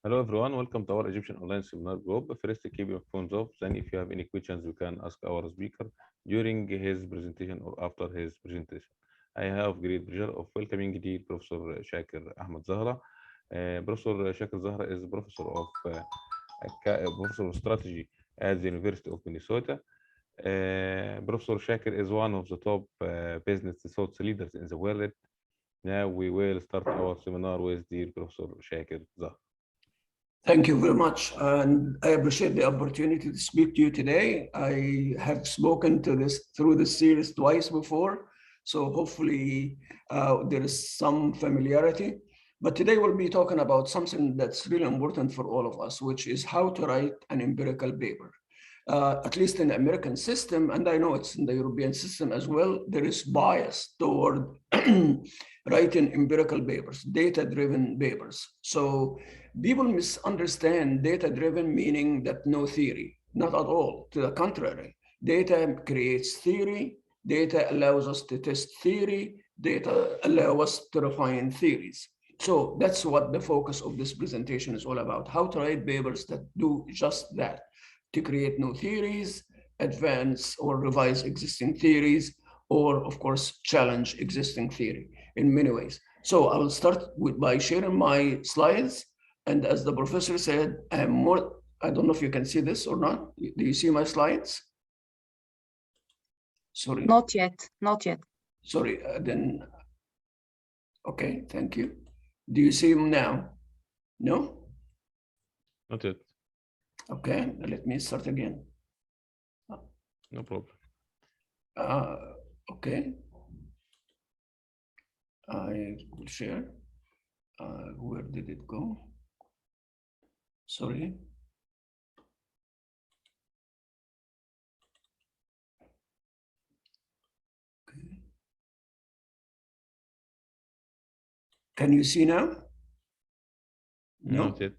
Hello everyone, welcome to our Egyptian online seminar group. First, keep your phones off. Then, if you have any questions, you can ask our speaker during his presentation or after his presentation. I have great pleasure of welcoming the Professor Shakir Ahmed Zahra. Professor Shakir Zahra is Professor of Strategy at the University of Minnesota. Professor Shakir is one of the top business thought leaders in the world. Now we will start our seminar with dear Professor Shakir Zahra. Thank you very much, and I appreciate the opportunity to speak to you today. I have spoken through this series twice before, so hopefully there is some familiarity. But today we'll be talking about something that's really important for all of us, which is how to write an empirical paper. At least in the American system, and I know it's in the European system as well, there is bias toward writing empirical papers, data-driven papers. So people misunderstand data-driven meaning that no theory, not at all. To the contrary, data creates theory, data allows us to test theory, data allow us to refine theories. So that's what the focus of this presentation is all about, how to write papers that do just that, to create new theories, advance or revise existing theories, or of course, challenge existing theory in many ways. So I will start by sharing my slides. And as the professor said, I don't know if you can see this or not. Do you see my slides? Sorry. Not yet, not yet. Sorry, okay, thank you. Do you see them now? No? Not yet. Okay, let me start again. No problem. Okay. I will share. Where did it go? Sorry. Okay. Can you see now? No? Not yet.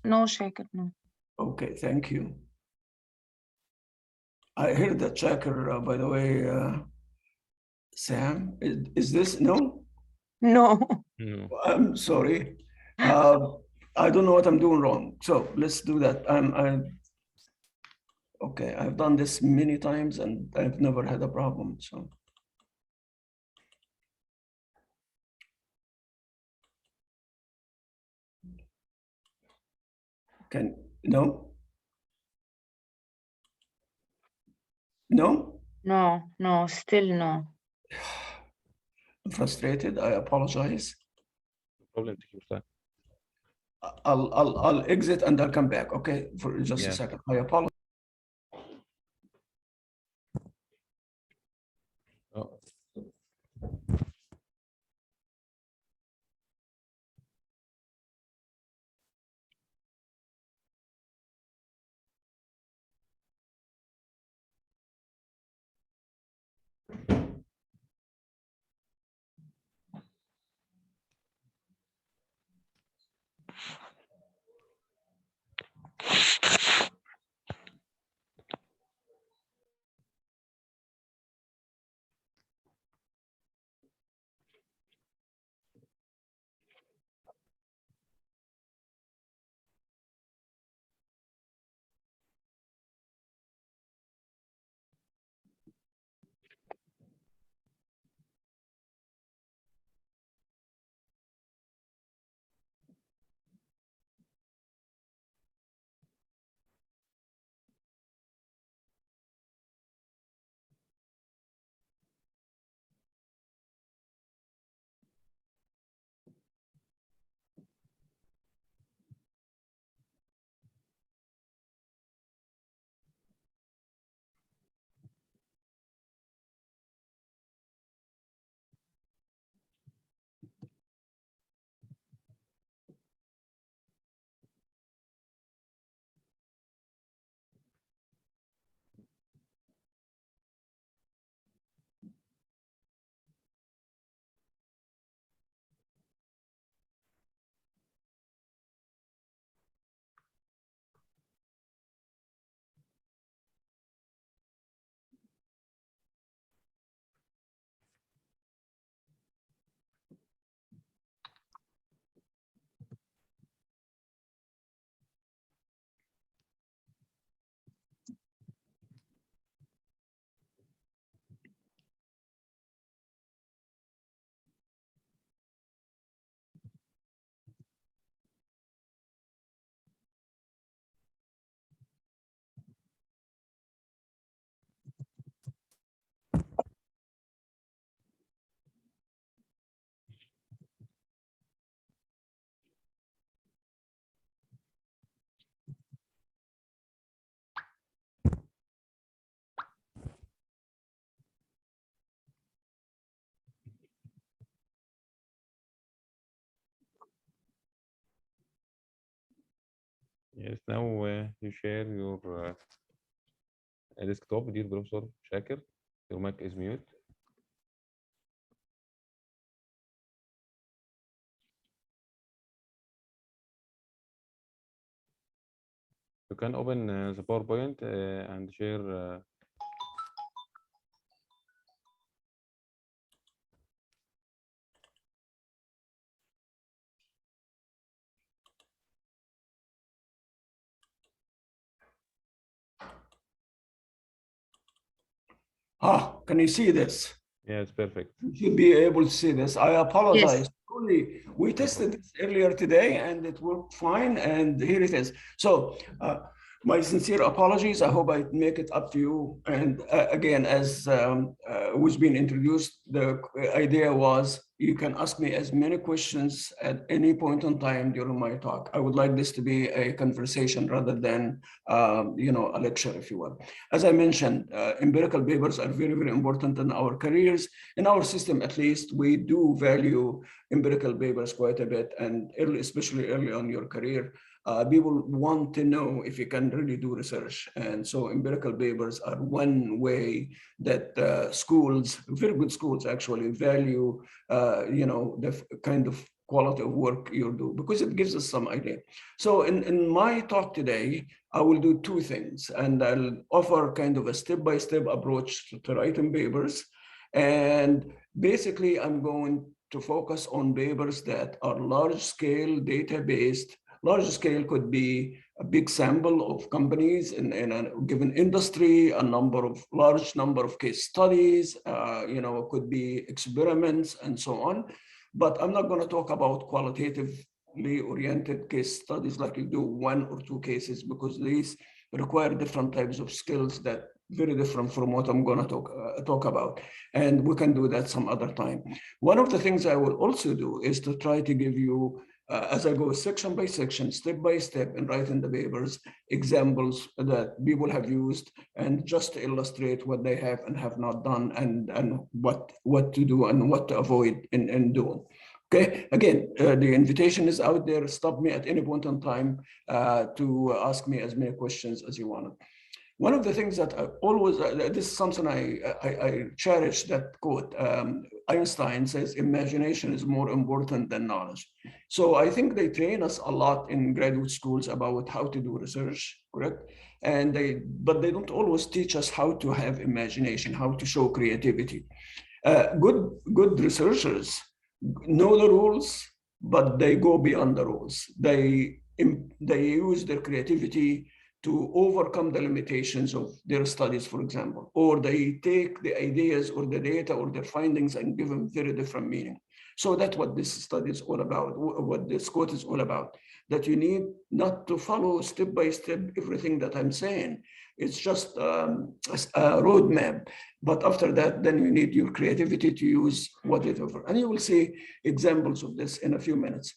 No, Shaker, no. Okay, thank you. I heard that Shaker, by the way, Sam, is this, no? No. No. I'm sorry. I don't know what I'm doing wrong. So let's do that. Okay, I've done this many times and I've never had a problem, so. No? No? No, still no. I'm frustrated. I apologize. No problem. Take your time. I'll exit and I'll come back. Okay, for just a second. I apologize. Oh. Yes, now you share your desktop, dear Professor Shakir. Your mic is mute. You can open the PowerPoint and share. Can you see this? Yes, perfect. You should be able to see this. I apologize. Yes. We tested this earlier today and it worked fine. And here it is. So my sincere apologies. I hope I make it up to you. And again, as was being introduced, the idea was you can ask me as many questions at any point in time during my talk. I would like this to be a conversation rather than a lecture, if you will. As I mentioned, empirical papers are very, very important in our careers. In our system, at least, we do value empirical papers quite a bit, and especially early on in your career, people want to know if you can really do research. And so empirical papers are one way that schools, very good schools actually, value the kind of quality of work you do, because it gives us some idea. So in my talk today, I will do two things, and I'll offer kind of a step-by-step approach to writing papers. And basically, I'm going to focus on papers that are large-scale data-based. Large scale could be a big sample of companies in a given industry, large number of case studies, could be experiments and so on. But I'm not going to talk about qualitatively oriented case studies like you do one or two cases, because these require different types of skills that very different from what I'm going to talk about. And we can do that some other time. One of the things I will also do is to try to give you as I go section by section, step by step, and write in the papers, examples that people have used, and just to illustrate what they have and have not done, and what to do and what to avoid in doing. Okay, again, the invitation is out there. Stop me at any point in time to ask me as many questions as you want. One of the things that I always, this is something I cherish, that quote. Einstein says, imagination is more important than knowledge. So I think they train us a lot in graduate schools about how to do research, correct? But they don't always teach us how to have imagination, how to show creativity. Good researchers know the rules, but they go beyond the rules. They use their creativity to overcome the limitations of their studies, for example, or they take the ideas or the data or their findings and give them very different meaning. So that's what this study is all about, what this quote is all about, that you need not to follow step by step everything that I'm saying. It's just a roadmap. But after that, then you need your creativity to use whatever. And you will see examples of this in a few minutes.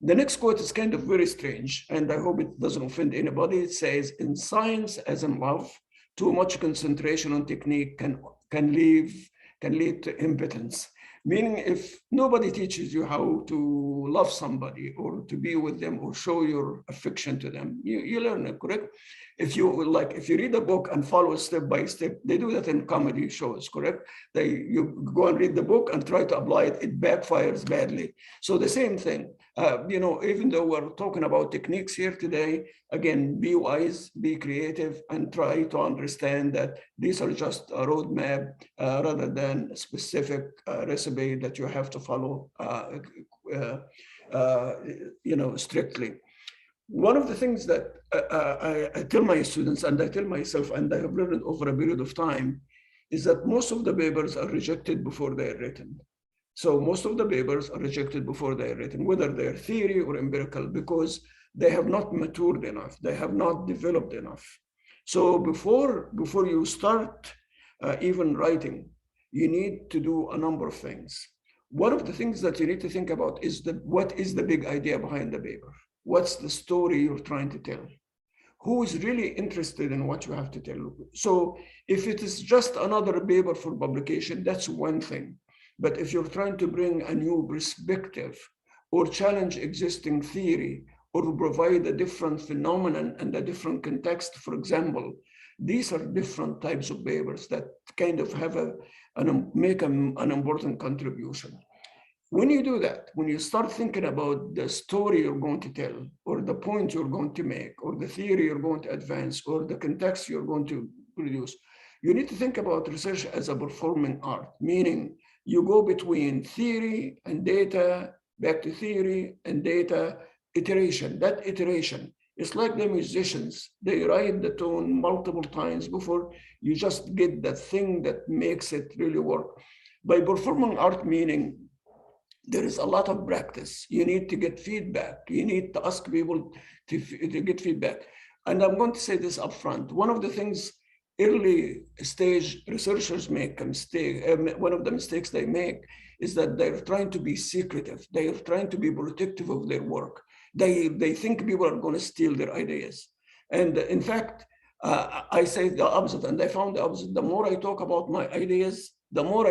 The next quote is kind of very strange, and I hope it doesn't offend anybody. It says, in science as in love, too much concentration on technique can lead to impotence. Meaning, if nobody teaches you how to love somebody or to be with them or show your affection to them, you learn it, correct? If you read a book and follow step by step, they do that in comedy shows, correct? You go and read the book and try to apply it, it backfires badly. So the same thing, even though we're talking about techniques here today, again, be wise, be creative, and try to understand that these are just a roadmap rather than a specific recipe that you have to follow, strictly. One of the things that I tell my students, and I tell myself, and I have learned over a period of time, is that most of the papers are rejected before they are written. So most of the papers are rejected before they are written, whether they are theory or empirical, because they have not matured enough, they have not developed enough. So before you start even writing, you need to do a number of things. One of the things that you need to think about is what is the big idea behind the paper? What's the story you're trying to tell? Who is really interested in what you have to tell? So if it is just another paper for publication, that's one thing. But if you're trying to bring a new perspective or challenge existing theory or to provide a different phenomenon and a different context. For example, these are different types of papers that kind of have make an important contribution. When you do that, when you start thinking about the story you're going to tell, or the point you're going to make, or the theory you're going to advance, or the context you're going to produce, you need to think about research as a performing art, meaning you go between theory and data, back to theory and data, iteration. That iteration is like the musicians. They write the tone multiple times before you just get that thing that makes it really work. By performing art, meaning there is a lot of practice. You need to get feedback. You need to ask people to get feedback. And I'm going to say this up front. One of the things early stage researchers make a mistake, one of the mistakes they make is that they're trying to be secretive. They are trying to be protective of their work. They think people are going to steal their ideas. And in fact, I say the opposite, and I found the opposite. The more I talk about my ideas, the more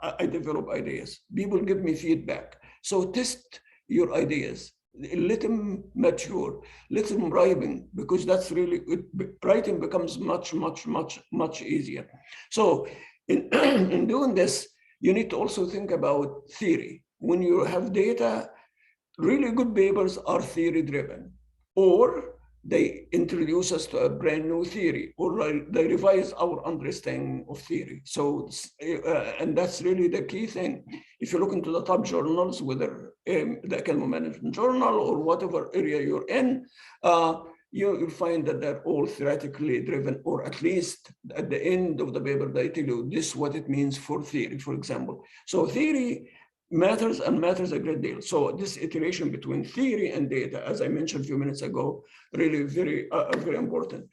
I develop ideas. People give me feedback. So test your ideas. Let them mature. Let them ripen, because that's really, writing becomes much easier. So in doing this, you need to also think about theory. When you have data, really good papers are theory driven, or they introduce us to a brand new theory, or they revise our understanding of theory. So, and that's really the key thing. If you look into the top journals, whether the Academic Management Journal or whatever area you're in, you'll find that they're all theoretically driven, or at least at the end of the paper, they tell you this is what it means for theory, for example. So theory matters, and matters a great deal. So this iteration between theory and data, as I mentioned a few minutes ago, really very important.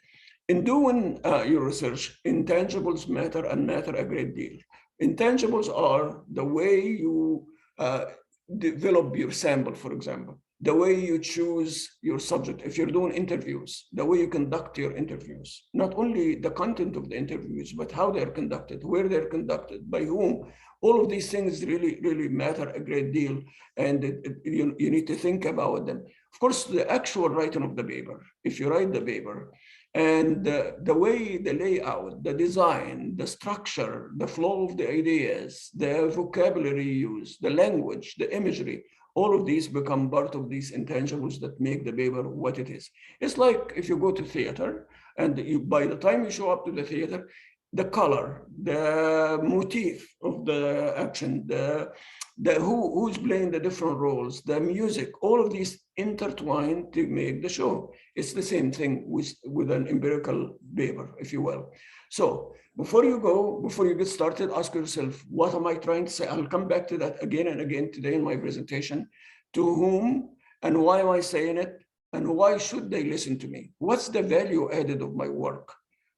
In doing your research, intangibles matter, and matter a great deal. Intangibles are the way you develop your sample, for example, the way you choose your subject. If you're doing interviews, the way you conduct your interviews, not only the content of the interviews, but how they're conducted, where they're conducted, by whom. All of these things really matter a great deal, and you need to think about them. Of course, the actual writing of the paper, if you write the paper, and the way, the layout, the design, the structure, the flow of the ideas, the vocabulary used, the language, the imagery, all of these become part of these intangibles that make the paper what it is. It's like if you go to theater, and by the time you show up to the theater, the color, the motif of the action, who's playing the different roles, the music, all of these intertwine to make the show. It's the same thing with an empirical paper, if you will. So before you get started, ask yourself, what am I trying to say? I'll come back to that again and again today in my presentation. To whom and why am I saying it? And why should they listen to me? What's the value added of my work?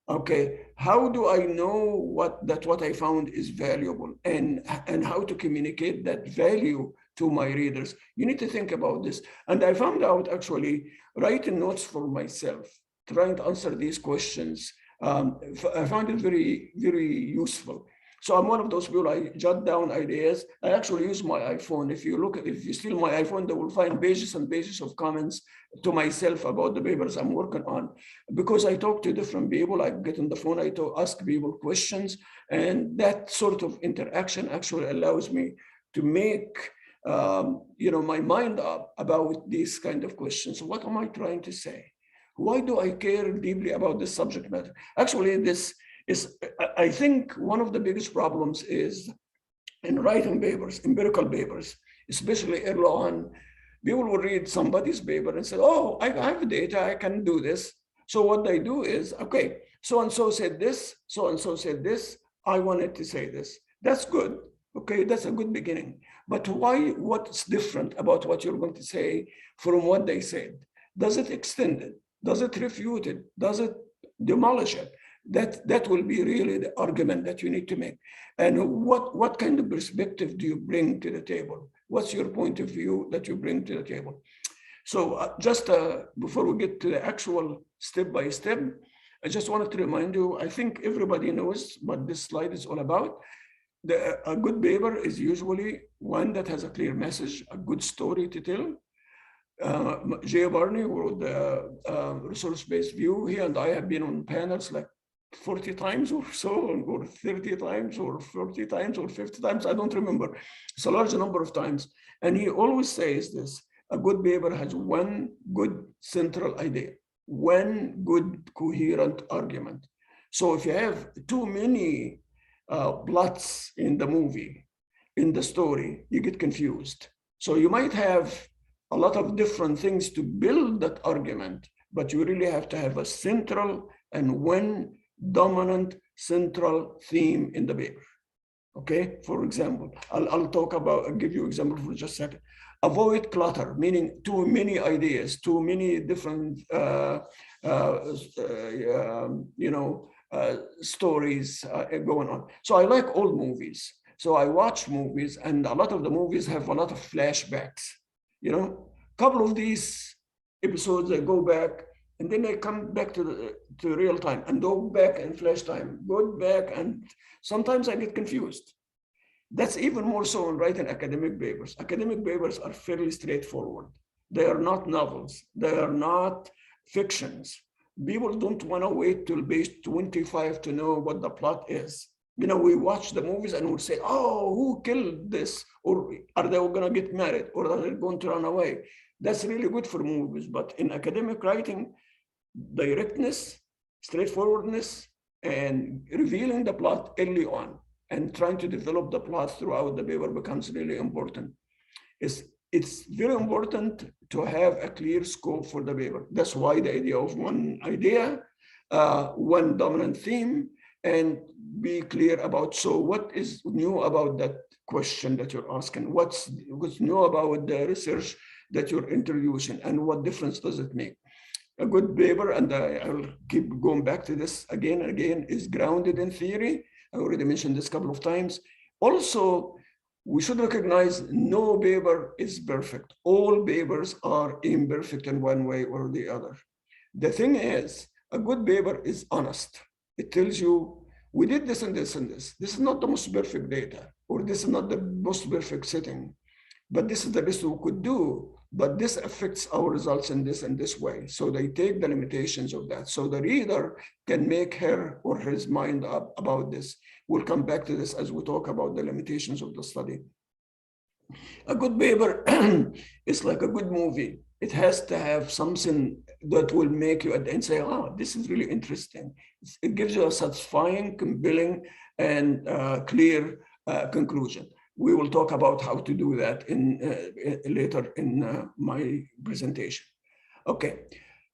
Okay, how do I know that what I found is valuable, and how to communicate that value to my readers? You need to think about this. And I found out, actually, writing notes for myself, trying to answer these questions, I found it very useful. So I'm one of those people, I jot down ideas. I actually use my iPhone. If you steal my iPhone, they will find pages and pages of comments to myself about the papers I'm working on. Because I talk to different people, I get on the phone, I ask people questions, and that sort of interaction actually allows me to make my mind up about these kind of questions. What am I trying to say? Why do I care deeply about this subject matter? Actually, I think one of the biggest problems is in writing papers, empirical papers, especially early on, people will read somebody's paper and say, oh, I have data, I can do this. So what they do is, okay, so-and-so said this, so-and-so said this, I wanted to say this. That's good. Okay, that's a good beginning. But what's different about what you're going to say from what they said? Does it extend it? Does it refute it? Does it demolish it? That will be really the argument that you need to make. And what kind of perspective do you bring to the table? What's your point of view that you bring to the table? So just before we get to the actual step by step, I just wanted to remind you, I think everybody knows what this slide is all about. A good paper is usually one that has a clear message, a good story to tell, Jay Barney, who wrote the resource-based view, he and I have been on panels like 40 times or so, or 30 times, or 40 times, or 50 times, I don't remember. It's a large number of times. And he always says this: a good paper has one good central idea, one good coherent argument. So if you have too many plots in the movie, in the story, you get confused. So you might have a lot of different things to build that argument, but you really have to have a central and one dominant central theme in the paper. Okay, for example, I'll give you an example for just a second. Avoid clutter, meaning too many ideas, too many different stories going on. So I like old movies. So I watch movies, and a lot of the movies have a lot of flashbacks. You know, a couple of these episodes, they go back, and then they come back to real time, and go back in flash time, go back, and sometimes I get confused. That's even more so in writing academic papers. Academic papers are fairly straightforward. They are not novels. They are not fictions. People don't want to wait till page 25 to know what the plot is. You know, we watch the movies and we'll say, oh, who killed this? Or are they going to get married? Or are they going to run away? That's really good for movies. But in academic writing, directness, straightforwardness, and revealing the plot early on and trying to develop the plot throughout the paper becomes really important. It's very important to have a clear scope for the paper. That's why the idea of one idea, one dominant theme, and be clear about, so what is new about that question that you're asking? What's new about the research that you're introducing, and what difference does it make? A good paper, and I'll keep going back to this again and again, is grounded in theory. I already mentioned this a couple of times. Also, we should recognize no paper is perfect. All papers are imperfect in one way or the other. The thing is, a good paper is honest. It tells you, we did this and this and this. This is not the most perfect data, or this is not the most perfect setting, but this is the best we could do. But this affects our results in this and this way. So they take the limitations of that. So the reader can make her or his mind up about this. We'll come back to this as we talk about the limitations of the study. A good paper is like a good movie. It has to have something that will make you at the end say, oh, this is really interesting. It gives you a satisfying, compelling, and clear conclusion. We will talk about how to do that later in my presentation. Okay,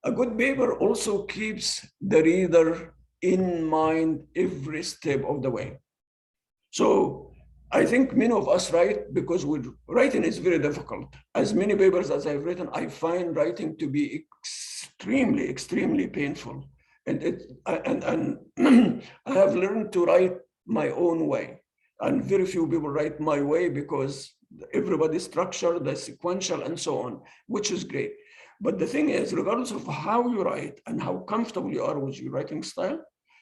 a good paper also keeps the reader in mind every step of the way. So I think many of us write because writing is very difficult. As many papers as I've written, I find writing to be extremely, extremely painful. And I have learned to write my own way. And very few people write my way because everybody's structured, the sequential, and so on, which is great. But the thing is, regardless of how you write and how comfortable you are with your writing style,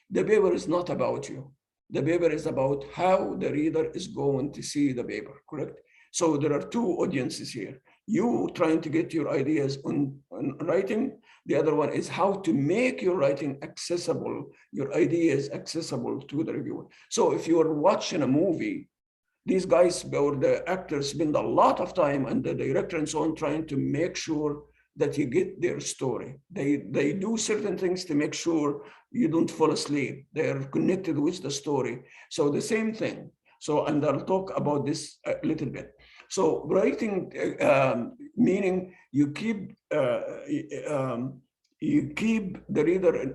the paper is not about you. The paper is about how the reader is going to see the paper, correct? So there are two audiences here. You trying to get your ideas on writing. The other one is how to make your writing accessible, your ideas accessible to the reviewer. So if you're watching a movie, these guys or the actors spend a lot of time, and the director and so on, trying to make sure that you get their story. They do certain things to make sure you don't fall asleep. They're connected with the story. So the same thing. So, and I'll talk about this a little bit. So writing, meaning you keep the reader in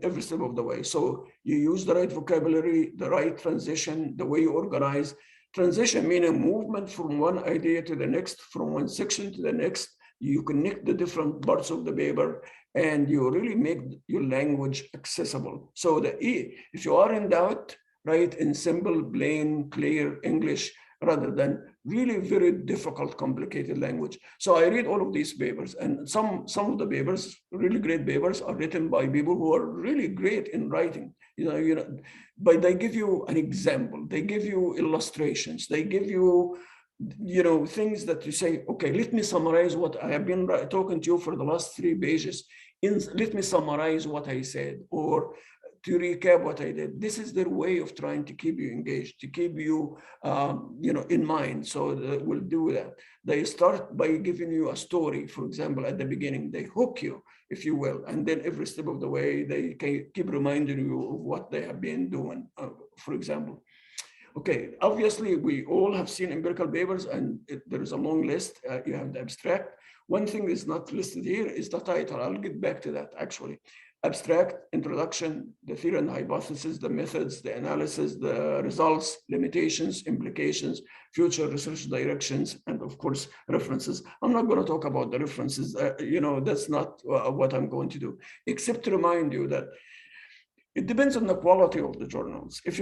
every step of the way. So you use the right vocabulary, the right transition, the way you organize. Transition meaning movement from one idea to the next, from one section to the next. You connect the different parts of the paper, and you really make your language accessible. So if you are in doubt, write in simple, plain, clear English, rather than really very difficult, complicated language. So I read all of these papers, and some of the papers, really great papers, are written by people who are really great in writing. But they give you an example, they give you illustrations, they give you things that you say, okay, let me summarize what I have been talking to you for the last 3 pages. Let me summarize what I said, or to recap what I did. This is their way of trying to keep you engaged, to keep you, in mind. So we'll do that. They start by giving you a story, for example, at the beginning. They hook you, if you will, and then every step of the way, they keep reminding you of what they have been doing, for example. Okay, obviously, we all have seen empirical papers, and there is a long list. You have the abstract. One thing is not listed here is the title. I'll get back to that, actually. Abstract, introduction, the theory and hypothesis, the methods, the analysis, the results, limitations, implications, future research directions, and of course, references. I'm not going to talk about the references. That's not what I'm going to do, except to remind you that it depends on the quality of the journals that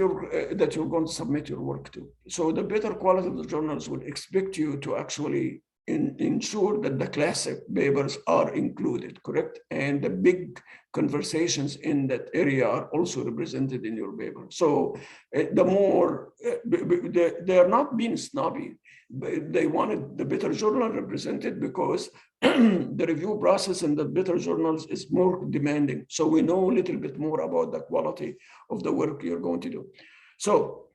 you're going to submit your work to. So the better quality of the journals will expect you to actually ensure that the classic papers are included, correct? And the big conversations in that area are also represented in your paper. So the more, they are not being snobby. They wanted the better journal represented because the review process in the better journals is more demanding. So we know a little bit more about the quality of the work you're going to do. So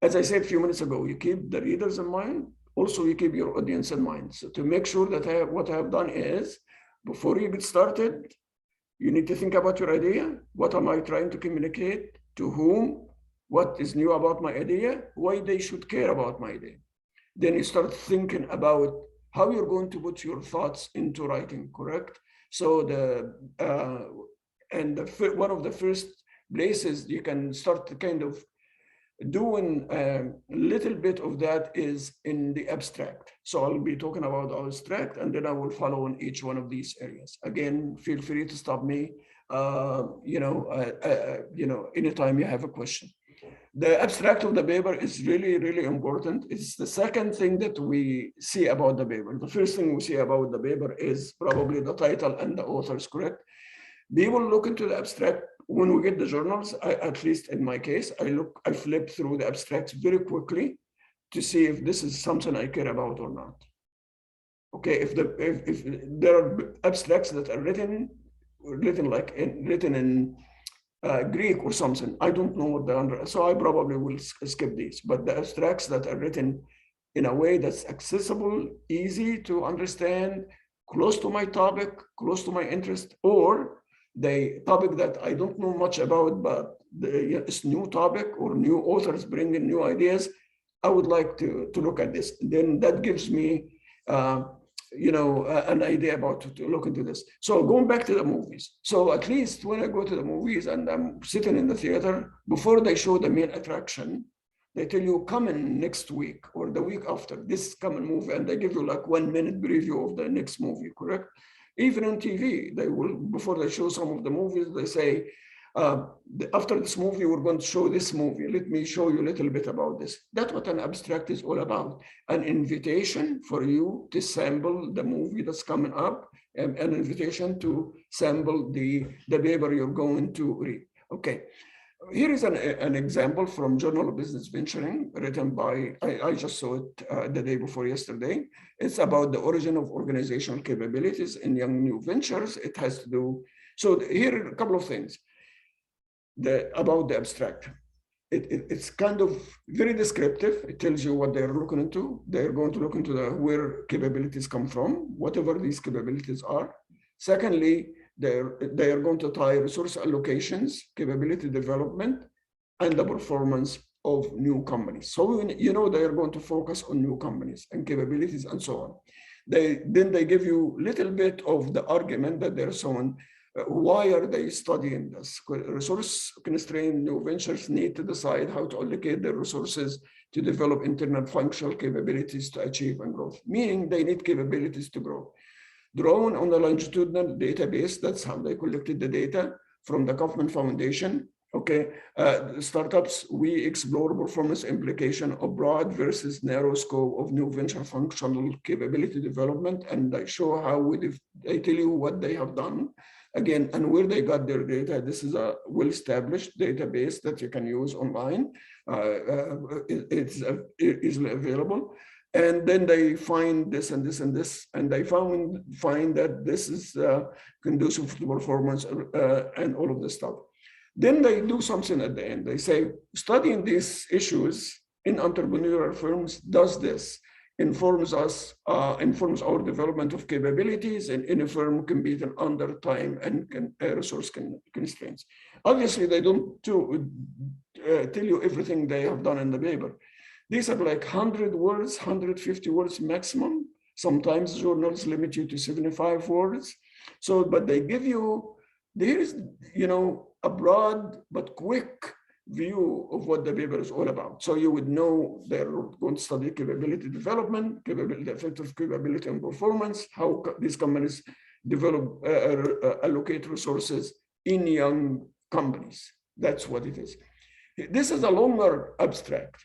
as I said a few minutes ago, you keep the readers in mind. Also, you keep your audience in mind. So to make sure that what I have done is, before you get started, you need to think about your idea. What am I trying to communicate? To whom? What is new about my idea? Why they should care about my idea? Then you start thinking about how you're going to put your thoughts into writing, correct? So one of the first places you can start to kind of doing a little bit of that is in the abstract. So I'll be talking about the abstract, and then I will follow in each one of these areas. Again, feel free to stop me, anytime you have a question. The abstract of the paper is really, really important. It's the second thing that we see about the paper. The first thing we see about the paper is probably the title and the authors, correct? People look into the abstract. When we get the journals, at least in my case, I flip through the abstracts very quickly to see if this is something I care about or not. Okay, if there are abstracts that are written in Greek or something, I don't know what they're under, so I probably will skip these. But the abstracts that are written in a way that's accessible, easy to understand, close to my topic, close to my interest, or the topic that I don't know much about, but it's new topic or new authors bringing new ideas, I would like to look at this. Then that gives me, an idea about to look into this. So going back to the movies. So at least when I go to the movies and I'm sitting in the theater, before they show the main attraction, they tell you come in next week or the week after this coming movie, and they give you like 1 minute preview of the next movie, correct? Even on TV, they will, before they show some of the movies, they say, after this movie, we're going to show this movie. Let me show you a little bit about this. That's what an abstract is all about. An invitation for you to sample the movie that's coming up, and an invitation to sample the paper you're going to read. Okay. Here is an example from Journal of Business Venturing, written by, I just saw it the day before yesterday. It's about the origin of organizational capabilities in young new ventures. It has to do, so here are a couple of things about the abstract. It's kind of very descriptive. It tells you what they're looking into. They're going to look into where capabilities come from, whatever these capabilities are. Secondly, they are going to tie resource allocations, capability development, and the performance of new companies. So they are going to focus on new companies and capabilities and so on. Then they give you a little bit of the argument that they're showing. Why are they studying this? Resource constrained new ventures need to decide how to allocate their resources to develop internal functional capabilities to achieve and growth, meaning they need capabilities to grow. Drawn on the longitudinal database, that's how they collected the data from the Kaufman Foundation. Okay, startups, we explore performance implication of broad versus narrow scope of new venture functional capability development, and I show how they tell you what they have done. Again, and where they got their data. This is a well-established database that you can use online. It's easily available. And then they find this and this and this, and they find that this is conducive to performance and all of this stuff. Then they do something at the end. They say, studying these issues in entrepreneurial firms does this, informs our development of capabilities in any firm competing under time and resource constraints. Obviously, they don't tell you everything they have done in the paper. These are like 100 words, 150 words maximum. Sometimes journals limit you to 75 words. So, but they give you, there is, a broad but quick view of what the paper is all about. So you would know they're going to study capability development, effective capability and performance, how these companies develop, allocate resources in young companies. That's what it is. This is a longer abstract.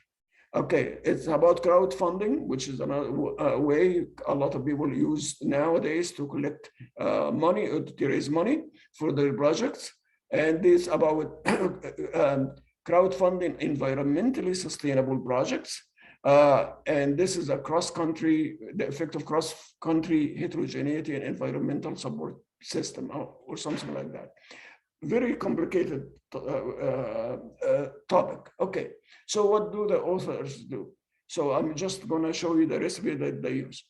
Okay, it's about crowdfunding, which is another way a lot of people use nowadays to collect money or to raise money for their projects. And this about crowdfunding environmentally sustainable projects. And this is a cross-country, the effect of cross-country heterogeneity and environmental support system or something like that. Very complicated topic. Okay, so what do the authors do? So I'm just gonna show you the recipe that they use.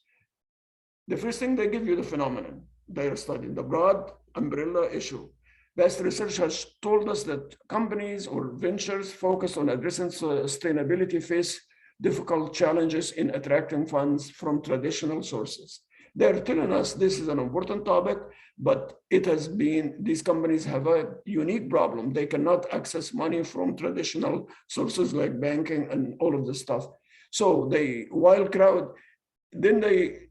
The first thing, they give you the phenomenon. They are studying the broad umbrella issue. Best research has told us that companies or ventures focused on addressing sustainability face difficult challenges in attracting funds from traditional sources. They're telling us this is an important topic, but it has been, these companies have a unique problem. They cannot access money from traditional sources like banking and all of this stuff. So the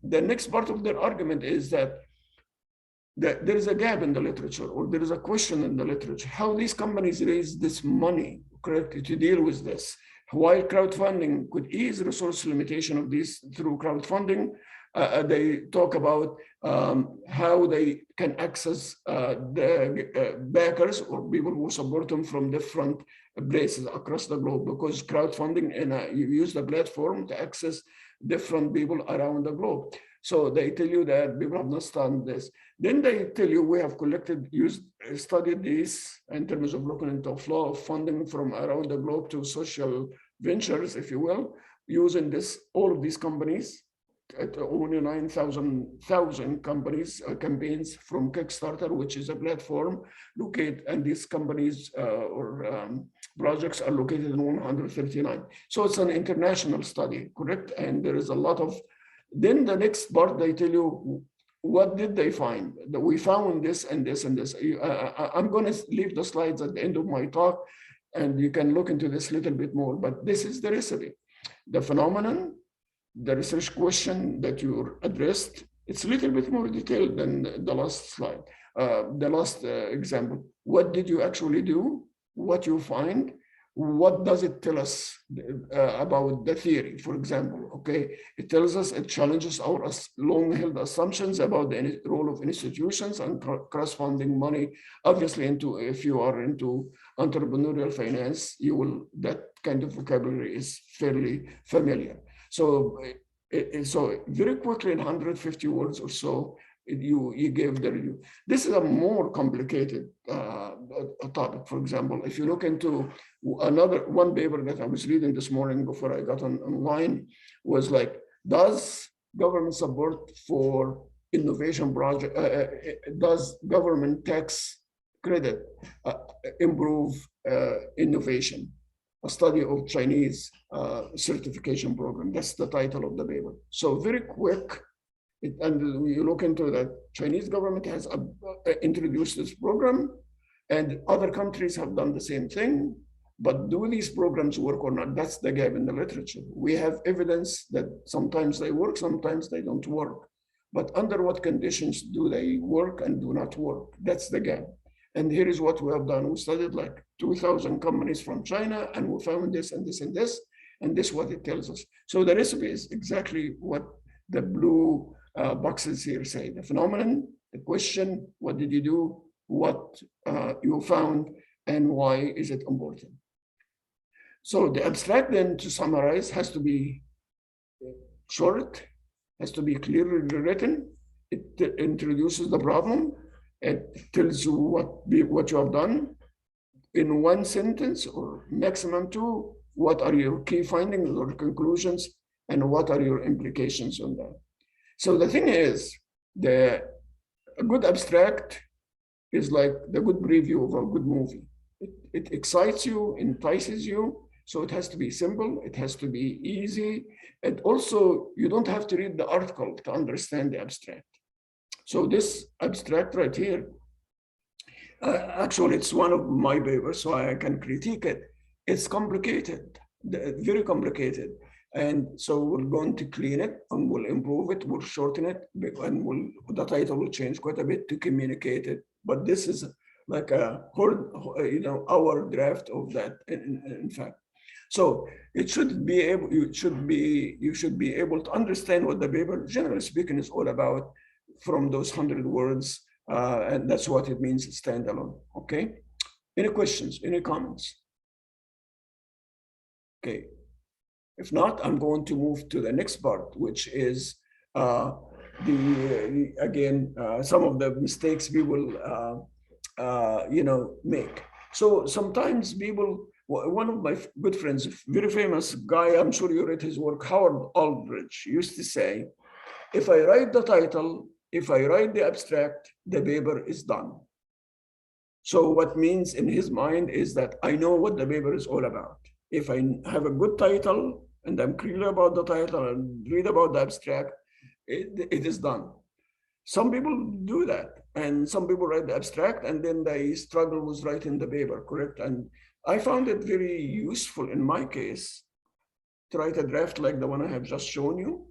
next part of their argument is that there is a gap in the literature, or there is a question in the literature, how these companies raise this money correctly to deal with this. While crowdfunding could ease resource limitation of these through crowdfunding, they talk about how they can access the backers or people who support them from different places across the globe, because crowdfunding, and you use the platform to access different people around the globe. So they tell you that people have not studied this. Then they tell you we have studied this in terms of looking into flow of funding from around the globe to social ventures, if you will, using all of these companies, only 9,000 companies campaigns from Kickstarter, which is a platform located, and these companies projects are located in 139. So it's an international study, correct? And there is a lot of. Then the next part, they tell you what did they find? That we found this and this and this. I'm going to leave the slides at the end of my talk, and you can look into this a little bit more. But this is the recipe, the phenomenon. The research question that you addressed, it's a little bit more detailed than the last slide, the last example. What did you actually do? What you find? What does it tell us about the theory, for example? Okay, it tells us it challenges our long-held assumptions about the role of institutions and cross-funding money. Obviously, if you are into entrepreneurial finance, that kind of vocabulary is fairly familiar. So very quickly, in 150 words or so, you gave the review. This is a more complicated topic. For example, if you look into one paper that I was reading this morning before I got online, was like, does government support for innovation project, does government tax credit improve innovation? A study of Chinese certification program. That's the title of the paper. So very quick, and you look into that Chinese government has introduced this program, and other countries have done the same thing. But do these programs work or not? That's the gap in the literature. We have evidence that sometimes they work, sometimes they don't work. But under what conditions do they work and do not work? That's the gap. And here is what we have done. We studied like 2,000 companies from China, and we found this and this and this, and this is what it tells us. So the recipe is exactly what the blue boxes here say. The phenomenon, the question, what did you do, what you found, and why is it important? So the abstract then, to summarize, has to be short, has to be clearly written. It introduces the problem. It tells you what you have done in one sentence or maximum two. What are your key findings or conclusions, and what are your implications on that? So the thing is, a good abstract is like the good preview of a good movie. It excites you, entices you. So it has to be simple. It has to be easy. And also, you don't have to read the article to understand the abstract. So this abstract right here, actually, it's one of my papers, so I can critique it. It's complicated, very complicated. And so we're going to clean it and we'll improve it, we'll shorten it, and the title will change quite a bit to communicate it. But this is like a our draft of that, in fact. So it should be able, you should be able to understand what the paper, generally speaking, is all about from those 100 words, and that's what it means standalone. Okay. Any questions? Any comments? Okay. If not, I'm going to move to the next part, which is again some of the mistakes people make. So sometimes people. One of my good friends, very famous guy, I'm sure you read his work, Howard Aldrich, used to say, if I write the title, if I write the abstract, the paper is done. So what means in his mind is that I know what the paper is all about. If I have a good title and I'm clear about the title and read about the abstract, it is done. Some people do that, and some people write the abstract and then they struggle with writing the paper, correct? And I found it very useful in my case to write a draft like the one I have just shown you.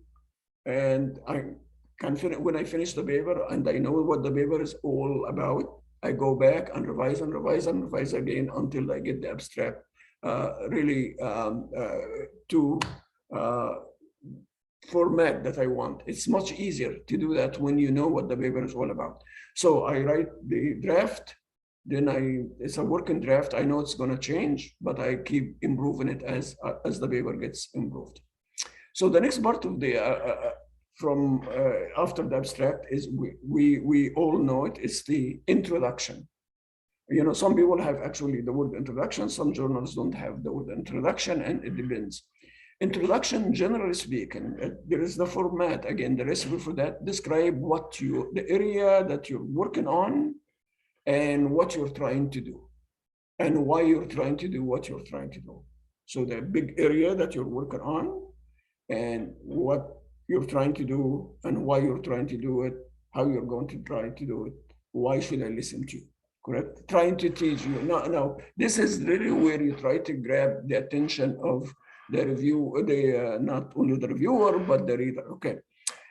And I can when I finish the paper and I know what the paper is all about, I go back and revise and revise and revise again until I get the abstract really to format that I want. It's much easier to do that when you know what the paper is all about. So I write the draft, then it's a working draft. I know it's going to change, but I keep improving it as the paper gets improved. So the next part of the after the abstract is we all know it. It's the introduction. You know, some people have actually the word introduction. Some journals don't have the word introduction, and it depends. Introduction, generally speaking, there is the format. Again, the recipe for that. Describe the area that you're working on, and what you're trying to do, and why you're trying to do what you're trying to do. So the big area that you're working on, and what you're trying to do, and why you're trying to do it, how you're going to try to do it, why should I listen to you, correct? Trying to teach you. No, this is really where you try to grab the attention of the not only the reviewer, but the reader, okay?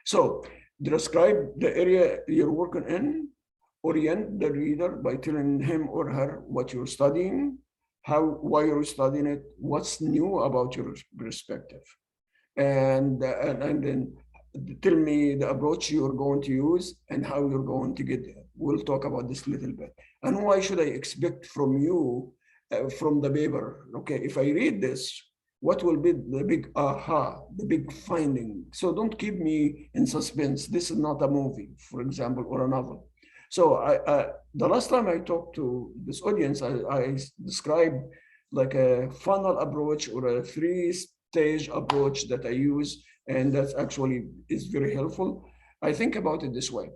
So describe the area you're working in, orient the reader by telling him or her what you're studying, why you're studying it, what's new about your perspective, and then tell me the approach you're going to use and how you're going to get there. We'll talk about this a little bit. And why should I expect from you, from the paper? Okay, if I read this, what will be the big aha, the big finding? So don't keep me in suspense. This is not a movie, for example, or a novel. So the last time I talked to this audience, I described like a funnel approach or a 3-stage approach that I use, and that actually is very helpful. I think about it this way,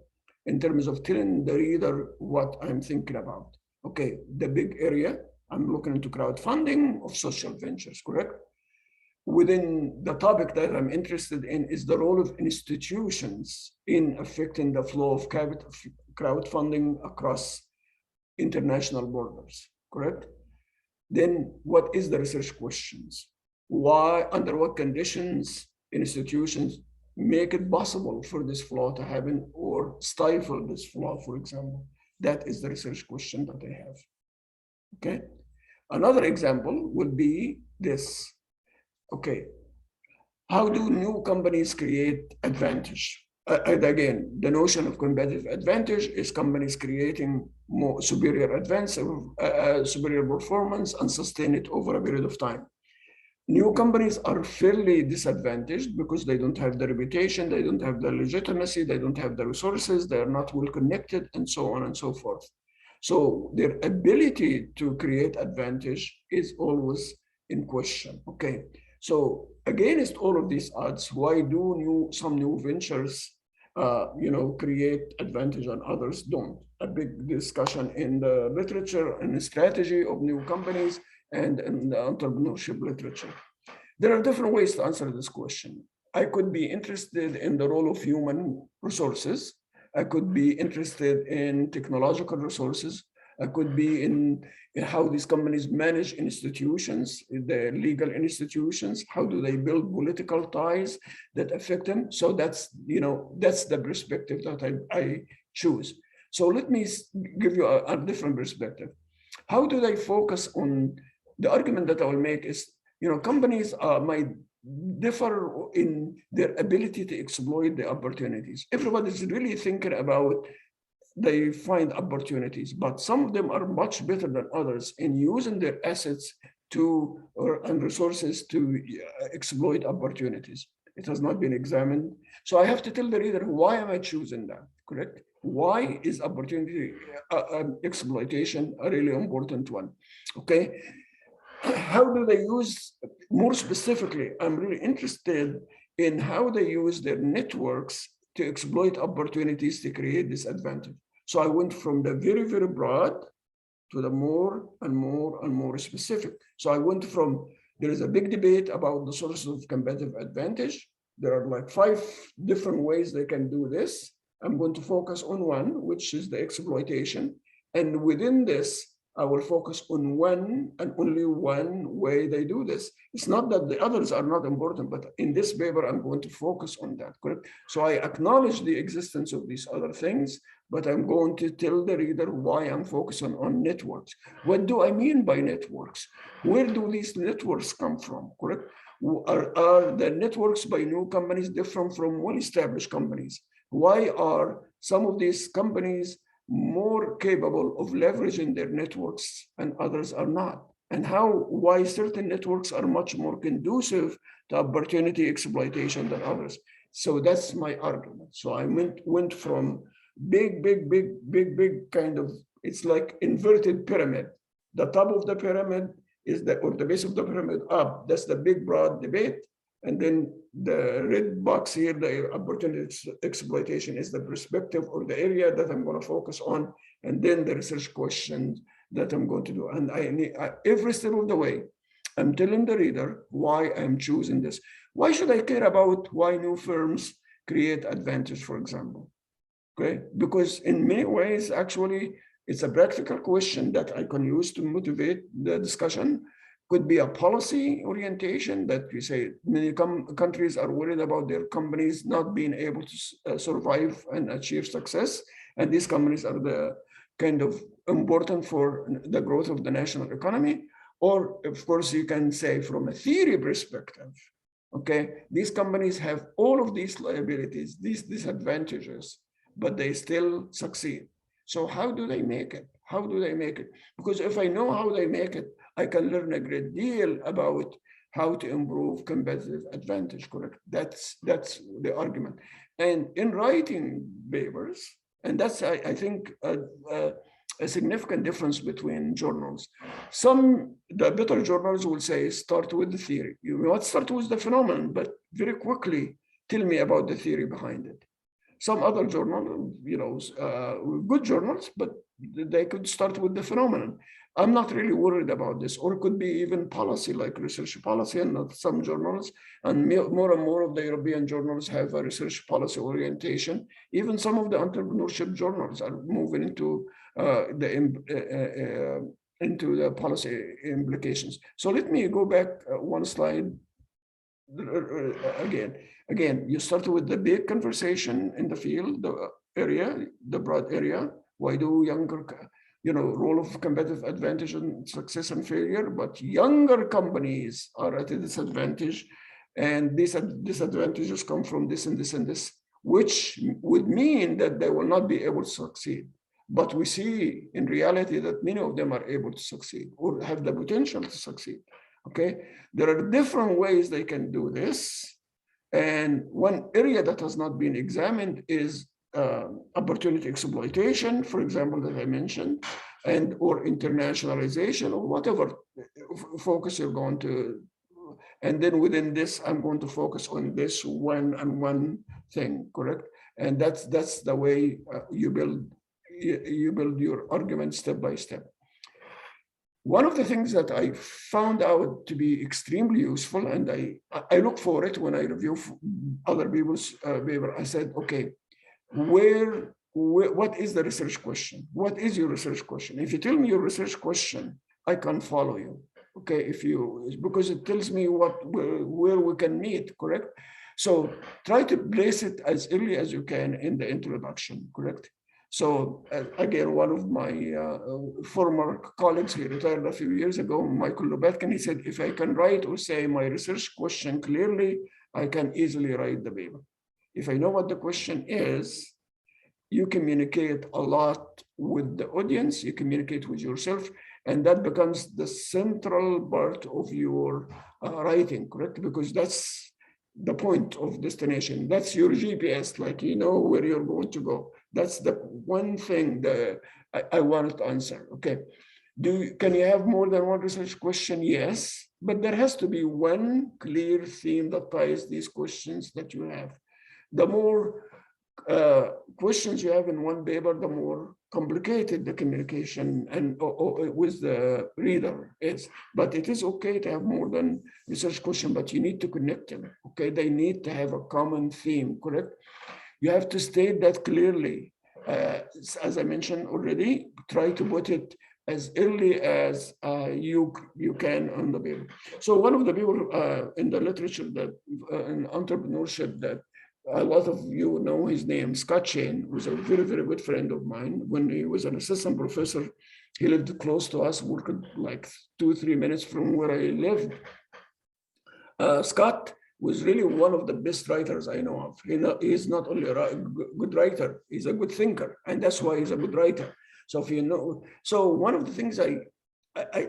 in terms of telling the reader what I'm thinking about. Okay, the big area, I'm looking into crowdfunding of social ventures, correct? Within the topic that I'm interested in is the role of institutions in affecting the flow of capital, crowdfunding across international borders, correct? Then what is the research questions? Why, under what conditions institutions make it possible for this flow to happen or stifle this flow, for example? That is the research question that I have, okay? Another example would be this. Okay, how do new companies create advantage? And again, the notion of competitive advantage is companies creating more superior advance, superior performance, and sustain it over a period of time. New companies are fairly disadvantaged because they don't have the reputation, they don't have the legitimacy, they don't have the resources, they are not well connected, and so on and so forth. So their ability to create advantage is always in question. Okay. So against all of these odds, why do some new ventures create advantage and others don't? A big discussion in the literature and the strategy of new companies and in the entrepreneurship literature. There are different ways to answer this question. I could be interested in the role of human resources. I could be interested in technological resources. I could be in how these companies manage institutions, the legal institutions. How do they build political ties that affect them? So that's the perspective that I choose. So let me give you a different perspective. How do they focus on the argument that I will make is, companies might differ in their ability to exploit the opportunities. Everybody's really thinking about they find opportunities, but some of them are much better than others in using their assets and resources to exploit opportunities. It has not been examined. So I have to tell the reader, why am I choosing that, correct? Why is opportunity exploitation a really important one? Okay. How do they use, more specifically, I'm really interested in how they use their networks to exploit opportunities to create this advantage. So I went from the very, very broad to the more and more and more specific. So I went from, there is a big debate about the sources of competitive advantage. There are like 5 different ways they can do this. I'm going to focus on one, which is the exploitation. And within this, I will focus on one and only one way they do this. It's not that the others are not important, but in this paper, I'm going to focus on that, correct? So I acknowledge the existence of these other things, but I'm going to tell the reader why I'm focusing on networks. What do I mean by networks? Where do these networks come from, correct? Are the networks by new companies different from well-established companies? Why are some of these companies more capable of leveraging their networks and others are not? And why certain networks are much more conducive to opportunity exploitation than others? So that's my argument. So I went from big kind of, it's like inverted pyramid. The top of the pyramid is or the base of the pyramid up. That's the big broad debate. And then the red box here, the opportunity exploitation, is the perspective or the area that I'm going to focus on. And then the research questions that I'm going to do. And every step of the way, I'm telling the reader why I'm choosing this. Why should I care about why new firms create advantage, for example? Okay, because in many ways, actually, it's a practical question that I can use to motivate the discussion. Could be a policy orientation that we say many countries are worried about their companies not being able to survive and achieve success. And these companies are the kind of important for the growth of the national economy. Or of course, you can say from a theory perspective, okay, these companies have all of these liabilities, these disadvantages, but they still succeed. So how do they make it? How do they make it? Because if I know how they make it, I can learn a great deal about how to improve competitive advantage, correct? That's the argument. And in writing papers, and that's, I think, a significant difference between journals. The better journals will say, start with the theory. You might start with the phenomenon, but very quickly tell me about the theory behind it. Some other journals, good journals, but they could start with the phenomenon. I'm not really worried about this, or it could be even policy, like research policy, and some journals, and more and more of the European journals have a research policy orientation. Even some of the entrepreneurship journals are moving into the policy implications. So let me go back one slide again. You start with the big conversation in the field, the broad area. Why do younger, role of competitive advantage and success and failure, but younger companies are at a disadvantage, and these disadvantages come from this and this and this, which would mean that they will not be able to succeed. But we see in reality that many of them are able to succeed or have the potential to succeed. Okay, there are different ways they can do this. And one area that has not been examined is opportunity exploitation, for example, that I mentioned, and or internationalization or whatever focus you're going to. And then within this, I'm going to focus on this one thing, correct? And that's the way you build your argument step by step. One of the things that I found out to be extremely useful, and I look for it when I review other people's paper, I said, okay, what is the research question? What is your research question? If you tell me your research question, I can follow you. Okay, because it tells me where we can meet, correct? So try to place it as early as you can in the introduction, correct? So again, one of my former colleagues, he retired a few years ago, Michael Lubetkin, he said, if I can write or say my research question clearly, I can easily write the paper. If I know what the question is, you communicate a lot with the audience, you communicate with yourself, and that becomes the central part of your writing, correct? Because that's the point of destination. That's your GPS, like you know where you're going to go. That's the one thing that I wanted to answer, okay? Can you have more than one research question? Yes, but there has to be one clear theme that ties these questions that you have. The more questions you have in one paper, the more complicated the communication and with the reader is. But it is okay to have more than research question, but you need to connect them. Okay, they need to have a common theme, correct? You have to state that clearly. As I mentioned already, try to put it as early as you can on the paper. So one of the people in the literature that in entrepreneurship that a lot of you know his name, Scott Shane, was a very, very good friend of mine. When he was an assistant professor, he lived close to us, worked like 2-3 minutes from where I lived. Scott was really one of the best writers I know of. He's not only a good writer, he's a good thinker, and that's why he's a good writer. So if you know, so one of the things I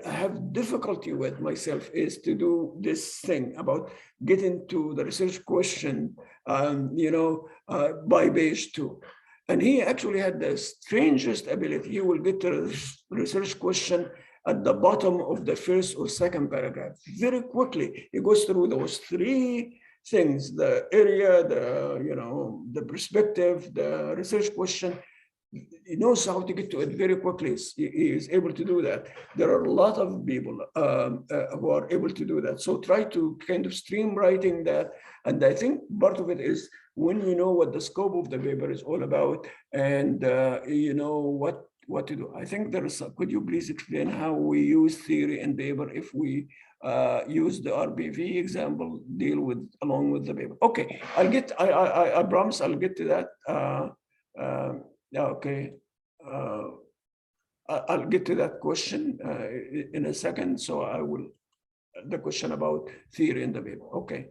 have difficulty with myself is to do this thing about getting to the research question, by page 2. And he actually had the strangest ability. He will get to the research question at the bottom of the first or second paragraph. Very quickly, he goes through those 3 things: the area, the perspective, the research question. He knows how to get to it very quickly. He is able to do that. There are a lot of people who are able to do that. So try to kind of stream writing that. And I think part of it is when you know what the scope of the paper is all about and you know what to do. I think there is, could you please explain how we use theory and paper if we use the RBV example, deal with along with the paper? Okay, I promise I'll get to that. Okay, I'll get to that question in a second. So I will, the question about theory in the paper. Okay.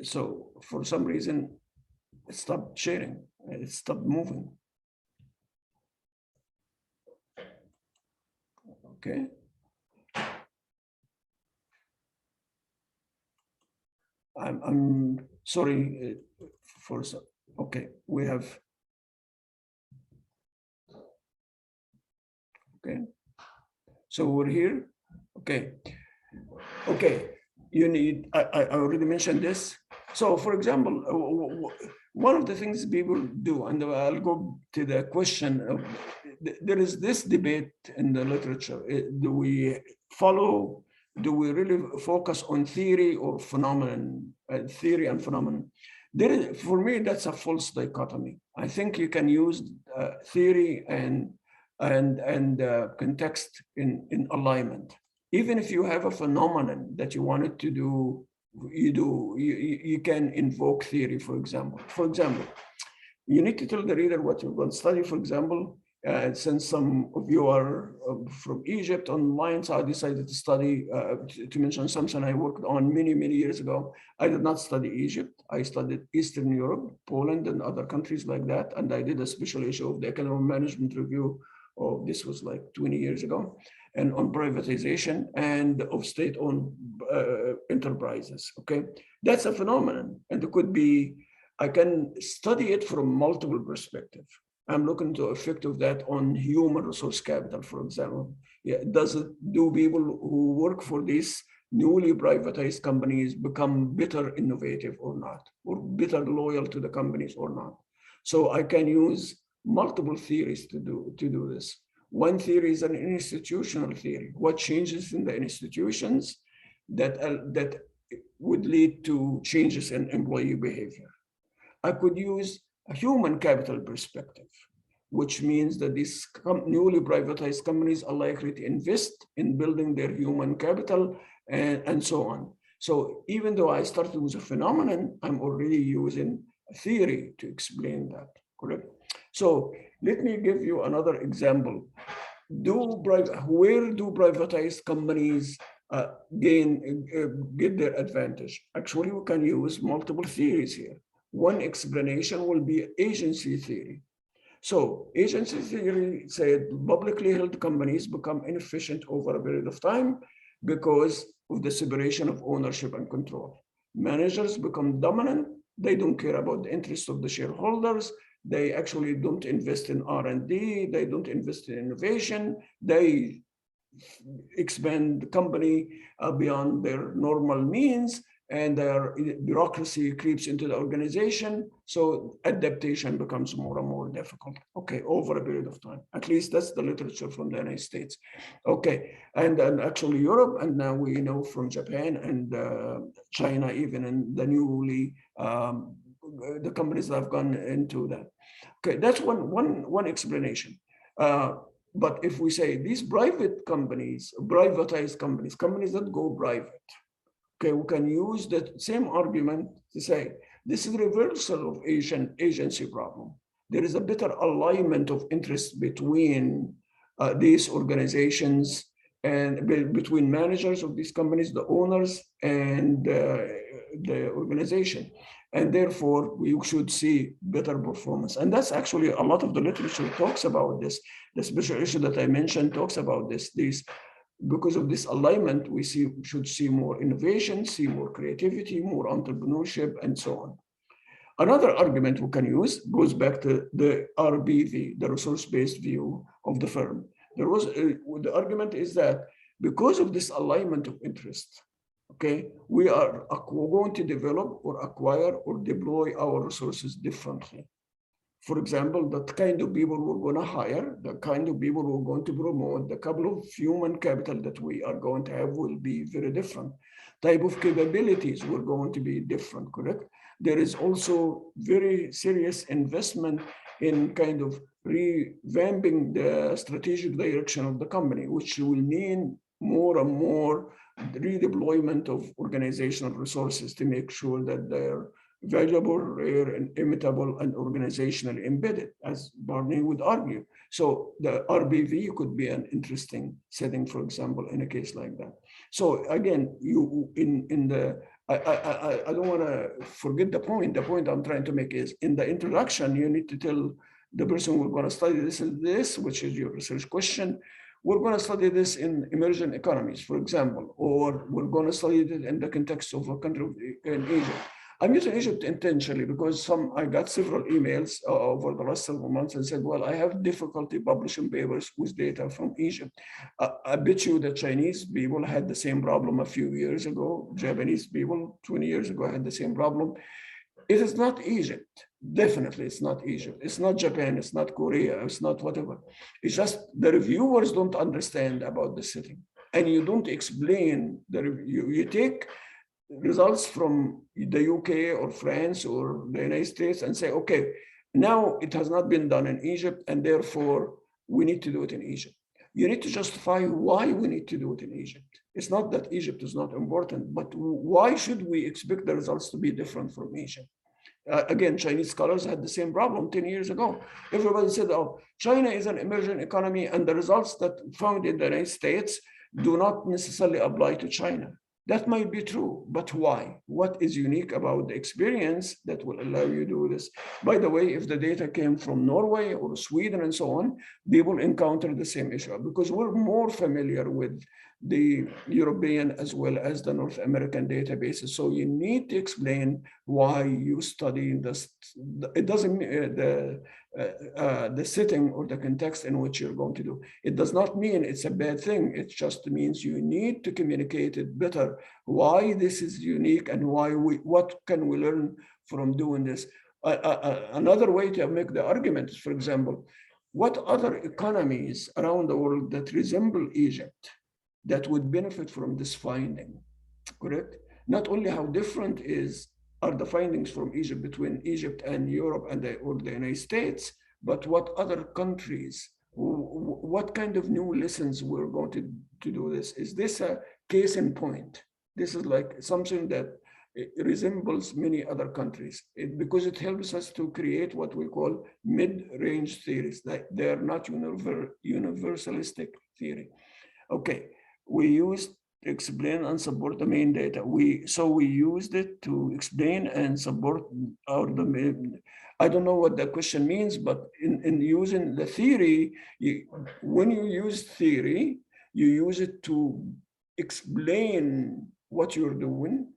So for some reason, it stopped sharing, it stopped moving. Okay. I'm sorry for some. Okay, we have. Okay, so we're here. Okay, you need. I already mentioned this. So, for example, one of the things people do, and I'll go to the question of, there is this debate in the literature. Do we follow? Do we really focus on theory or phenomenon? Theory and phenomenon. For me, that's a false dichotomy. I think you can use theory and context in alignment. Even if you have a phenomenon that you wanted to do, you can invoke theory, for example. For example, you need to tell the reader what you're going to study, for example. Since some of you are from Egypt online, so I decided to study, to mention something I worked on many, many years ago. I did not study Egypt. I studied Eastern Europe, Poland, and other countries like that. And I did a special issue of the Economic Management Review. Oh, this was like 20 years ago. and on privatization and of state-owned enterprises, okay? That's a phenomenon, and it could be, I can study it from multiple perspectives. I'm looking to effect of that on human resource capital, for example. Yeah, do people who work for these newly privatized companies become better innovative or not, or better loyal to the companies or not? So I can use multiple theories to do this. One theory is an institutional theory. What changes in the institutions that would lead to changes in employee behavior? I could use a human capital perspective, which means that these newly privatized companies are likely to invest in building their human capital and so on. So even though I started with a phenomenon, I'm already using a theory to explain that, correct? So let me give you another example. Where do privatized companies get their advantage? Actually, we can use multiple theories here. One explanation will be agency theory. So agency theory said publicly held companies become inefficient over a period of time because of the separation of ownership and control. Managers become dominant. They don't care about the interests of the shareholders. They actually don't invest in R&D. They don't invest in innovation. They expand the company beyond their normal means, and their bureaucracy creeps into the organization. So adaptation becomes more and more difficult, okay, over a period of time. At least that's the literature from the United States. Okay, and actually Europe, and now we know from Japan and China, even in the newly, the companies that have gone into that. Okay, that's one explanation. But if we say these private companies, privatized companies, companies that go private, okay, we can use that same argument to say this is a reversal of agency problem. There is a better alignment of interest between these organizations and between managers of these companies, the owners, and the organization. And therefore, we should see better performance. And that's actually a lot of the literature talks about this. The special issue that I mentioned talks about this. Because of this alignment, we should see more innovation, see more creativity, more entrepreneurship, and so on. Another argument we can use goes back to the RBV, the resource-based view of the firm. The argument is that because of this alignment of interest, okay, we are going to develop or acquire or deploy our resources differently. For example, the kind of people we're going to hire, the kind of people we're going to promote, the couple of human capital that we are going to have will be very different. Type of capabilities were going to be different, correct? There is also very serious investment in kind of revamping the strategic direction of the company, which will mean more and more redeployment of organizational resources to make sure that they're valuable, rare, and immutable, and organizationally embedded, as Barney would argue. So the RBV could be an interesting setting, for example, in a case like that. So again, I don't want to forget the point. The point I'm trying to make is in the introduction, you need to tell the person we're going to study this and this, which is your research question. We're going to study this in emerging economies, for example, or we're going to study it in the context of a country in Egypt. I'm using Egypt intentionally because I got several emails over the last several months and said, well, I have difficulty publishing papers with data from Egypt. I bet you the Chinese people had the same problem a few years ago. Japanese people 20 years ago had the same problem. It is not Egypt. Definitely, it's not Egypt. It's not Japan. It's not Korea. It's not whatever. It's just the reviewers don't understand about the setting. And you don't explain the review. You take results from the UK or France or the United States and say, okay, now it has not been done in Egypt, and therefore we need to do it in Egypt. You need to justify why we need to do it in Egypt. It's not that Egypt is not important, but why should we expect the results to be different from Egypt? Again, Chinese scholars had the same problem 10 years ago. Everybody said, oh, China is an emerging economy, and the results that found in the United States do not necessarily apply to China. That might be true, but why? What is unique about the experience that will allow you to do this? By the way, if the data came from Norway or Sweden and so on, people encounter the same issue because we're more familiar with the European as well as the North American databases. So you need to explain why you study this. It doesn't the setting or the context in which you're going to do. It does not mean it's a bad thing. It just means you need to communicate it better. Why this is unique and what can we learn from doing this? Another way to make the argument is, for example, what other economies around the world that resemble Egypt that would benefit from this finding, correct? Not only how different are the findings from Egypt between Egypt and Europe and or the United States, but what other countries, what kind of new lessons we're going to do this? Is this a case in point? This is like something that resembles many other countries because it helps us to create what we call mid-range theories. They are not universalistic theory. Okay, we used to explain and support the main data. So we used it to explain and support the main. I don't know what the question means, but in using the theory, when you use theory, you use it to explain what you're doing,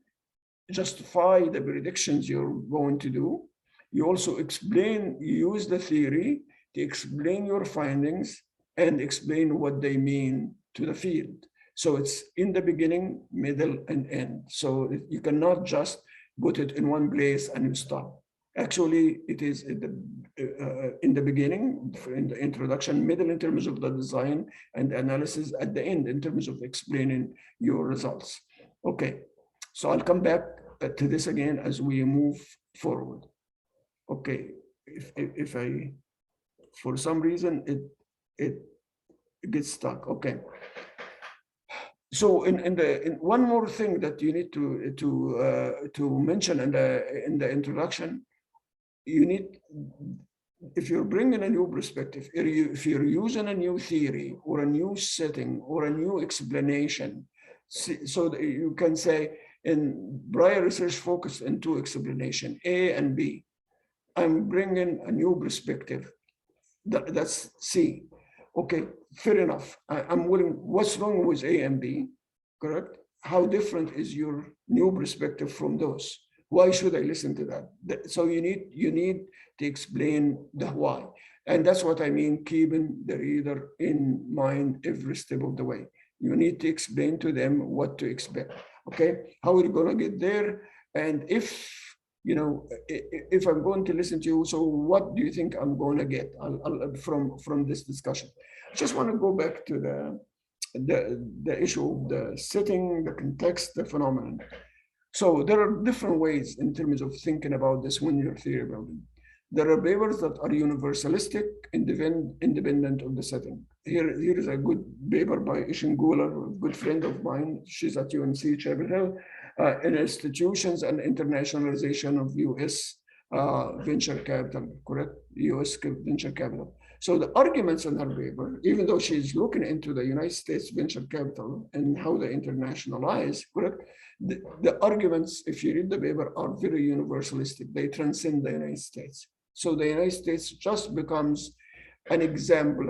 justify the predictions you're going to do. You also use the theory to explain your findings and explain what they mean to the field. So it's in the beginning, middle, and end. So you cannot just put it in one place and you stop. Actually, it is in the beginning, in the introduction, middle in terms of the design and analysis, at the end in terms of explaining your results. Okay, so I'll come back to this again as we move forward. Okay, if I, for some reason, it gets stuck. Okay. So in one more thing that you need to mention in the introduction, you need, if you're bringing a new perspective, if you're using a new theory or a new setting or a new explanation, so that you can say in prior research focused on two explanations, A and B. I'm bringing a new perspective. That's C. Okay, fair enough. I'm willing. What's wrong with A and B? Correct? How different is your new perspective from those? Why should I listen to that? So you need to explain the why. And that's what I mean, keeping the reader in mind every step of the way. You need to explain to them what to expect. Okay, how are you going to get there? And if I'm going to listen to you, so what do you think I'm going to get from this discussion? I just want to go back to the issue of the setting, the context, the phenomenon. So there are different ways in terms of thinking about this when you're theory building. There are papers that are universalistic, independent of the setting. Here is a good paper by Ishin Guler, a good friend of mine. She's at UNC Chapel Hill, in institutions and internationalization of U.S. Venture capital, correct? U.S. venture capital. So the arguments in her paper, even though she's looking into the United States venture capital and how they internationalize, correct? The arguments, if you read the paper, are very universalistic. They transcend the United States. So the United States just becomes an example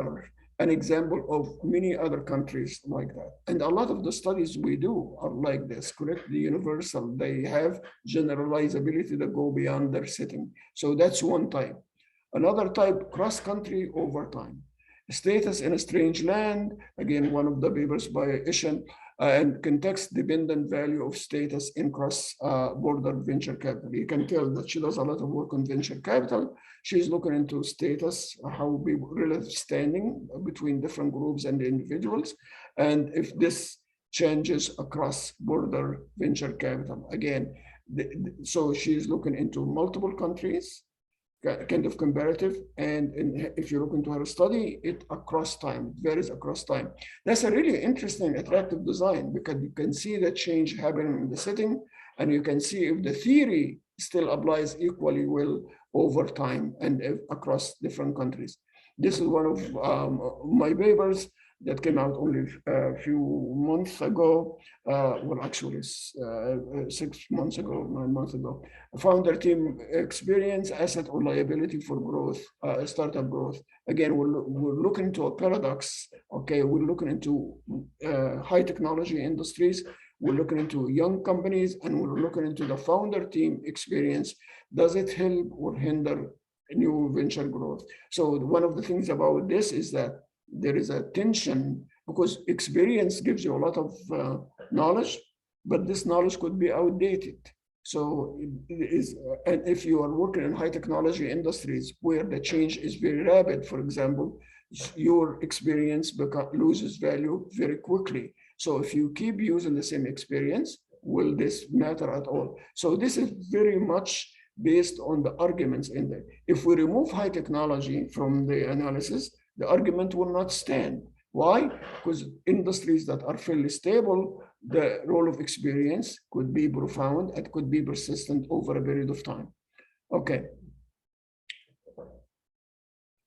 of many other countries like that. And a lot of the studies we do are like this, correct? The universal, they have generalizability that go beyond their setting. So that's one type. Another type, cross-country over time. Status in a strange land, again, one of the papers by Ishan, and context-dependent value of status in cross-border venture capital. You can tell that she does a lot of work on venture capital. She's looking into status, how people relative standing between different groups and individuals, and if this changes across border venture capital. Again, so she's looking into multiple countries, kind of comparative, and if you look into her study, it across time, it varies across time. That's a really interesting, attractive design because you can see the change happening in the setting, and you can see if the theory still applies equally well over time and across different countries. This is one of my papers. that came out only a few months ago. Well, actually, 6 months ago, 9 months ago. Founder team experience, asset or liability for growth, startup growth. Again, we're looking into a paradox. Okay, we're looking into high technology industries. We're looking into young companies, and we're looking into the founder team experience. Does it help or hinder new venture growth? So one of the things about this is that there is a tension, because experience gives you a lot of knowledge, but this knowledge could be outdated. So it is, and if you are working in high technology industries where the change is very rapid, for example, your experience loses value very quickly. So if you keep using the same experience, will this matter at all? So this is very much based on the arguments in there. If we remove high technology from the analysis, the argument will not stand. Why? Because industries that are fairly stable, the role of experience could be profound and could be persistent over a period of time. Okay.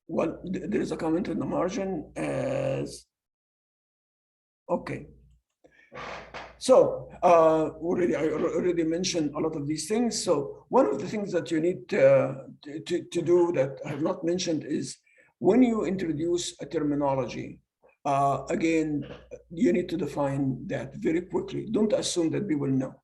Well, there is a comment in the margin as, okay. So I already mentioned a lot of these things. So one of the things that you need to do that I have not mentioned is when you introduce a terminology, again, you need to define that very quickly. Don't assume that people know.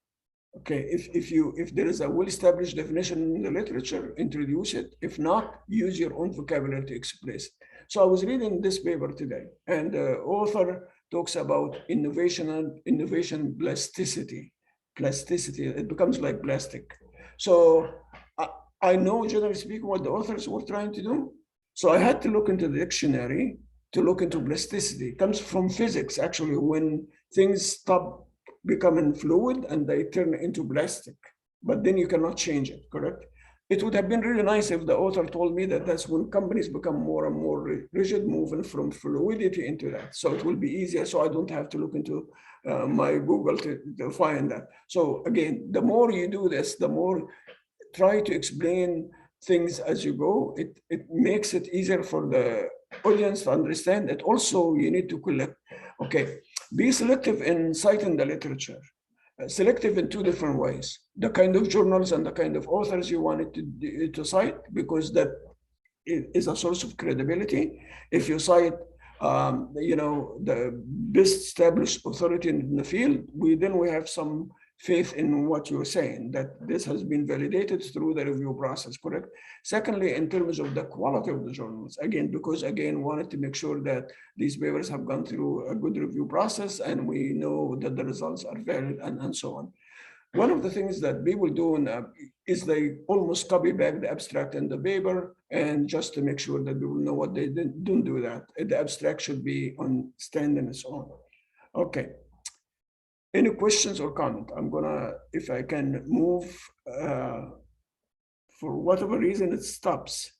Okay, if there is a well-established definition in the literature, introduce it. If not, use your own vocabulary to express it. So I was reading this paper today, and the author talks about innovation and innovation plasticity. Plasticity, it becomes like plastic. So I know, generally speaking, what the authors were trying to do. So I had to look into the dictionary to look into plasticity. It comes from physics, actually, when things stop becoming fluid and they turn into plastic, but then you cannot change it, correct? It would have been really nice if the author told me that that's when companies become more and more rigid, moving from fluidity into that. So it will be easier, so I don't have to look into my Google to find that. So again, the more you do this, the more try to explain things as you go. It makes it easier for the audience to understand it. Also, you need to collect, okay, be selective in citing the literature. Selective in two different ways: the kind of journals and the kind of authors you want it to cite, because that is a source of credibility. If you cite, the best established authority in the field, then we have some faith in what you're saying, that this has been validated through the review process, correct? Secondly, in terms of the quality of the journals, because wanted to make sure that these papers have gone through a good review process and we know that the results are valid and so on. One of the things that people do is they almost copy back the abstract in the paper, and just to make sure that people know what they did, don't do that. The abstract should be on stand on its own. Okay. Any questions or comment? I'm gonna, if I can move, for whatever reason it stops.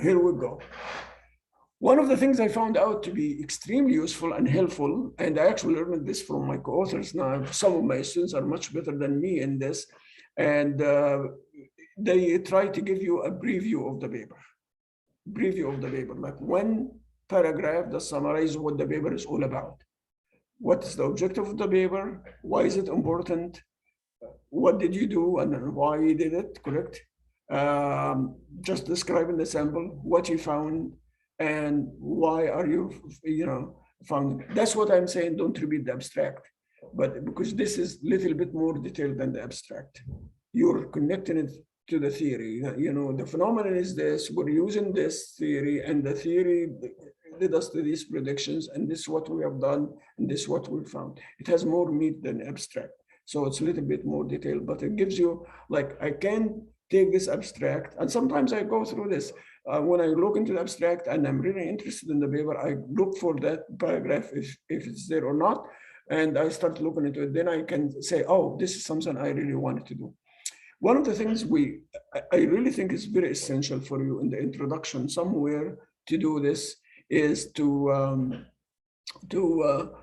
Here we go. One of the things I found out to be extremely useful and helpful, and I actually learned this from my co-authors now, some of my students are much better than me in this, and they try to give you a preview of the paper. Like one paragraph that summarizes what the paper is all about. What is the objective of the paper? Why is it important? What did you do and why you did it, correct? Just describing the sample, what you found, and why are you, found. That's what I'm saying, don't repeat the abstract, but because this is a little bit more detailed than the abstract. You're connecting it to the theory. The phenomenon is this, we're using this theory, and the theory led us to these predictions, and this is what we have done, and this is what we found. It has more meat than abstract. So it's a little bit more detailed, but it gives you, like, I can take this abstract, and sometimes I go through this. When I look into the abstract and I'm really interested in the paper, I look for that paragraph if it's there or not, and I start looking into it. Then I can say, oh, this is something I really wanted to do. One of the things I really think is very essential for you in the introduction somewhere to do this is to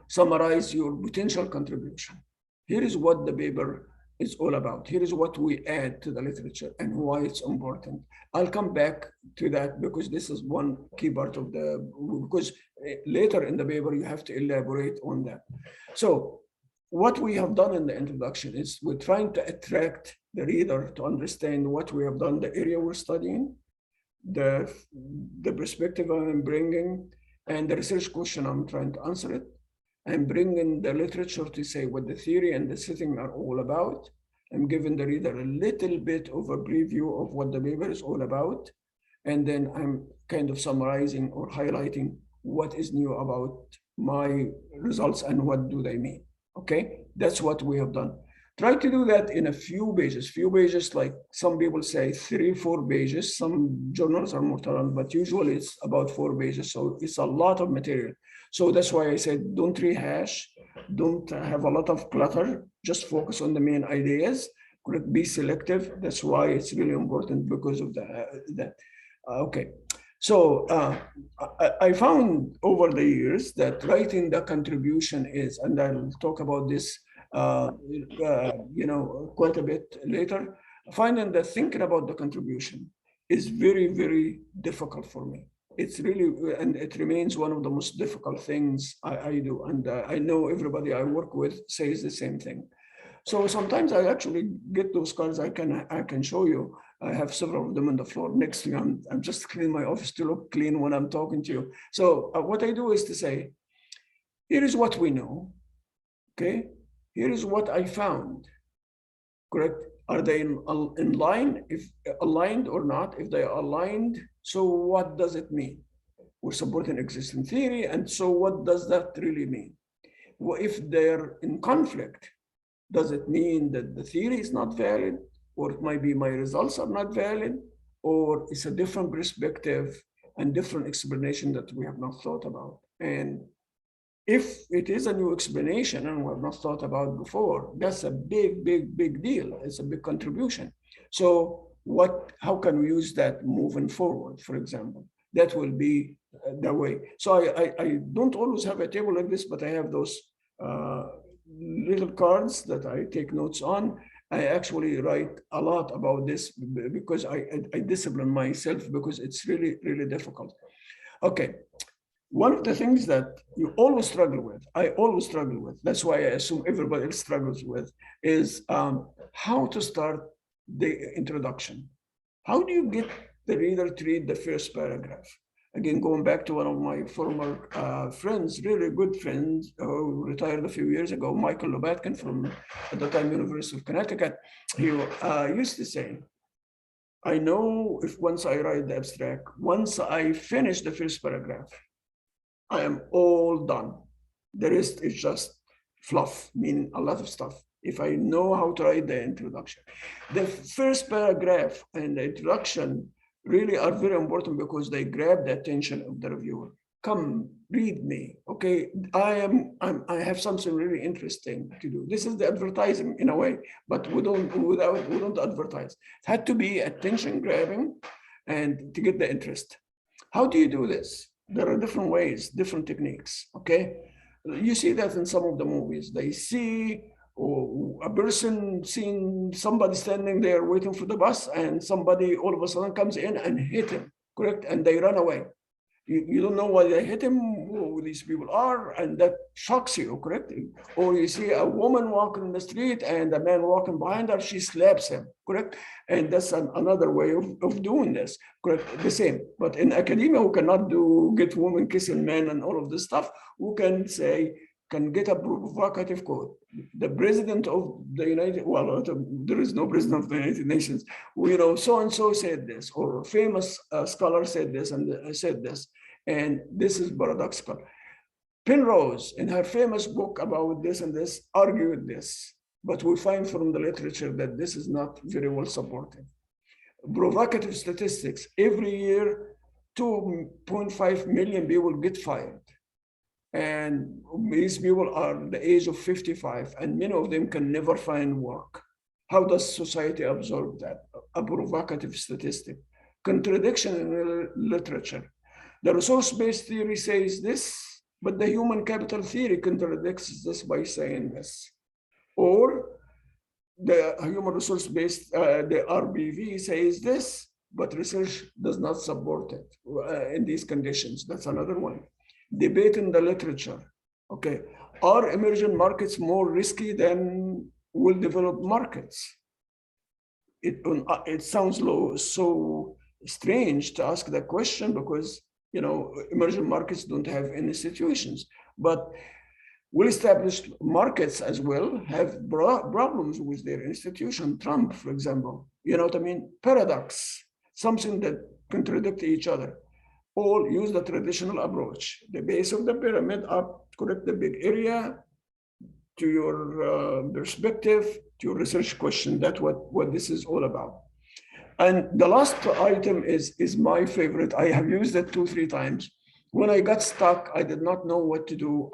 summarize your potential contribution. Here is what the paper is all about. Here is what we add to the literature and why it's important. I'll come back to that because this is one key part of because later in the paper, you have to elaborate on that. So what we have done in the introduction is we're trying to attract the reader to understand what we have done, the area we're studying, the perspective I'm bringing, and the research question I'm trying to answer it, and bringing the literature to say what the theory and the setting are all about. I'm giving the reader a little bit of a preview of what the paper is all about. And then I'm kind of summarizing or highlighting what is new about my results and what do they mean. Okay, that's what we have done. Try to do that in a few pages, like some people say 3-4 pages. Some journals are more tolerant, but usually it's about 4 pages. So it's a lot of material. So that's why I said, don't rehash, don't have a lot of clutter, just focus on the main ideas, be selective. That's why it's really important because of that. Okay. So I found over the years that writing the contribution is, and I'll talk about this quite a bit later, finding that thinking about the contribution is very, very difficult for me. It's really, and it remains one of the most difficult things I do. And I know everybody I work with says the same thing. So sometimes I actually get those cards. I can show you. I have several of them on the floor next to me. I'm just cleaning my office to look clean when I'm talking to you. So what I do is to say, here is what we know. Okay, here is what I found. Correct? Are they in line? If aligned or not? If they are aligned, so what does it mean? We're supporting existing theory, and so what does that really mean? Well, if they're in conflict, does it mean that the theory is not valid, or it might be my results are not valid, or it's a different perspective and different explanation that we have not thought about? And if it is a new explanation and we have not thought about before, that's a big, big, big deal. It's a big contribution. So how can we use that moving forward, for example? That will be the way. So I don't always have a table like this, but I have those little cards that I take notes on. I actually write a lot about this because I discipline myself because it's really, really difficult. Okay. One of the things that you always struggle with, I always struggle with, that's why I assume everybody else struggles with, is how to start the introduction. How do you get the reader to read the first paragraph? Again, going back to one of my former friends, really good friends who retired a few years ago, Michael Lobatkin from, at the time, University of Connecticut, he used to say, I know if once I write the abstract, once I finish the first paragraph, I am all done. The rest is just fluff, meaning a lot of stuff. If I know how to write the introduction. The first paragraph and the introduction really are very important because they grab the attention of the reviewer. Come, read me, okay? I have something really interesting to do. This is the advertising in a way, but we don't advertise. It had to be attention grabbing and to get the interest. How do you do this? There are different ways, different techniques, okay? You see that in some of the movies. They see a person seeing somebody standing there waiting for the bus, and somebody all of a sudden comes in and hit him, correct? And they run away. You don't know why they hit him, who these people are, and that shocks you, correct? Or you see a woman walking in the street and a man walking behind her, she slaps him, correct? And that's another way of doing this, correct? The same, but in academia, who cannot get women kissing men and all of this stuff, who can get a provocative quote. The president of the there is no president of the United Nations, so-and-so said this, or famous scholar said this and said this, and this is paradoxical. Penrose, in her famous book about this and this, argued this, but we find from the literature that this is not very well supported. Provocative statistics, every year, 2.5 million people get fired. And these people are the age of 55, and many of them can never find work. How does society absorb that? A provocative statistic. Contradiction in literature. The resource-based theory says this, but the human capital theory contradicts this by saying this. Or the human resource-based, the RBV says this, but research does not support it in these conditions. That's another one. Debate in the literature. Okay, are emerging markets more risky than well-developed markets? It sounds so strange to ask that question because, you know, emerging markets don't have any situations, but well-established markets as well have problems with their institution. Trump, for example, you know what I mean? Paradox, something that contradict each other. All use the traditional approach, the base of the pyramid up, correct the big area to your perspective, to your research question. That's what this is all about. And the last item is my favorite. I have used it 2-3 times. When I got stuck, I did not know what to do.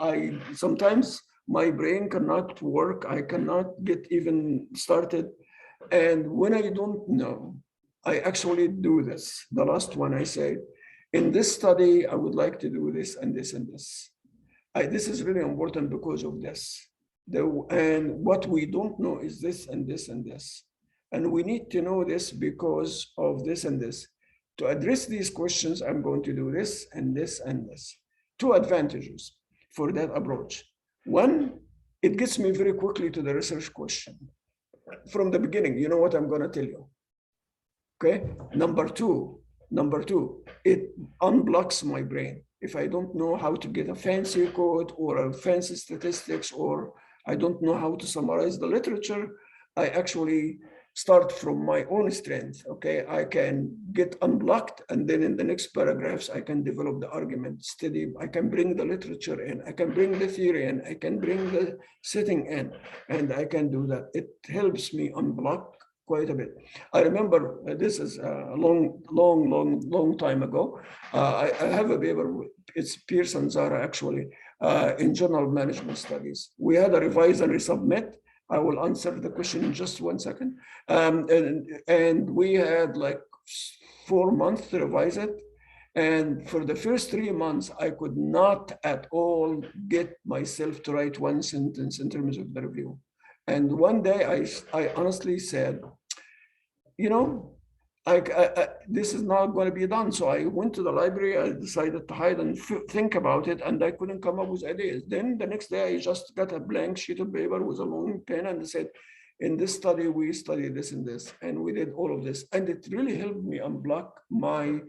Sometimes my brain cannot work. I cannot get even started. And when I don't know, I actually do this. The last one I said, in this study, I would like to do this and this and this. This is really important because of this. And what we don't know is this and this and this. And we need to know this because of this and this. To address these questions, I'm going to do this and this and this. 2 advantages for that approach. One, it gets me very quickly to the research question. From the beginning, you know what I'm going to tell you. Okay. Number two, it unblocks my brain. If I don't know how to get a fancy code or a fancy statistics, or I don't know how to summarize the literature, I actually start from my own strength. Okay, I can get unblocked, and then in the next paragraphs, I can develop the argument steady. I can bring the literature in, I can bring the theory in, I can bring the setting in, and I can do that. It helps me unblock quite a bit. I remember this is a long time ago. I have a paper, it's Pierce and Zahra actually, in Journal of Management Studies. We had a revise and resubmit. I will answer the question in just 1 second. And we had like 4 months to revise it. And for the first 3 months, I could not at all get myself to write 1 sentence in terms of the review. And one day I honestly said, you know, this is not going to be done. So I went to the library, I decided to hide and think about it, and I couldn't come up with ideas. Then the next day, I just got a blank sheet of paper with a long pen and said, in this study, we studied this and this, and we did all of this. And it really helped me unblock my,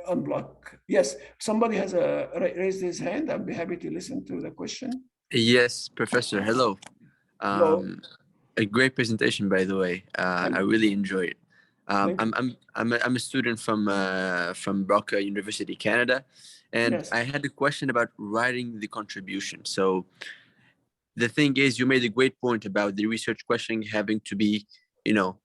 unblock. Yes, somebody has raised his hand. I'd be happy to listen to the question. Yes, Professor, hello. Hello. A great presentation, by the way. I really enjoyed it. I'm a student from Buuck University, Canada, and Yes. I had a question about writing the contribution. So the thing is, you made a great point about the research question having to be, you know,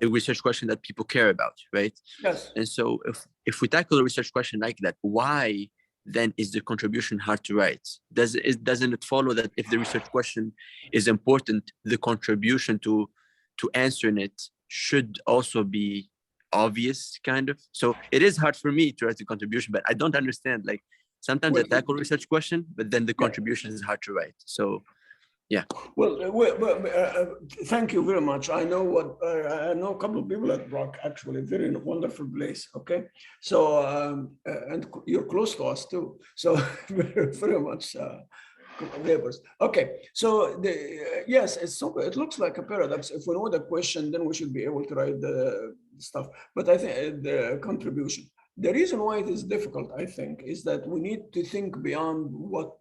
a research question that people care about, right? Yes. And so if we tackle a research question like that, why then is the contribution hard to write? Doesn't it follow that if the research question is important, the contribution to answering it should also be obvious, kind of? So it is hard for me to write the contribution, but I don't understand. Like sometimes I tackle research question, but then the contribution is hard to write. So yeah. Well, thank you very much. I know I know a couple of people at Buuck, actually, very wonderful place. Okay, so and you're close to us too. So very much neighbors. Okay, so yes, it looks like a paradox. If we know the question, then we should be able to write the stuff. But I think the contribution. The reason why it is difficult, I think, is that we need to think beyond what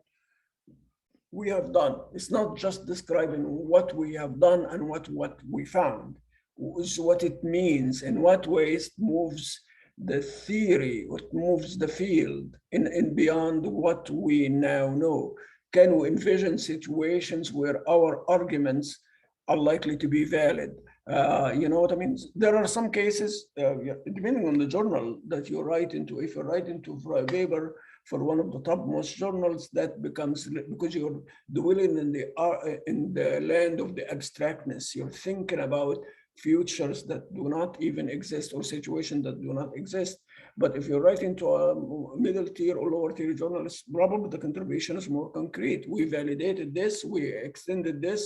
we have done. It's not just describing what we have done and what we found. It's what it means, in what ways it moves the theory, what moves the field in beyond what we now know. Can we envision situations where our arguments are likely to be valid? You know what I mean? There are some cases, depending on the journal that you write into, if you write into a paper for one of the topmost journals, that becomes, because you're dwelling in the land of the abstractness. You're thinking about futures that do not even exist or situations that do not exist. But if you're writing to a middle tier or lower tier journalist, probably the contribution is more concrete. We validated this, we extended this,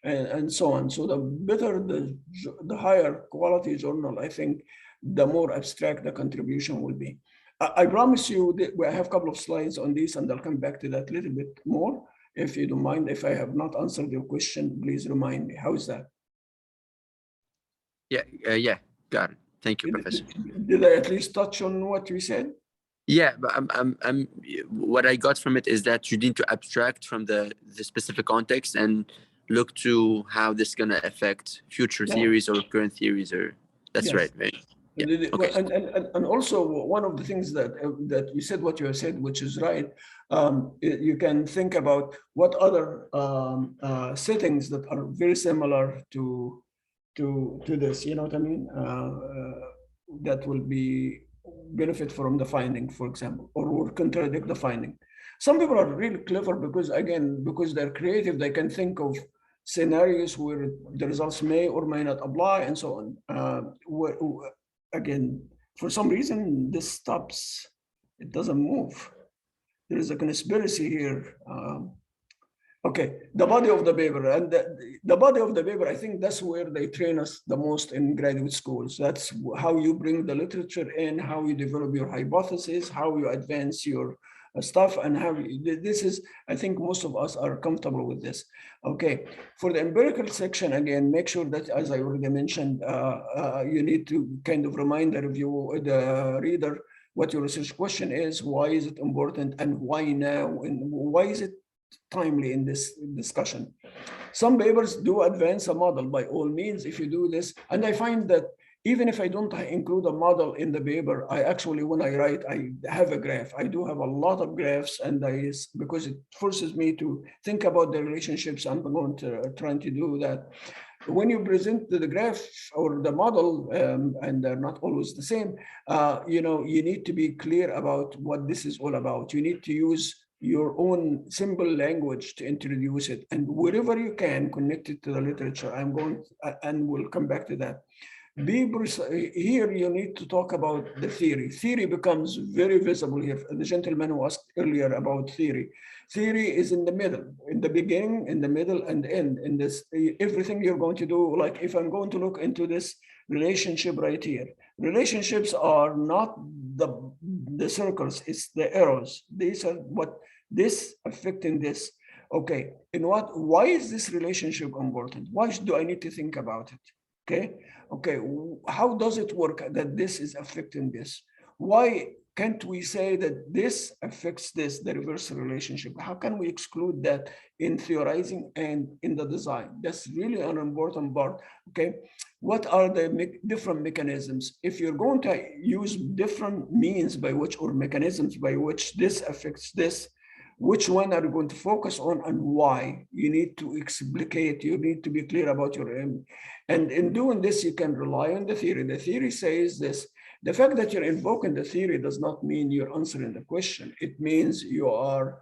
and so on. So the better the higher quality journal, I think, the more abstract the contribution will be. I promise you that I have a couple of slides on this, and I'll come back to that a little bit more. If you don't mind, if I have not answered your question, please remind me. How is that? Yeah, got it. Thank you, Professor. Did I at least touch on what you said? Yeah, but what I got from it is that you need to abstract from the specific context and look to how this is going to affect future theories or current theories, or that's right. Yeah. Okay. And also one of the things that you said, what you said, which is right, you can think about what other settings that are very similar to this, you know what I mean? That will be benefit from the finding, for example, or will contradict the finding. Some people are really clever because, again, because they're creative, they can think of scenarios where the results may or may not apply and so on. Again, for some reason, this stops, it doesn't move. There is a conspiracy here. Okay, the body of the paper, and the body of the paper, I think that's where they train us the most in graduate schools. That's how you bring the literature in, how you develop your hypothesis, how you advance your stuff, and how this is, I think most of us are comfortable with this. Okay, for the empirical section, again, make sure that, as I already mentioned, you need to kind of remind the reader what your research question is, why is it important, and why now, and why is it timely in this discussion. Some papers do advance a model by all means if you do this. And I find that even if I don't include a model in the paper, I actually, when I write, I have a graph. I do have a lot of graphs, and because it forces me to think about the relationships. I'm going to trying to do that. When you present the graph or the model, and they're not always the same, you need to be clear about what this is all about. You need to use your own simple language to introduce it, and wherever you can connect it to the literature. I'm going and we'll come back to that. Here you need to talk about the theory. Theory becomes very visible here. The gentleman who asked earlier about theory. Theory is in the middle, in the beginning, in the middle, and end. In this, everything you're going to do, like if I'm going to look into this relationship right here, relationships are not the circles, it's the arrows. These are what this affecting this. Okay, why is this relationship important? Why do I need to think about it? Okay, how does it work that this is affecting this? Why can't we say that this affects this, the reverse relationship? How can we exclude that in theorizing and in the design? That's really an important part, okay? What are the different mechanisms? If you're going to use different means by which, or mechanisms by which this affects this, which one are you going to focus on and why? You need to explicate, you need to be clear about your aim. And in doing this, you can rely on the theory. The theory says this. The fact that you're invoking the theory does not mean you're answering the question. It means you are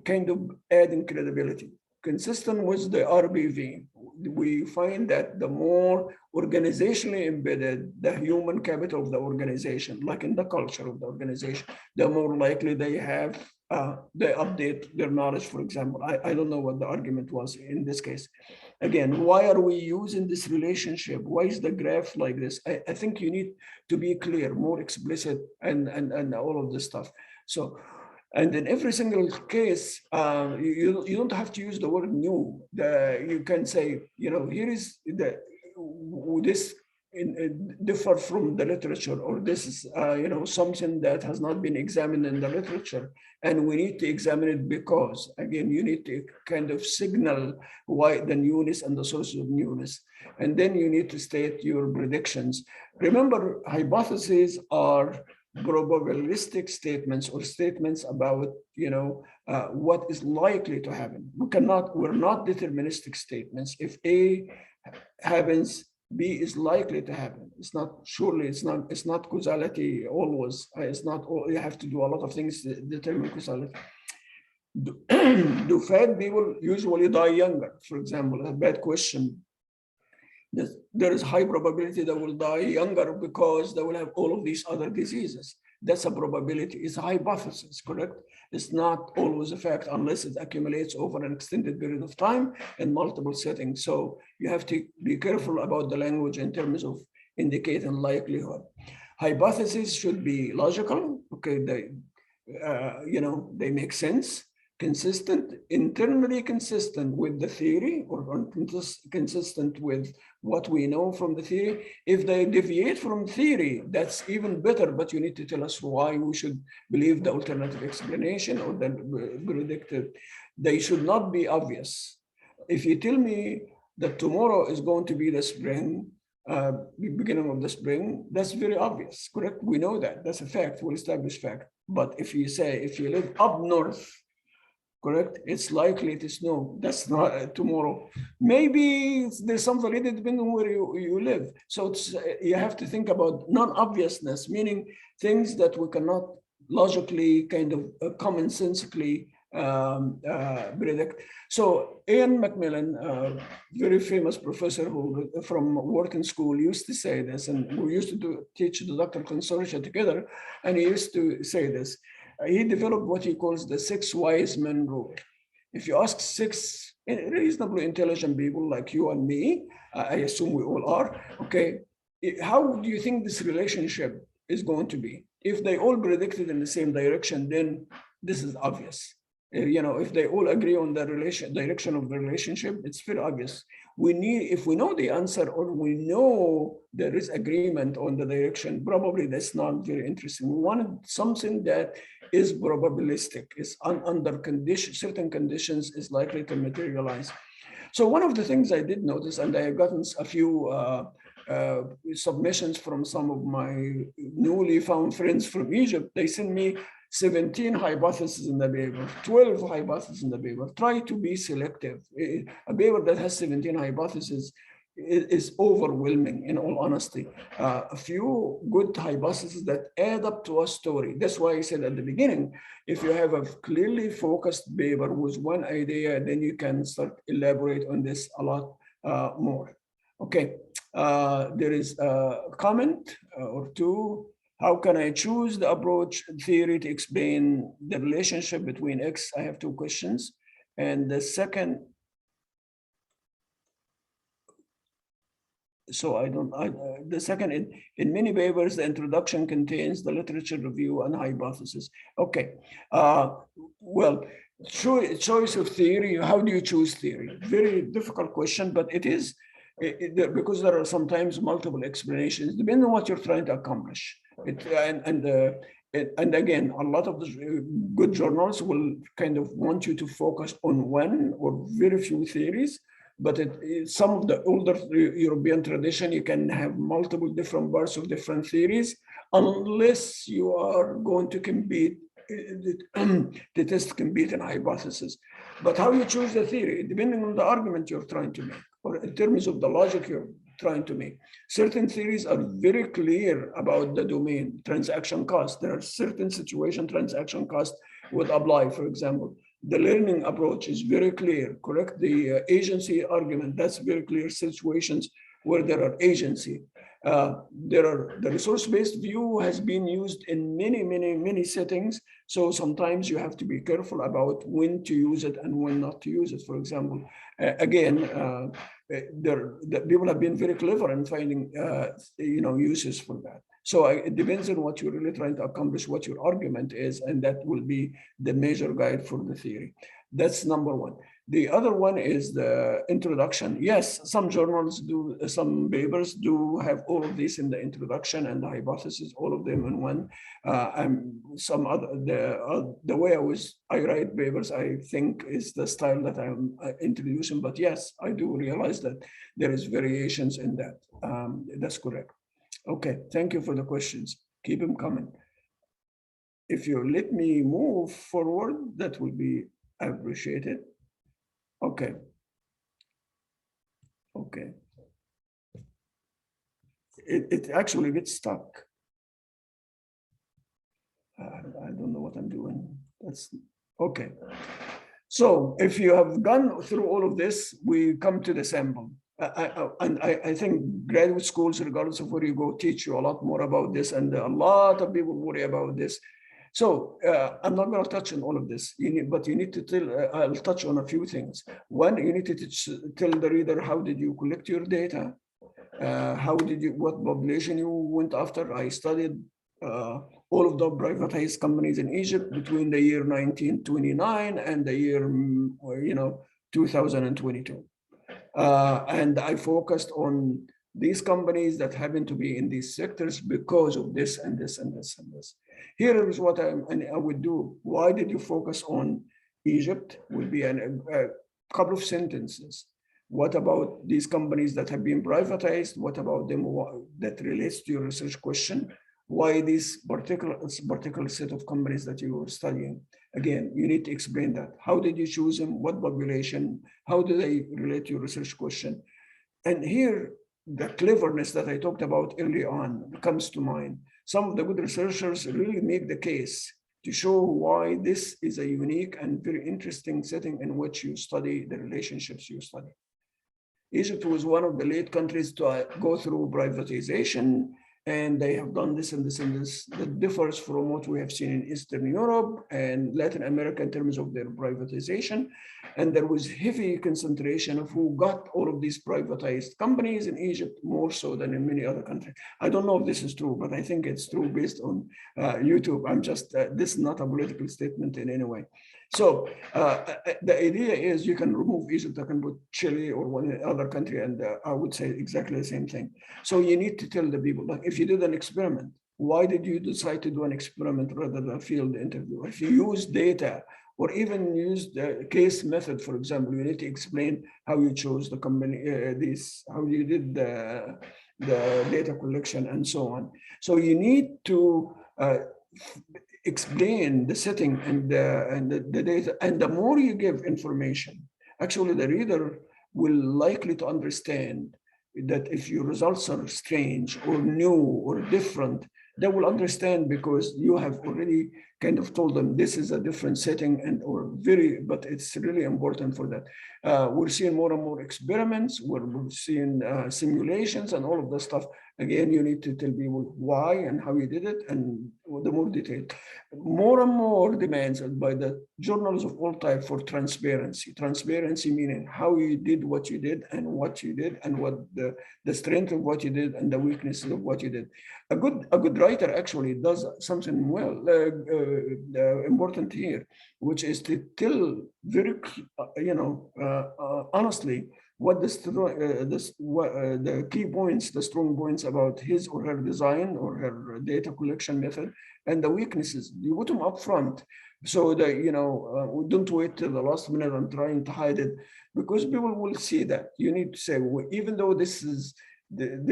kind of adding credibility. Consistent with the RBV, we find that the more organizationally embedded the human capital of the organization, like in the culture of the organization, the more likely they have, they update their knowledge, for example. I don't know what the argument was in this case. Again, why are we using this relationship? Why is the graph like this? I think you need to be clear, more explicit, and all of this stuff. So, and in every single case, you don't have to use the word new. You can say, here is this differ from the literature, or this is something that has not been examined in the literature, and we need to examine it because, again, you need to kind of signal why the newness and the sources of newness, and then you need to state your predictions. Remember, hypotheses are probabilistic statements, or statements about what is likely to happen. We're not deterministic statements. If A happens, B is likely to happen. It's not causality always. It's not, you have to do a lot of things to determine causality. Do fat people usually die younger? For example, a bad question. There is high probability they will die younger because they will have all of these other diseases. That's a probability. It's a hypothesis, correct? It's not always a fact unless it accumulates over an extended period of time in multiple settings. So you have to be careful about the language in terms of indicating likelihood. Hypotheses should be logical. Okay, they make sense, consistent, internally consistent with the theory, or consistent with what we know from the theory. If they deviate from theory, that's even better, but you need to tell us why we should believe the alternative explanation or the predicted. They should not be obvious. If you tell me that tomorrow is going to be the spring, beginning of the spring, that's very obvious, correct? We know that, that's a fact, well-established fact. But if you say, if you live up north, correct, it's likely to snow, that's not tomorrow. Maybe there's some validity depending on where you live. So it's, you have to think about non-obviousness, meaning things that we cannot logically, kind of commonsensically predict. So Ian Macmillan, very famous professor who from Wharton School, used to say this, and we used to teach the Dr. Consortia together, and he used to say this. He developed what he calls the 6 wise men rule. If you ask 6 reasonably intelligent people like you and me, I assume we all are, okay, how do you think this relationship is going to be? If they all predicted in the same direction, then this is obvious. If they all agree on the direction of the relationship, it's very obvious. We need, if we know the answer or we know there is agreement on the direction, probably that's not very interesting. We wanted something that is probabilistic, is under certain conditions is likely to materialize. So one of the things I did notice, and I have gotten a few submissions from some of my newly found friends from Egypt, they send me 17 hypotheses in the paper, 12 hypotheses in the paper. Try to be selective. A paper that has 17 hypotheses is overwhelming, in all honesty. A few good hypotheses that add up to a story. That's why I said at the beginning, if you have a clearly focused paper with one idea, then you can start elaborate on this a lot more. Okay, there is a comment or two. How can I choose the approach theory to explain the relationship between X? I have 2 questions. And the second, the second, in many papers, the introduction contains the literature review and hypothesis. Okay, well, choice of theory, how do you choose theory? Very difficult question, but it is, because there are sometimes multiple explanations, depending on what you're trying to accomplish. And again, a lot of the good journals will kind of want you to focus on one or very few theories, but some of the older European tradition, you can have multiple different parts of different theories, unless you are going to compete, to test competing hypothesis. But how you choose the theory, depending on the argument you're trying to make, or in terms of the logic you're trying to make. Certain theories are very clear about the domain, transaction cost. There are certain situation transaction cost would apply. For example, the learning approach is very clear, correct? The agency argument, that's very clear situations where there are agency. The resource-based view has been used in many settings. So sometimes you have to be careful about when to use it and when not to use it. For example, the people have been very clever in finding uses for that. So it depends on what you're really trying to accomplish, what your argument is, and that will be the major guide for the theory. That's number one. The other one is the introduction. Yes, some journals do, some papers do have all of this in the introduction and the hypothesis, all of them in one. Some other, the way I write papers, I think is the style that I'm introducing. But yes, I do realize that there is variations in that. That's correct. Okay, thank you for the questions. Keep them coming. If you let me move forward, that will be appreciated. Okay. Okay. It actually gets stuck. I don't know what I'm doing. That's okay. So if you have gone through all of this, we come to the sample. I think graduate schools, regardless of where you go, teach you a lot more about this, and a lot of people worry about this. So I'm not going to touch on all of this, but you need to tell, I'll touch on a few things. One, you need to tell the reader, how did you collect your data? What population you went after? I studied all of the privatized companies in Egypt between the year 1929 and the year, 2022. And I focused on these companies that happen to be in these sectors because of this and this and this and this. Here is what I would do. Why did you focus on Egypt? Would be a couple of sentences. What about these companies that have been privatized? What about them that relates to your research question? Why this particular set of companies that you were studying? Again, you need to explain that. How did you choose them? What population? How do they relate to your research question? And here, the cleverness that I talked about early on comes to mind. Some of the good researchers really make the case to show why this is a unique and very interesting setting in which you study the relationships you study. Egypt was one of the late countries to go through privatization, and they have done this and this and this. That differs from what we have seen in Eastern Europe and Latin America in terms of their privatization. And there was heavy concentration of who got all of these privatized companies in Egypt, more so than in many other countries. I don't know if this is true, but I think it's true based on YouTube. I'm just, this is not a political statement in any way. So the idea is you can remove Egypt, I can put Chile or one other country, and I would say exactly the same thing. So you need to tell the people, like if you did an experiment, why did you decide to do an experiment rather than a field interview? If you use data or even use the case method, for example, you need to explain how you chose the company, how you did the data collection and so on. So you need to explain the setting and the data, and the more you give information, actually the reader will likely to understand that if your results are strange or new or different, they will understand because you have already kind of told them this is a different setting and but it's really important for that. We're seeing more and more experiments, we're seeing simulations and all of that stuff. Again, you need to tell people why and how you did it, and the more detail. More and more demands by the journals of all types for transparency. Transparency meaning how you did what you did and what you did and what the strength of what you did and the weaknesses of what you did. A good writer actually does something well important here, which is to tell very honestly what the key points, the strong points about his or her design or her data collection method, and the weaknesses. You put them up front so that don't wait till the last minute and trying to hide it, because people will see that. You need to say, well, even though this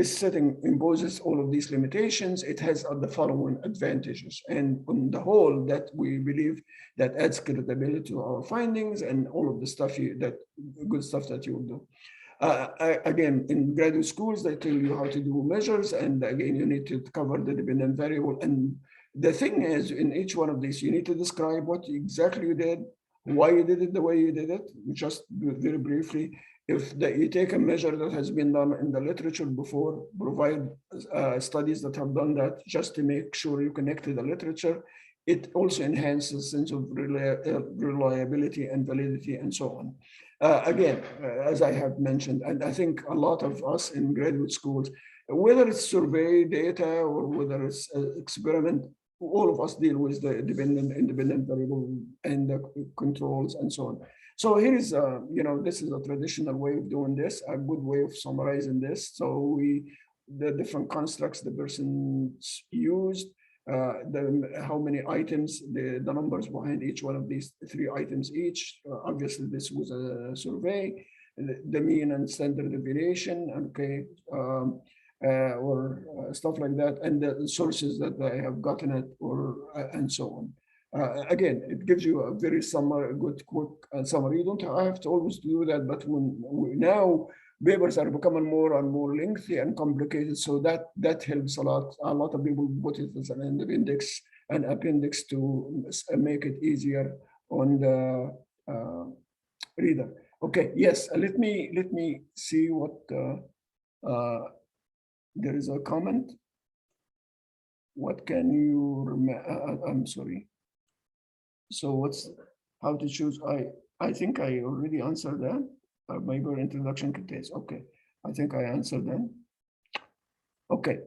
setting imposes all of these limitations, it has the following advantages. And on the whole, that we believe that adds credibility to our findings and all of the stuff good stuff that you will do. Again, in graduate schools, they tell you how to do measures. And again, you need to cover the dependent variable. And the thing is, in each one of these, you need to describe what exactly you did, why you did it the way you did it, just very briefly. If you take a measure that has been done in the literature before, provide studies that have done that just to make sure you connect to the literature. It also enhances sense of reliability and validity and so on. Again, as I have mentioned, and I think a lot of us in graduate schools, whether it's survey data or whether it's experiment, all of us deal with the independent variable and the controls and so on. So here is, this is a traditional way of doing this, a good way of summarizing this. So the different constructs the person used, how many items, the numbers behind each one of these 3 items each. Obviously, this was a survey, the mean and standard deviation, okay, or stuff like that, and the sources that they have gotten it, and so on. Again, it gives you a very quick summary. You don't have to always do that, but now papers are becoming more and more lengthy and complicated, so that helps a lot. A lot of people put it as an appendix to make it easier on the reader. Okay, yes, let me see what, there is a comment. What can you remember? I'm sorry. So what's, how to choose? I think I already answered that. Maybe introduction contains, okay. I think I answered that. Okay.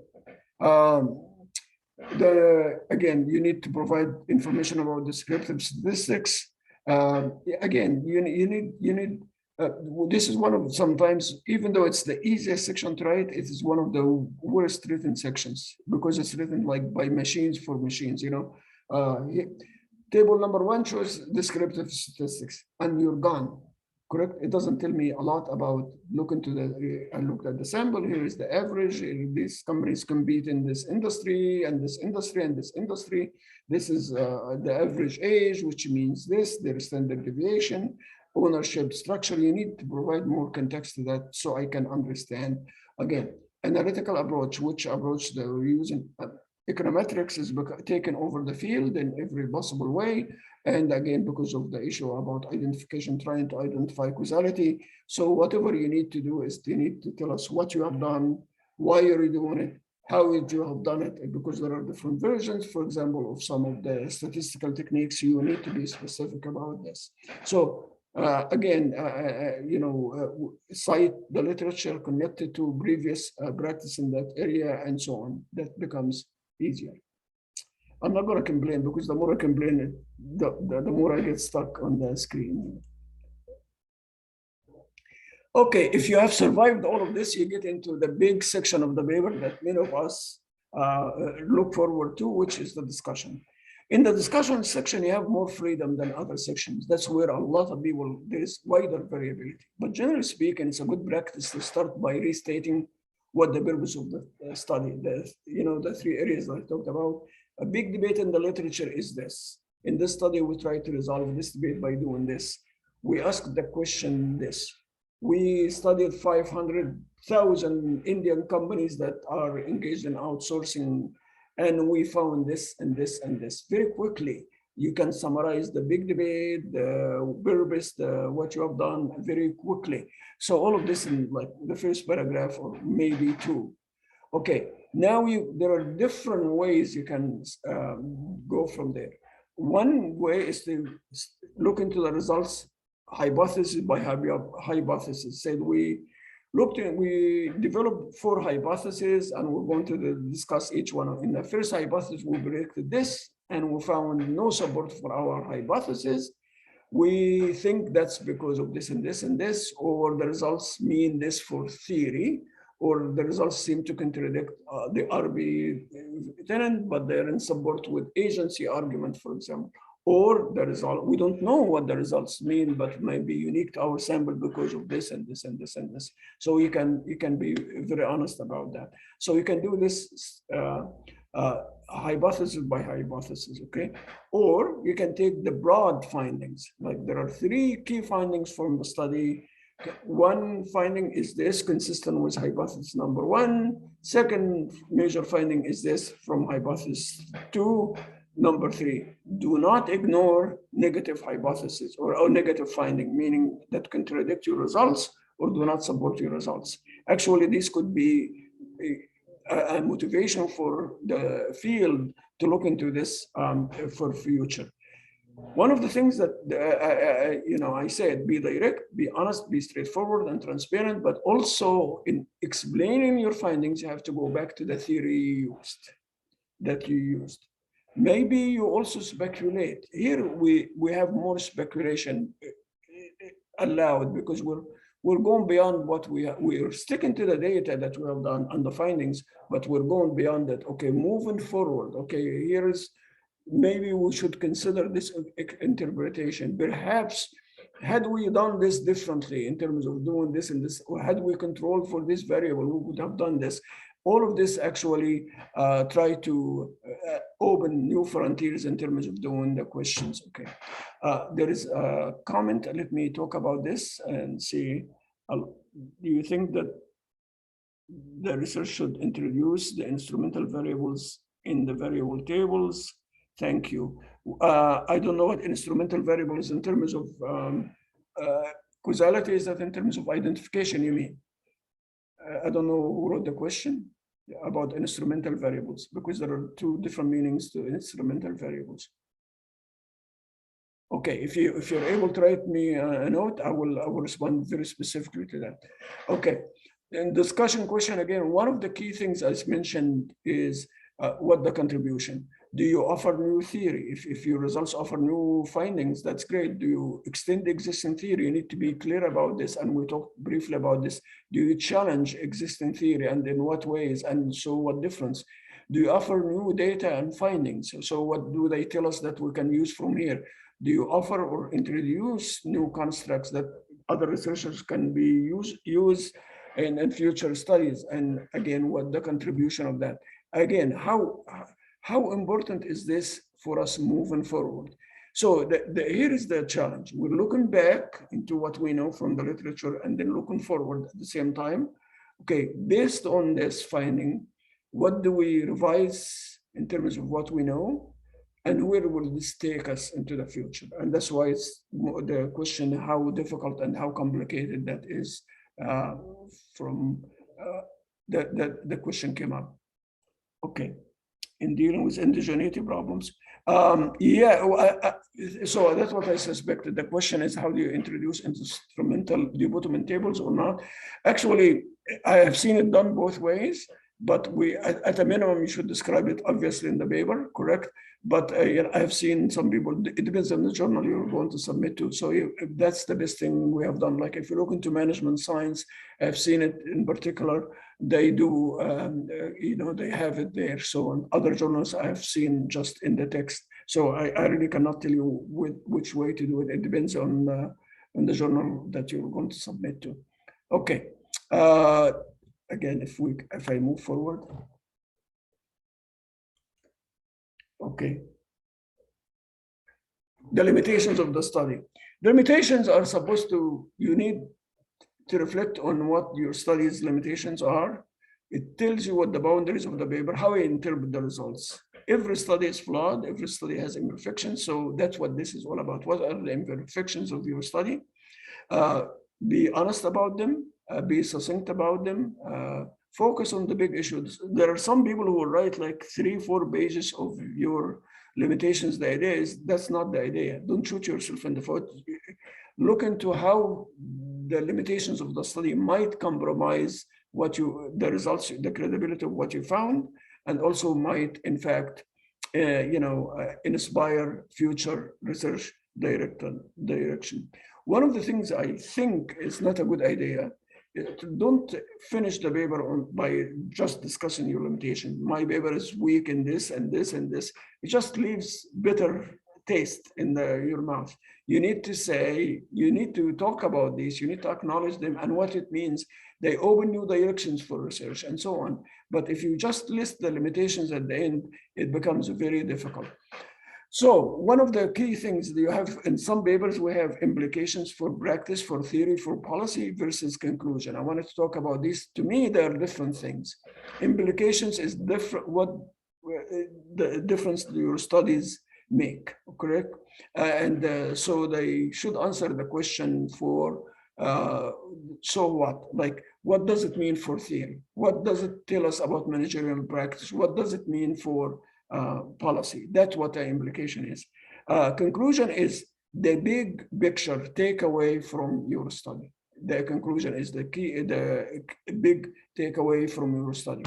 Again, you need to provide information about descriptive statistics. Again, you need. This is one of, sometimes, even though it's the easiest section to write, it is one of the worst written sections because it's written like by machines for machines. You know, table number 1 shows descriptive statistics, and you're gone. Correct? It doesn't tell me a lot about, look into the, I looked at the sample, here is the average, these companies compete in this industry and this industry and this industry. This is the average age, which means this, their standard deviation, ownership structure. You need to provide more context to that so I can understand. Again, analytical approach, which approach they were using. Econometrics is taken over the field in every possible way. And again, because of the issue about identification, trying to identify causality. So whatever you need to do is you need to tell us what you have done, why are you doing it, how would you have done it, because there are different versions, for example, of some of the statistical techniques. You need to be specific about this. So again, you know, cite the literature connected to previous practice in that area and so on. That becomes easier. I'm not going to complain, because the more I complain, the more I get stuck on the screen. Okay, if you have survived all of this, you get into the big section of the paper that many of us look forward to, which is the discussion. In the discussion section, you have more freedom than other sections. That's where a lot of people, there is wider variability. But generally speaking, it's a good practice to start by restating what the purpose of the study, you know, the 3 areas that I talked about. A big debate in the literature is this. In this study, we try to resolve this debate by doing this. We asked the question this. We studied 500,000 Indian companies that are engaged in outsourcing, and we found this and this and this. Very quickly, you can summarize the big debate, the purpose, what you have done very quickly. So all of this in like the first paragraph or maybe 2. Okay, now there are different ways you can go from there. One way is to look into the results hypothesis by hypothesis. Said we developed 4 hypotheses, and we're going to discuss each one. In the first hypothesis, we predicted this, and we found no support for our hypothesis. We think that's because of this and this and this, or the results mean this for theory, or the results seem to contradict the RB tenant, but they're in support with agency argument, for example. Or the result, we don't know what the results mean, but may be unique to our sample because of this and this and this and this. So you can be very honest about that. So you can do this hypothesis by hypothesis, okay? Or you can take the broad findings. Like there are 3 key findings from the study. One finding is this, consistent with hypothesis number 1. Second major finding is this from hypothesis 2. Number 3, do not ignore negative hypothesis or negative finding, meaning that contradict your results or do not support your results. Actually, this could be a motivation for the field to look into this for future. One of the things that you know, I said, be direct, be honest, be straightforward and transparent, but also in explaining your findings, you have to go back to the theory that you used. Maybe you also speculate. Here we have more speculation allowed because we're going beyond what we're sticking to the data that we have done and the findings, but we're going beyond that. Okay, moving forward. Okay, here is, maybe we should consider this interpretation. Perhaps had we done this differently in terms of doing this and this, or had we controlled for this variable, we would have done this. All of this actually try to open new frontiers in terms of doing the questions. Okay, there is a comment. Let me talk about this and see. Do you think that the research should introduce the instrumental variables in the variable tables? Thank you. I don't know what instrumental variables in terms of Causality, is that in terms of identification, you mean? I don't know who wrote the question about instrumental variables, because there are two different meanings to instrumental variables. Okay, if you're able to write me a note, I will respond very specifically to that. Okay, in discussion question again, one of the key things as mentioned is what the contribution. Do you offer new theory? If your results offer new findings, that's great. Do you extend the existing theory? You need to be clear about this, and we talked briefly about this. Do you challenge existing theory, and in what ways, and so what difference? Do you offer new data and findings? So what do they tell us that we can use from here? Do you offer or introduce new constructs that other researchers can be use in future studies? And again, what the contribution of that? Again, how important is this for us moving forward? So here is the challenge. We're looking back into what we know from the literature and then looking forward at the same time. Okay, based on this finding, what do we revise in terms of what we know? And where will this take us into the future? And that's why it's the question how difficult and how complicated that is from the question came up. Okay, in dealing with indigeneity problems. So that's what I suspected. The question is, how do you introduce instrumental, do you put them in tables or not? Actually, I have seen it done both ways, but at a minimum, you should describe it obviously in the paper, correct? But I've seen some people, it depends on the journal you're going to submit to. So that's the best thing we have done. Like if you look into management science, I've seen it in particular, they do, they have it there. So in other journals I've seen just in the text. So I really cannot tell you which way to do it. It depends on the journal that you're going to submit to. Okay. Again, if I move forward. Okay. The limitations of the study. The limitations are supposed to, you need to reflect on what your study's limitations are. It tells you what the boundaries of the paper, how you interpret the results. Every study is flawed, every study has imperfections. So that's what this is all about. What are the imperfections of your study? Be honest about them, be succinct about them, focus on the big issues. There are some people who will write like 3-4 pages of your limitations. The idea is that's not the idea. Don't shoot yourself in the foot. Look into how the limitations of the study might compromise the results, the credibility of what you found, and also might, in fact, inspire future research direction. One of the things I think is not a good idea. Don't finish the paper by just discussing your limitation. My paper is weak in this and this and this. It just leaves bitter taste in your mouth. You need to say, you need to talk about this, you need to acknowledge them and what it means. They open new directions for research and so on. But if you just list the limitations at the end, it becomes very difficult. So one of the key things that you have in some papers, we have implications for practice, for theory, for policy versus conclusion. I wanted to talk about this. To me, they are different things. Implications is different, what the difference your studies make, correct? So they should answer the question for, so what? Like, what does it mean for theory? What does it tell us about managerial practice? What does it mean for policy? That's what the implication is. Conclusion is the big picture takeaway from your study. The conclusion is the key, the big takeaway from your study.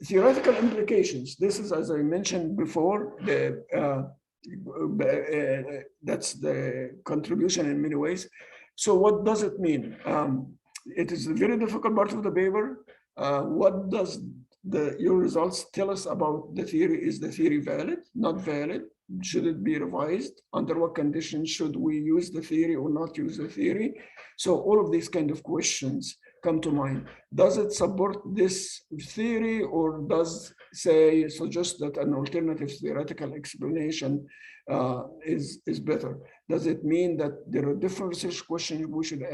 Theoretical implications. This is, as I mentioned before, that's the contribution in many ways. So what does it mean? It is a very difficult part of the paper. What does your results tell us about the theory? Is the theory valid, not valid? Should it be revised? Under what conditions should we use the theory or not use the theory? So all of these kind of questions come to mind. Does it support this theory, or does suggest that an alternative theoretical explanation is better? Does it mean that there are different research questions we should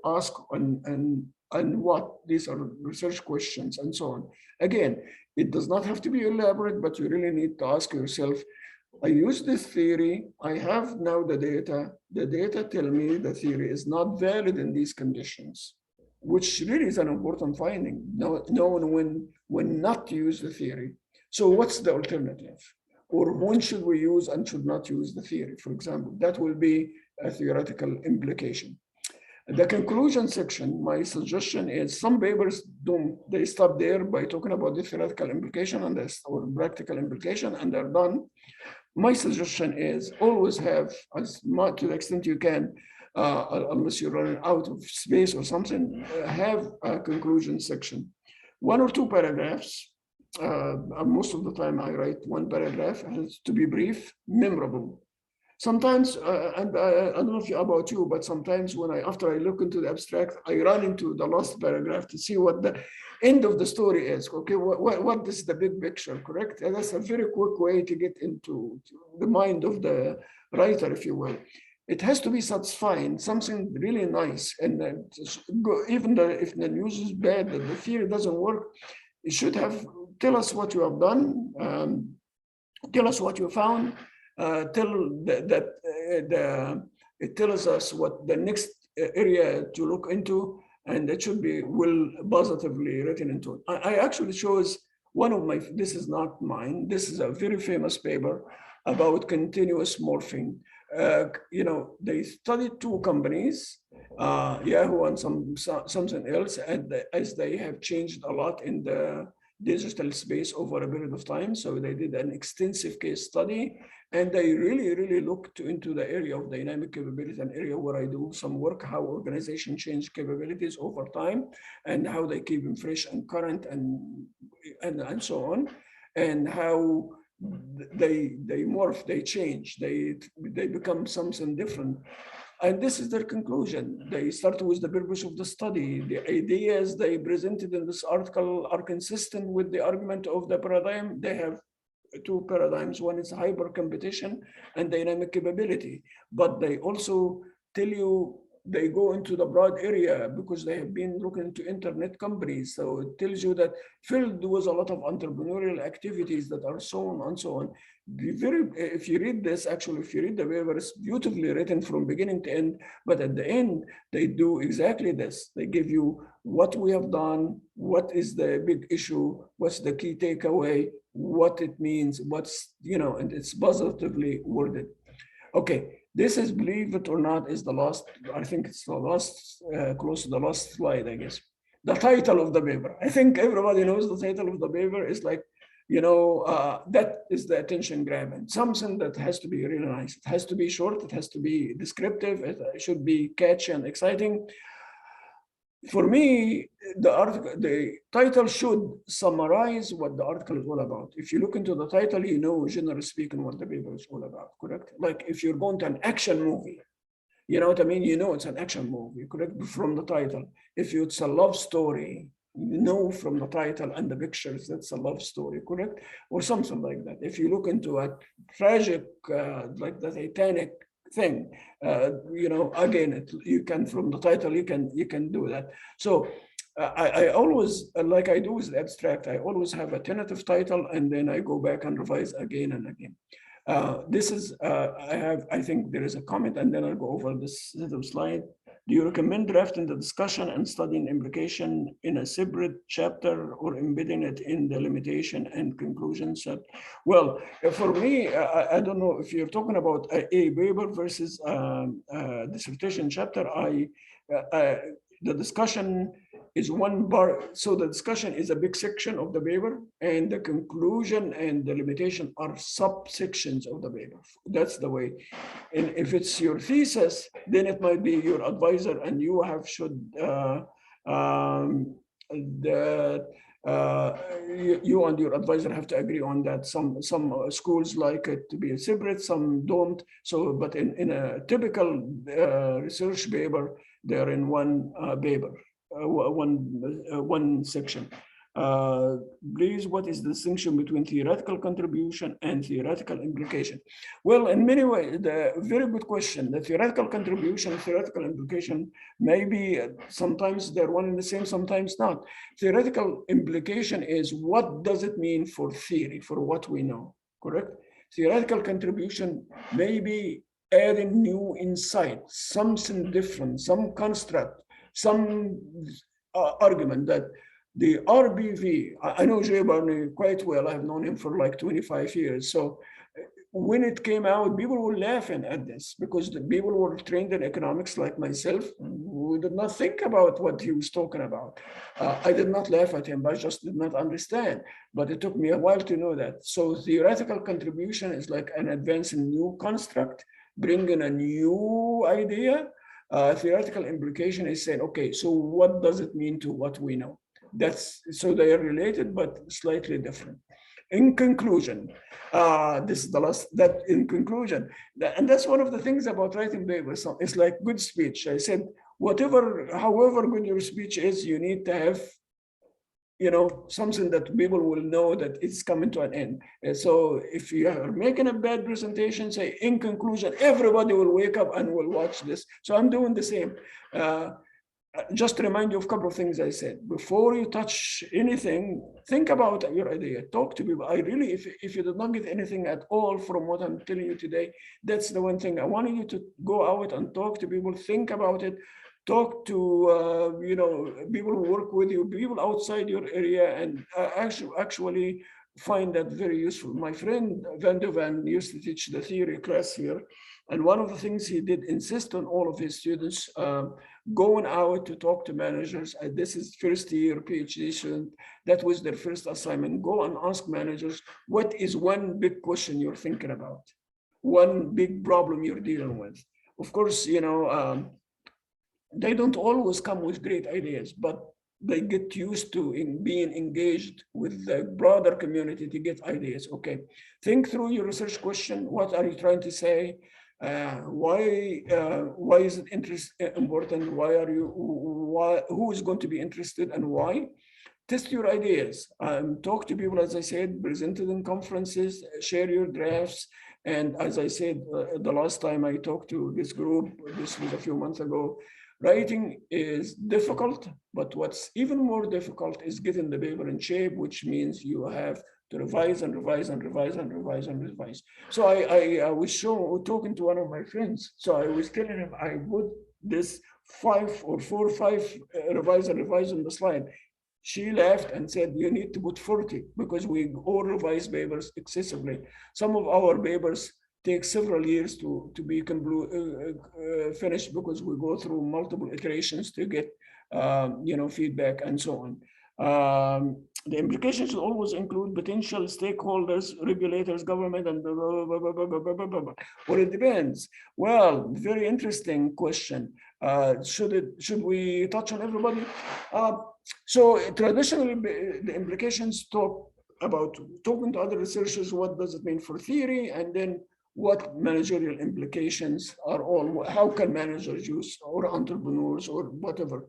ask and what? These are research questions and so on. Again, it does not have to be elaborate, but you really need to ask yourself, I use this theory. I have now the data. The data tell me the theory is not valid in these conditions, which really is an important finding. Knowing when not to use the theory. So what's the alternative? Or when should we use and should not use the theory, for example? That will be a theoretical implication. The conclusion section, my suggestion is some papers they stop there by talking about the theoretical implication and or practical implication, and they're done. My suggestion is always have, as much to the extent you can, unless you're running out of space or something, have a conclusion section. 1 or 2 paragraphs. Most of the time I write 1 paragraph. It has to be brief, memorable. Sometimes, and I don't know about you, but sometimes after I look into the abstract, I run into the last paragraph to see what the end of the story is. Okay, what is the big picture, correct? And that's a very quick way to get into the mind of the writer, if you will. It has to be satisfying, something really nice. And even if the news is bad, that the theory doesn't work, it should tell us what you have done, tell us what you found. It tells us what the next area to look into, and it should be well positively written into it. I actually chose one of my, this is not mine, this is a very famous paper about continuous morphing. They studied 2 companies, Yahoo and something else, and as they have changed a lot in the digital space over a period of time. So they did an extensive case study, and they really looked into the area of dynamic capability, an area where I do some work, how organizations change capabilities over time and how they keep them fresh and current and so on, and how they morph, they change, they become something different. And this is their conclusion. They start with the purpose of the study. The ideas they presented in this article are consistent with the argument of the paradigm. They have 2 paradigms. One is hyper competition and dynamic capability. But they also tell you they go into the broad area because they have been looking into internet companies. So it tells you that filled with a lot of entrepreneurial activities that are so on and so on. If you read this, actually, if you read the paper, it's beautifully written from beginning to end, but at the end, they do exactly this. They give you what we have done, what is the big issue, what's the key takeaway, what it means, and it's positively worded. Okay, this is, believe it or not, is the last, I think it's the last, close to the last slide, I guess. The title of the paper. I think everybody knows the title of the paper is like, that is the attention grabbing, something that has to be really nice. It has to be short, it has to be descriptive, it should be catchy and exciting. For me, the title should summarize what the article is all about. If you look into the title, generally speaking, what the paper is all about, correct? Like if you're going to an action movie, you know what I mean? It's an action movie, correct? From the title. If it's a love story, from the title and the pictures, that's a love story, correct? Or something like that. If you look into a tragic, like the Titanic thing, again, you can, from the title, you can do that. So I always, like I do with the abstract, I always have a tentative title, and then I go back and revise again and again. This is, I think there is a comment, and then I'll go over this set of slide. Do you recommend drafting the discussion and studying implication in a separate chapter or embedding it in the limitation and conclusion set? Well, for me, I don't know if you're talking about a paper versus a dissertation chapter. The discussion is one bar. So the discussion is a big section of the paper, and the conclusion and the limitation are subsections of the paper. That's the way. And if it's your thesis, then it might be your advisor, and you you and your advisor have to agree on that. Some schools like it to be separate, some don't. So, but in a typical research paper, they're in one paper, one section. Please, what is the distinction between theoretical contribution and theoretical implication? Well, in many ways, very good question. The theoretical contribution, theoretical implication, maybe sometimes they're one and the same, sometimes not. Theoretical implication is what does it mean for theory, for what we know, correct? Theoretical contribution may be adding new insight, something different, some construct, some argument that the RBV, I know Jay Barney quite well. I've known him for like 25 years. So when it came out, people were laughing at this because the people were trained in economics like myself. We did not think about what he was talking about. I did not laugh at him, but I just did not understand. But it took me a while to know that. So theoretical contribution is like an advance in new construct, bringing a new idea. Theoretical implication is saying, okay, so what does it mean to what we know? That's so they are related, but slightly different. In conclusion, this is the last, that in conclusion, and that's one of the things about writing papers. It's like good speech. I said, however good your speech is, you need to have, something that people will know that it's coming to an end. And so if you are making a bad presentation, say in conclusion, everybody will wake up and will watch this. So I'm doing the same. Just to remind you of a couple of things I said. Before you touch anything, think about your idea, talk to people. I really, if you did not get anything at all from what I'm telling you today, that's the one thing. I wanted you to go out and talk to people, think about it, talk to, people who work with you, people outside your area, and actually find that very useful. My friend Van de Van used to teach the theory class here. And one of the things he did insist on all of his students going out to talk to managers. This is first year Ph.D. student. That was their first assignment. Go and ask managers, what is one big question you're thinking about? One big problem you're dealing with? Of course, they don't always come with great ideas, but they get used to being engaged with the broader community to get ideas. Okay, think through your research question. What are you trying to say? Why is it important? Who is going to be interested and why? Test your ideas. Talk to people, as I said, presented in conferences, share your drafts. And as I said, the last time I talked to this group, this was a few months ago, writing is difficult, but what's even more difficult is getting the paper in shape, which means you have to revise and revise and revise and revise and revise. So I was talking to one of my friends. So I was telling him I put this 5 or 4 or 5 revise and revise on the slide. She laughed and said, you need to put 40 because we all revise papers excessively. Some of our papers take several years to be finished because we go through multiple iterations to get feedback and so on. The implications should always include potential stakeholders, regulators, government, and blah, blah, blah, blah, blah, blah, blah, blah. Well, it depends. Well, very interesting question. Should we touch on everybody? So traditionally, the implications talk about talking to other researchers. What does it mean for theory? And then what managerial implications are all, how can managers use, or entrepreneurs, or whatever.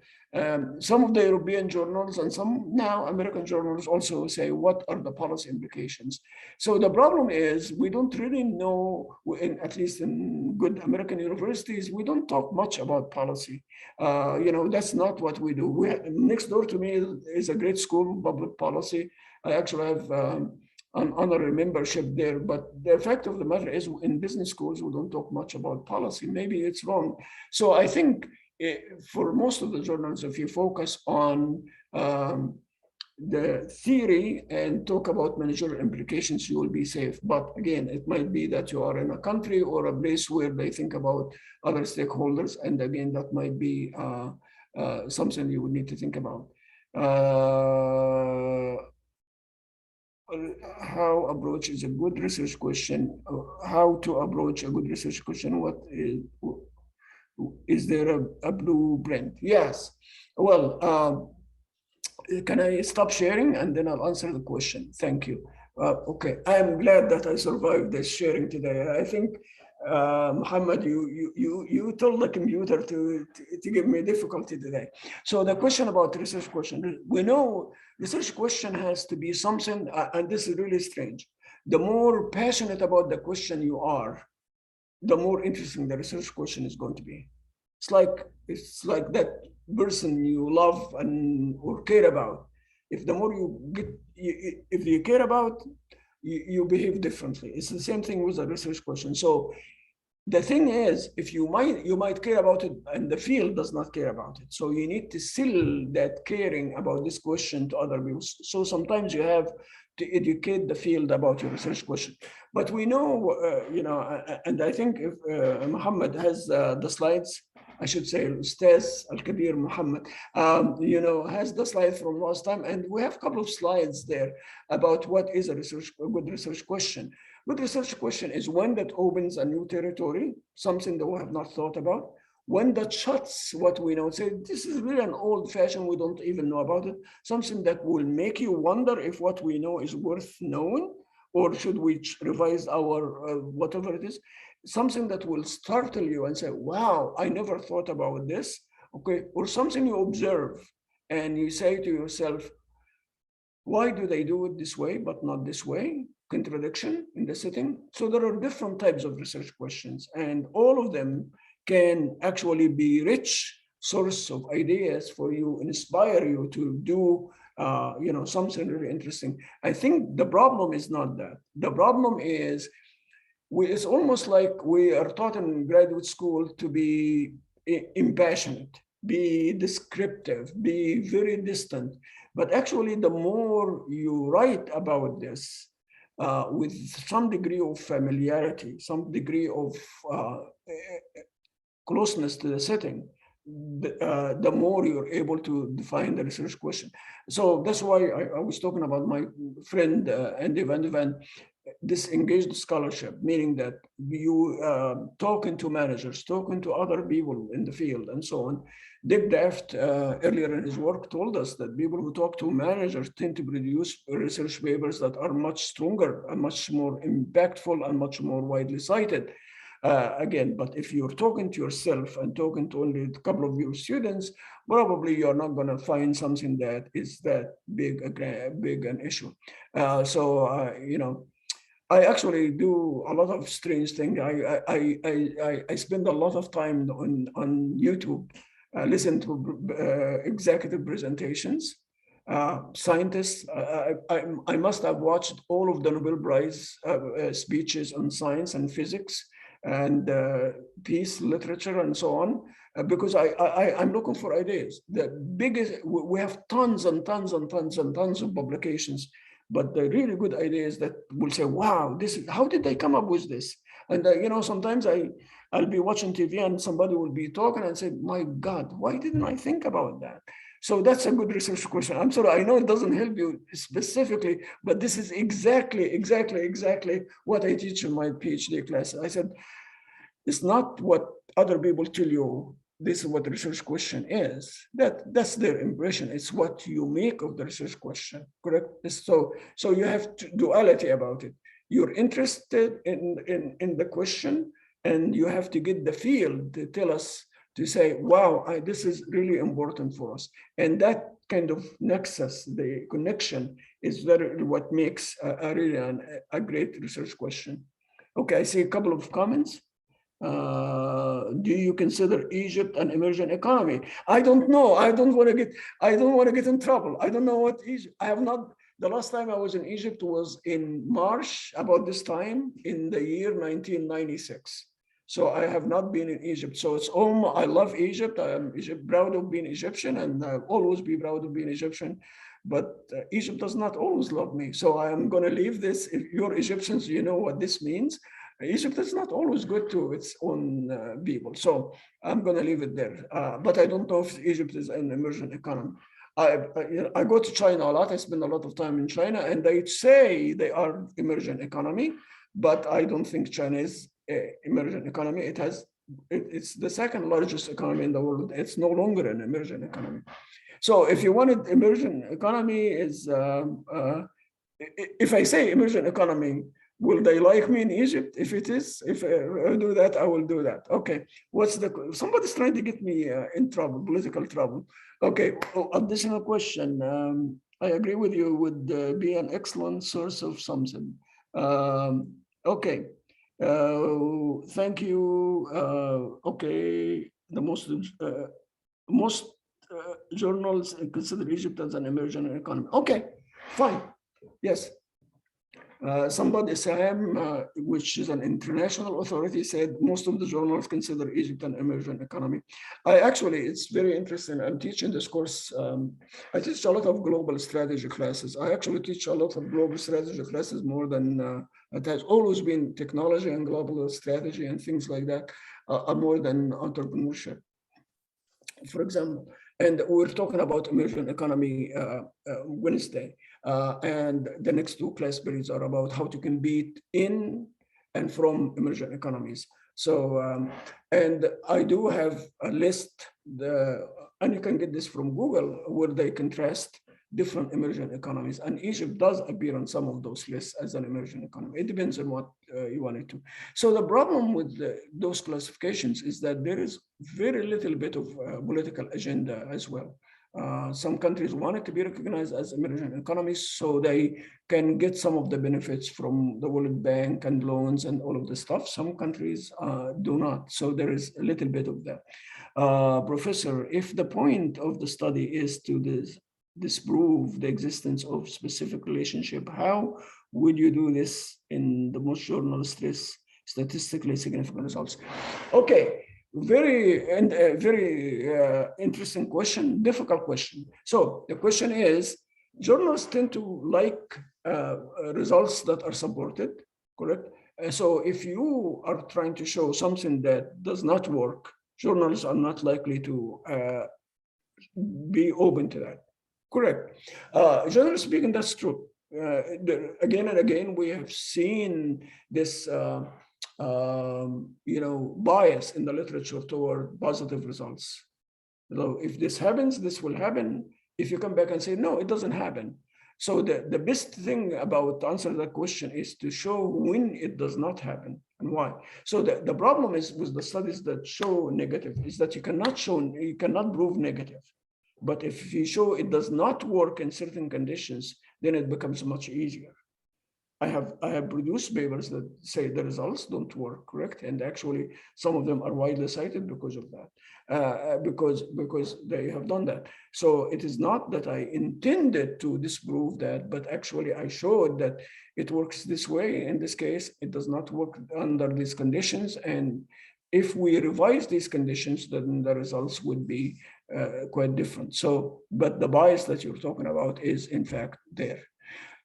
Some of the European journals and some now American journals also say, what are the policy implications? So the problem is we don't really know, at least in good American universities, we don't talk much about policy. That's not what we do. Next door to me is a great school, public policy. I actually have an honorary membership there, but the fact of the matter is in business schools, we don't talk much about policy. Maybe it's wrong. So I think for most of the journals, if you focus on the theory and talk about managerial implications, you will be safe. But again, it might be that you are in a country or a place where they think about other stakeholders. And again, that might be something you would need to think about. How approach is a good research question. How to approach a good research question? What is there a blueprint? Yes. Well, can I stop sharing and then I'll answer the question? Thank you. Okay, I'm glad that I survived this sharing today. I think Muhammad, you told the computer to give me difficulty today. So the question about research question, we know research question has to be something, and this is really strange. The more passionate about the question you are, the more interesting the research question is going to be. It's like that person you love and or care about. If the more you get, if you care about, you behave differently. It's the same thing with a research question. So the thing is, if you might care about it and the field does not care about it. So you need to sell that caring about this question to other people. So sometimes you have to educate the field about your research question. But we know, and I think if Muhammad has the slides, I should say, Ustaz Al-Kabir Muhammad, has the slides from last time. And we have a couple of slides there about what is a good research question. Good research question is one that opens a new territory, something that we have not thought about. One that shuts what we know, say, this is really an old fashioned, we don't even know about it. Something that will make you wonder if what we know is worth knowing, or should we revise our whatever it is. Something that will startle you and say, wow, I never thought about this. Okay, or something you observe and you say to yourself, why do they do it this way, but not this way? Contradiction in the setting. So there are different types of research questions, and all of them can actually be rich source of ideas for you, inspire you to do something really interesting. I think the problem is not that. The problem is it's almost like we are taught in graduate school to be impassionate, be descriptive, be very distant. But actually, the more you write about this, with some degree of familiarity, some degree of closeness to the setting, the more you're able to define the research question. So that's why I was talking about my friend Andy Van de Ven, this engaged scholarship, meaning that you talking to managers, talking to other people in the field and so on. Dick Daft earlier in his work told us that people who talk to managers tend to produce research papers that are much stronger and much more impactful and much more widely cited. Again, but if you're talking to yourself and talking to only a couple of your students, probably you're not going to find something that is that big an issue. I actually do a lot of strange things. I spend a lot of time on YouTube, listen to executive presentations, scientists. I must have watched all of the Nobel Prize speeches on science and physics and peace literature and so on, because I'm looking for ideas. The biggest, we have tons and tons and tons and tons of publications. But the really good idea is that we'll say, wow, this is, how did they come up with this? And sometimes I'll be watching TV and somebody will be talking and say, my God, why didn't I think about that? So that's a good research question. I'm sorry, I know it doesn't help you specifically, but this is exactly what I teach in my PhD class. I said, it's not what other people tell you, this is what the research question is. That's their impression. It's what you make of the research question, correct? So you have duality about it. You're interested in the question, and you have to get the field to tell us, to say, wow, this is really important for us. And that kind of nexus, the connection, is what makes really a great research question. Okay, I see a couple of comments. Do you consider Egypt an emerging economy? I don't know. I don't want to get in trouble. I don't know what Egypt. I have not. The last time I was in Egypt was in March, about this time in the year 1996. So I have not been in Egypt. So it's I love Egypt. I am proud of being Egyptian, and I'll always be proud of being Egyptian. But Egypt does not always love me. So I am going to leave this. If you're Egyptians, you know what this means. Egypt is not always good to its own people. So I'm going to leave it there. But I don't know if Egypt is an emerging economy. I go to China a lot. I spend a lot of time in China, and they say they are emerging economy, but I don't think China is emerging economy. It's the second largest economy in the world. It's no longer an emerging economy. So if you wanted emerging economy is, if I say emerging economy, will they like me in Egypt? If it is, if I do that, I will do that. Okay, somebody's trying to get me in trouble, political trouble. Okay, additional question. I agree with you, would be an excellent source of something. Okay, thank you. Okay, the most journals consider Egypt as an emerging economy. Okay, fine. Yes. Somebody, Sam, which is an international authority, said most of the journals consider Egypt an emerging economy. It's very interesting. I'm teaching this course. I teach a lot of global strategy classes. I actually teach a lot of global strategy classes more than, it has always been technology and global strategy and things like that, more than entrepreneurship, for example. And we're talking about emerging economy Wednesday. And the next two class periods are about how to compete in and from emerging economies. So, and I do have a list, and you can get this from Google, where they contrast different emerging economies. And Egypt does appear on some of those lists as an emerging economy. It depends on what you want it to. So the problem with those classifications is that there is very little bit of political agenda as well. Some countries want it to be recognized as emerging economies so they can get some of the benefits from the World Bank and loans and all of the stuff. Some countries do not. So there is a little bit of that. Professor, if the point of the study is to disprove the existence of specific relationship, how would you do this in the most journalistic, statistically significant results? Okay. Very interesting question, difficult question. So the question is, journalists tend to like results that are supported, correct? So if you are trying to show something that does not work, journalists are not likely to be open to that, correct? Generally speaking, that's true. Again and again, we have seen this bias in the literature toward positive results. So if this happens, this will happen. If you come back and say, no, it doesn't happen. So the best thing about to answer that question is to show when it does not happen and why. So the problem is with the studies that show negative is that you cannot prove negative. But if you show it does not work in certain conditions, then it becomes much easier. I have produced papers that say the results don't work, correct? And actually, some of them are widely cited because of that, because they have done that. So it is not that I intended to disprove that, but actually I showed that it works this way. In this case, it does not work under these conditions. And if we revise these conditions, then the results would be quite different. So, but the bias that you're talking about is in fact there.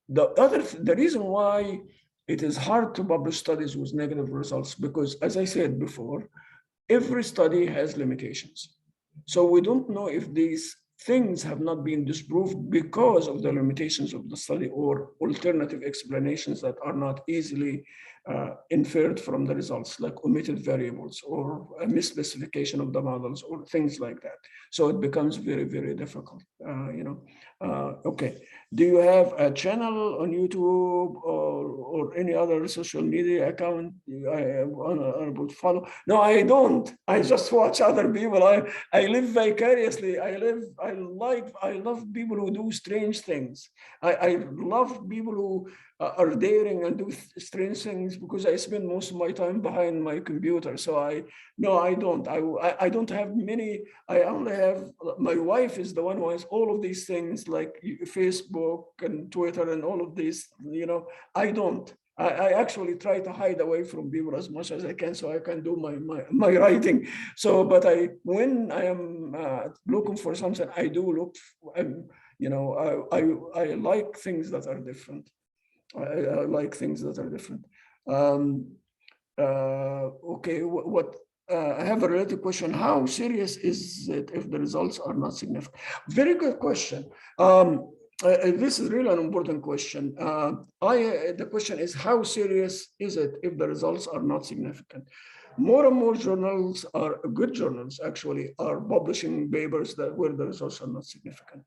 The reason why it is hard to publish studies with negative results, because as I said before, every study has limitations. So we don't know if these things have not been disproved because of the limitations of the study or alternative explanations that are not easily inferred from the results, like omitted variables or a misspecification of the models or things like that. So it becomes very, very difficult, Okay. Do you have a channel on YouTube or any other social media account I would follow? No, I don't. I just watch other people. I live vicariously. I love people who do strange things. I love people who are daring and do strange things because I spend most of my time behind my computer. So I don't. I don't have many. I only have, my wife is the one who has all of these things like Facebook and Twitter and all of these, I don't. I actually try to hide away from people as much as I can so I can do my writing. So, but when I am looking for something, I do look, I like things that are different. I like things that are different. Okay, I have a related question. How serious is it if the results are not significant? Very good question. This is really an important question. The question is, how serious is it if the results are not significant? More and more journals good journals actually are publishing papers where the results are not significant.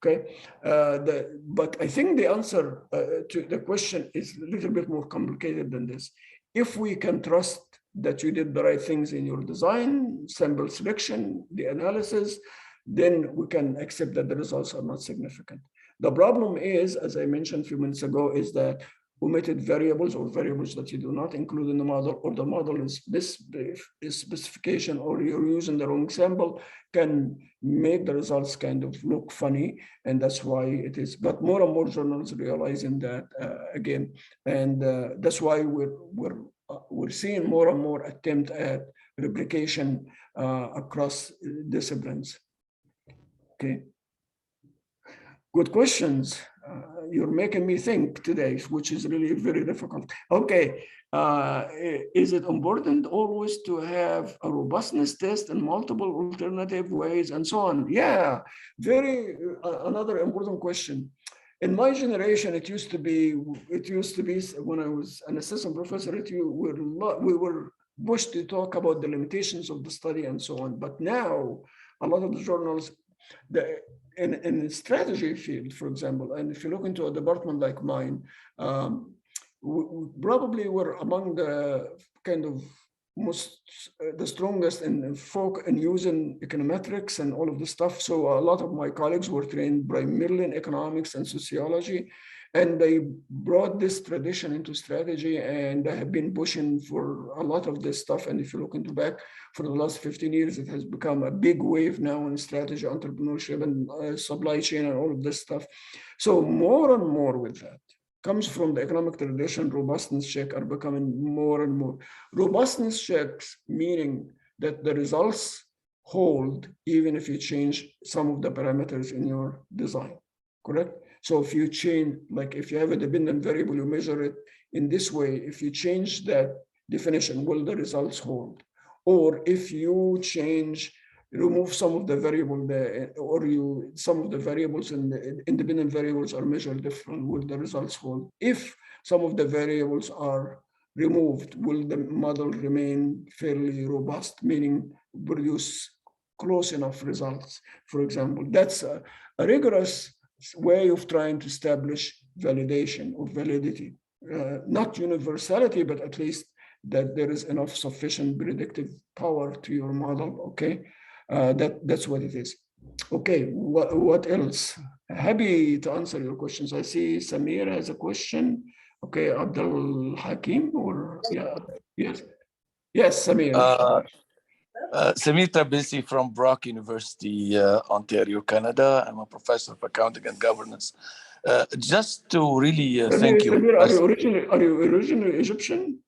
Okay, but I think the answer to the question is a little bit more complicated than this. If we can trust that you did the right things in your design, sample selection, the analysis, then we can accept that the results are not significant. The problem is, as I mentioned a few minutes ago, is that omitted variables or variables that you do not include in the model, or the model is specification, or you're using the wrong sample, can make the results kind of look funny. And that's why it is, but more and more journals realizing that again, and that's why we're seeing more and more attempt at replication across disciplines. Okay. Good questions. You're making me think today, which is really very difficult. Okay, is it important always to have a robustness test and multiple alternative ways and so on? Yeah, very another important question. In my generation, it used to be when I was an assistant professor, we were pushed to talk about the limitations of the study and so on. But now, a lot of the journals, in the strategy field, for example, and if you look into a department like mine, we probably were among the kind of the strongest in using econometrics and all of this stuff. So a lot of my colleagues were trained primarily in economics and sociology, and they brought this tradition into strategy, and they have been pushing for a lot of this stuff. And if you look into back for the last 15 years, it has become a big wave now in strategy, entrepreneurship, and supply chain, and all of this stuff. So more and more with that comes from the economic tradition. Robustness checks are becoming more and more. Robustness checks meaning that the results hold even if you change some of the parameters in your design, correct? So if you change, like if you have a dependent variable, you measure it in this way. If you change that definition, will the results hold? Or if you remove some of the variable there, or some of the variables and the independent variables are measured different, will the results hold? If some of the variables are removed, will the model remain fairly robust, meaning produce close enough results? For example, that's a rigorous way of trying to establish validation or validity, not universality, but at least that there is enough sufficient predictive power to your model. Okay, that's what it is. Okay, what else? Happy to answer your questions. I see Samir has a question. Okay, Abdul Hakim, or yeah, yes, Samir. Samir Trabelsi from Buuck University, Ontario, Canada. I'm a professor of accounting and governance. Just to really thank you. Samir, are you originally Egyptian?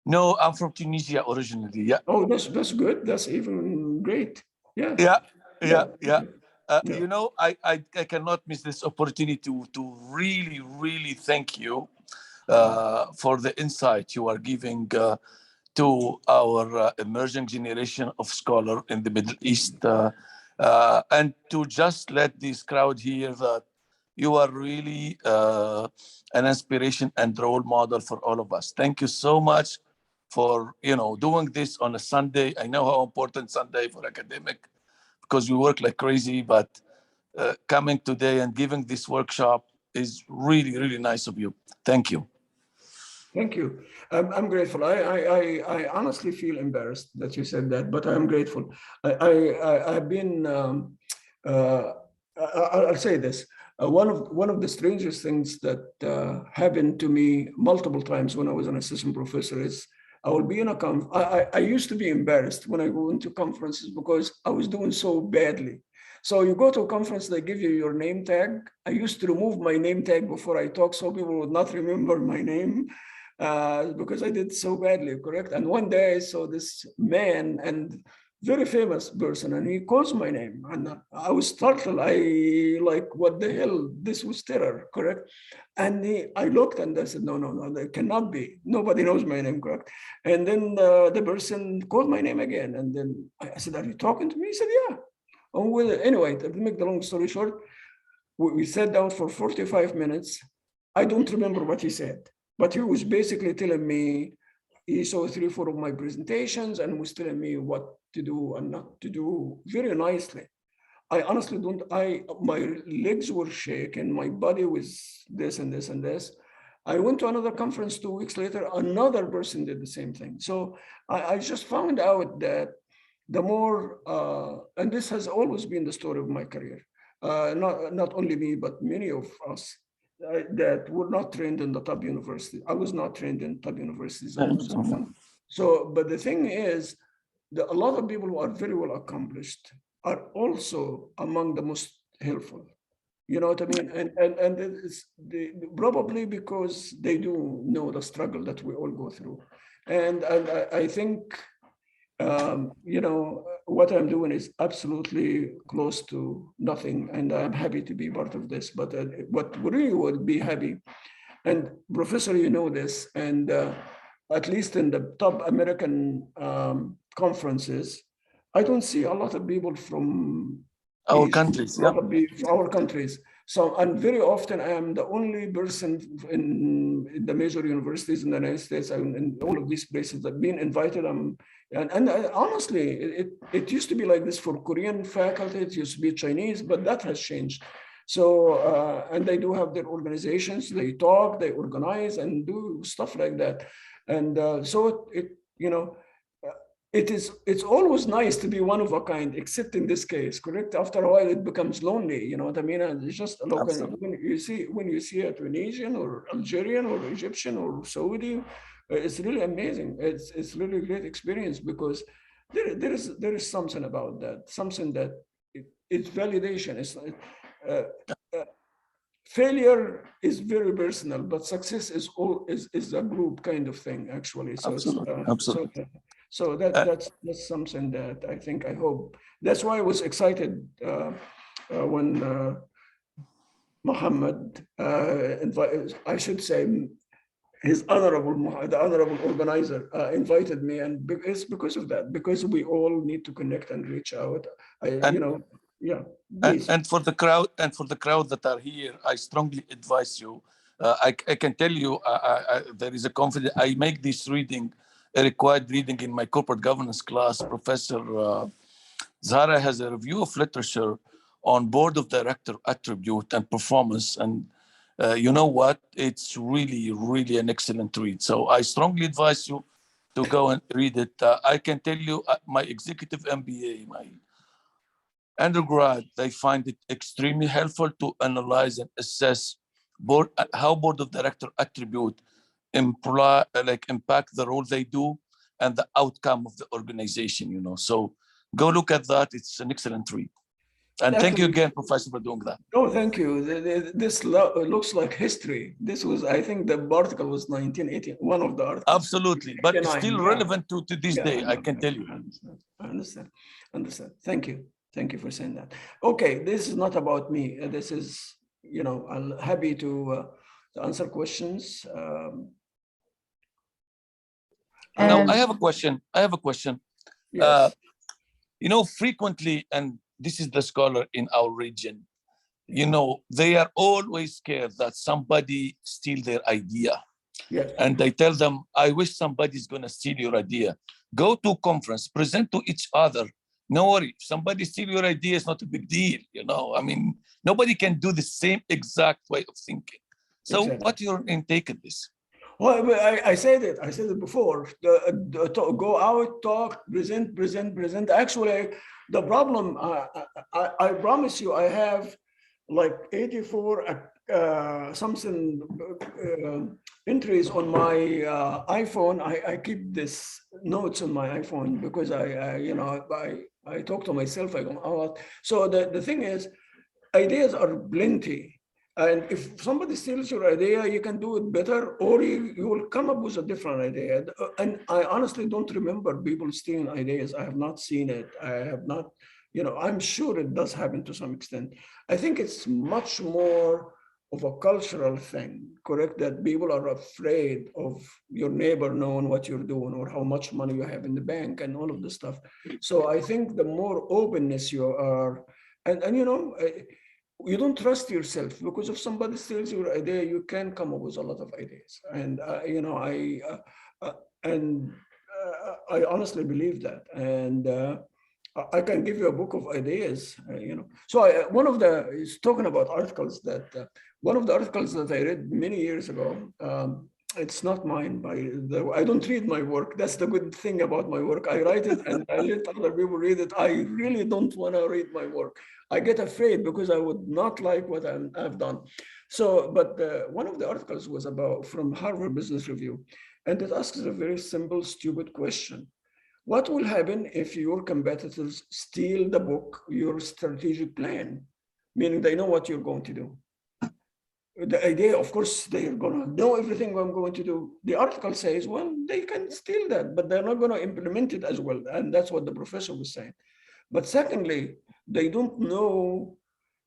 No, I'm from Tunisia originally. Yeah. Oh, that's good. That's even great. Yeah. Yeah. You know, I cannot miss this opportunity to really thank you for the insight you are giving to our emerging generation of scholars in the Middle East, and to just let this crowd hear that you are really an inspiration and role model for all of us. Thank you so much for doing this on a Sunday. I know how important Sunday for academic, because we work like crazy, but coming today and giving this workshop is really nice of you. Thank you. Thank you. I'm grateful. I honestly feel embarrassed that you said that, but I'm grateful. I've been. I'll say this. One of the strangest things that happened to me multiple times when I was an assistant professor is I will be in a I used to be embarrassed when I go into conferences because I was doing so badly. So you go to a conference, they give you your name tag. I used to remove my name tag before I talk so people would not remember my name. Because I did so badly, correct? And one day I saw this man, and very famous person, and he calls my name, and I was startled. I like, what the hell? This was terror, correct? And I looked and I said, no, that cannot be. Nobody knows my name, correct? And then the person called my name again, and then I said, are you talking to me? He said, yeah. Oh, well, anyway, to make the long story short, we sat down for 45 minutes. I don't remember what he said. But he was basically telling me, he saw 3 or 4 of my presentations and was telling me what to do and not to do very nicely. I honestly my legs were shaking, my body was this and this and this. I went to another conference 2 weeks later, another person did the same thing. So I just found out that the more, and this has always been the story of my career, not only me, but many of us, that were not trained in the top university. I was not trained in top universities. But the thing is, a lot of people who are very well accomplished are also among the most helpful. You know what I mean? And it's probably because they do know the struggle that we all go through. And I think, you know, what I'm doing is absolutely close to nothing, and I'm happy to be part of this. But what really would be happy, and Professor, you know this, and at least in the top American conferences, I don't see a lot of people from our Asia, countries. a lot of people from our countries. So, and very often I am the only person in the major universities in the United States and in all of these places that have been invited. And honestly, it used to be like this for Korean faculty, it used to be Chinese, but that has changed. So, and they do have their organizations, they talk, they organize and do stuff like that. And so you know, it's always nice to be one of a kind, except in this case, correct? After a while, it becomes lonely, you know what I mean? And it's just look, when you see a Tunisian or Algerian or Egyptian or Saudi, it's really amazing. It's really a great experience because there is something about that, something that it's validation. It's failure is very personal, but success is a group kind of thing, actually. So Absolutely. So that's something that I hope. That's why I was excited when Muhammad invited, I should say, the honorable organizer invited me, and it's because of that, because we all need to connect and reach out. You know, yeah. And for the crowd that are here, I strongly advise you. I can tell you, there is a confidence. I make this reading a required reading in my corporate governance class. Professor Zahra has a review of literature on board of director attribute and performance. And you know what? It's really, really an excellent read. So I strongly advise you to go and read it. I can tell you my executive MBA, my undergrad, they find it extremely helpful to analyze and assess how board of director attribute impact the role they do and the outcome of the organization, you know. So go look at that. It's an excellent read. And thank you again, Professor, for doing that. Oh, thank you. This looks like history. This was, I think the article was 1980, one of the articles. Absolutely, but it's still relevant to this day, I can tell you. I understand. Thank you. Thank you for saying that. Okay, this is not about me. This is, you know, I'm happy to answer questions. Now, I have a question. Yes. You know, frequently, and this is the scholar in our region, you know, they are always scared that somebody steal their idea. Yes. And I tell them, I wish somebody's going to steal your idea. Go to conference, present to each other. No worry, if somebody steal your idea, it's not a big deal, you know. I mean, nobody can do the same exact way of thinking. So exactly. What's your intake of this? Well, I said it before. Go out, talk, present. Actually, the problem, I promise you, I have like 84 entries on my iPhone. I keep this notes on my iPhone because I talk to myself. I go out. So the thing is, ideas are plenty. And if somebody steals your idea, you can do it better, or you will come up with a different idea. And I honestly don't remember people stealing ideas. I have not seen it. I have not, you know, I'm sure it does happen to some extent. I think it's much more of a cultural thing, correct? That people are afraid of your neighbor knowing what you're doing or how much money you have in the bank and all of this stuff. So I think the more openness you are, and you know, you don't trust yourself, because if somebody steals your idea, you can come up with a lot of ideas. And you know, I honestly believe that. And I can give you a book of ideas, you know. So one of the, talking about articles, that one of the articles that I read many years ago, it's not mine, I don't read my work. That's the good thing about my work. I write it and I let other people read it. I really don't want to read my work. I get afraid because I would not like what I've done. So, but one of the articles was about from Harvard Business Review, and it asks a very simple, stupid question. What will happen if your competitors steal the book, your strategic plan? Meaning they know what you're going to do. The idea, of course, they're going to know everything I'm going to do. The article says, well, they can steal that, but they're not going to implement it as well. And that's what the professor was saying. But secondly, they don't know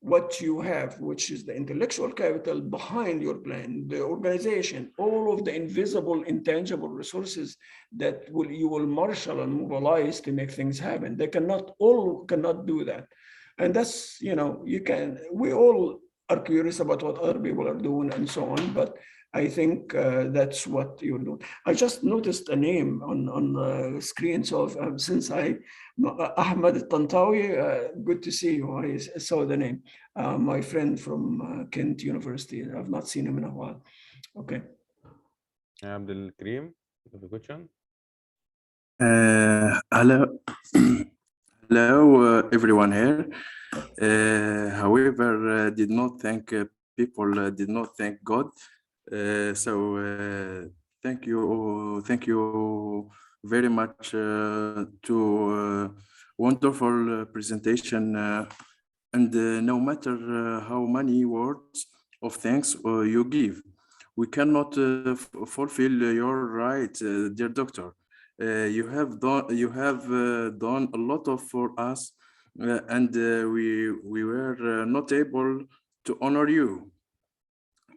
what you have, which is the intellectual capital behind your plan, the organization, all of the invisible, intangible resources that you will marshal and mobilize to make things happen. They cannot do that. And that's, we all are curious about what other people are doing and so on, but I think that's what you're doing. I just noticed a name on the screen. So since Ahmed Tantawi, good to see you. I saw the name. My friend from Kent University. I've not seen him in a while. Okay. Abdul Karim, you have a question? Hello, hello, everyone here. However, did not thank people, did not thank God. So thank you very much to wonderful presentation. And no matter how many words of thanks you give, we cannot fulfill your right, dear doctor. You have done a lot for us, and we were not able to honor you.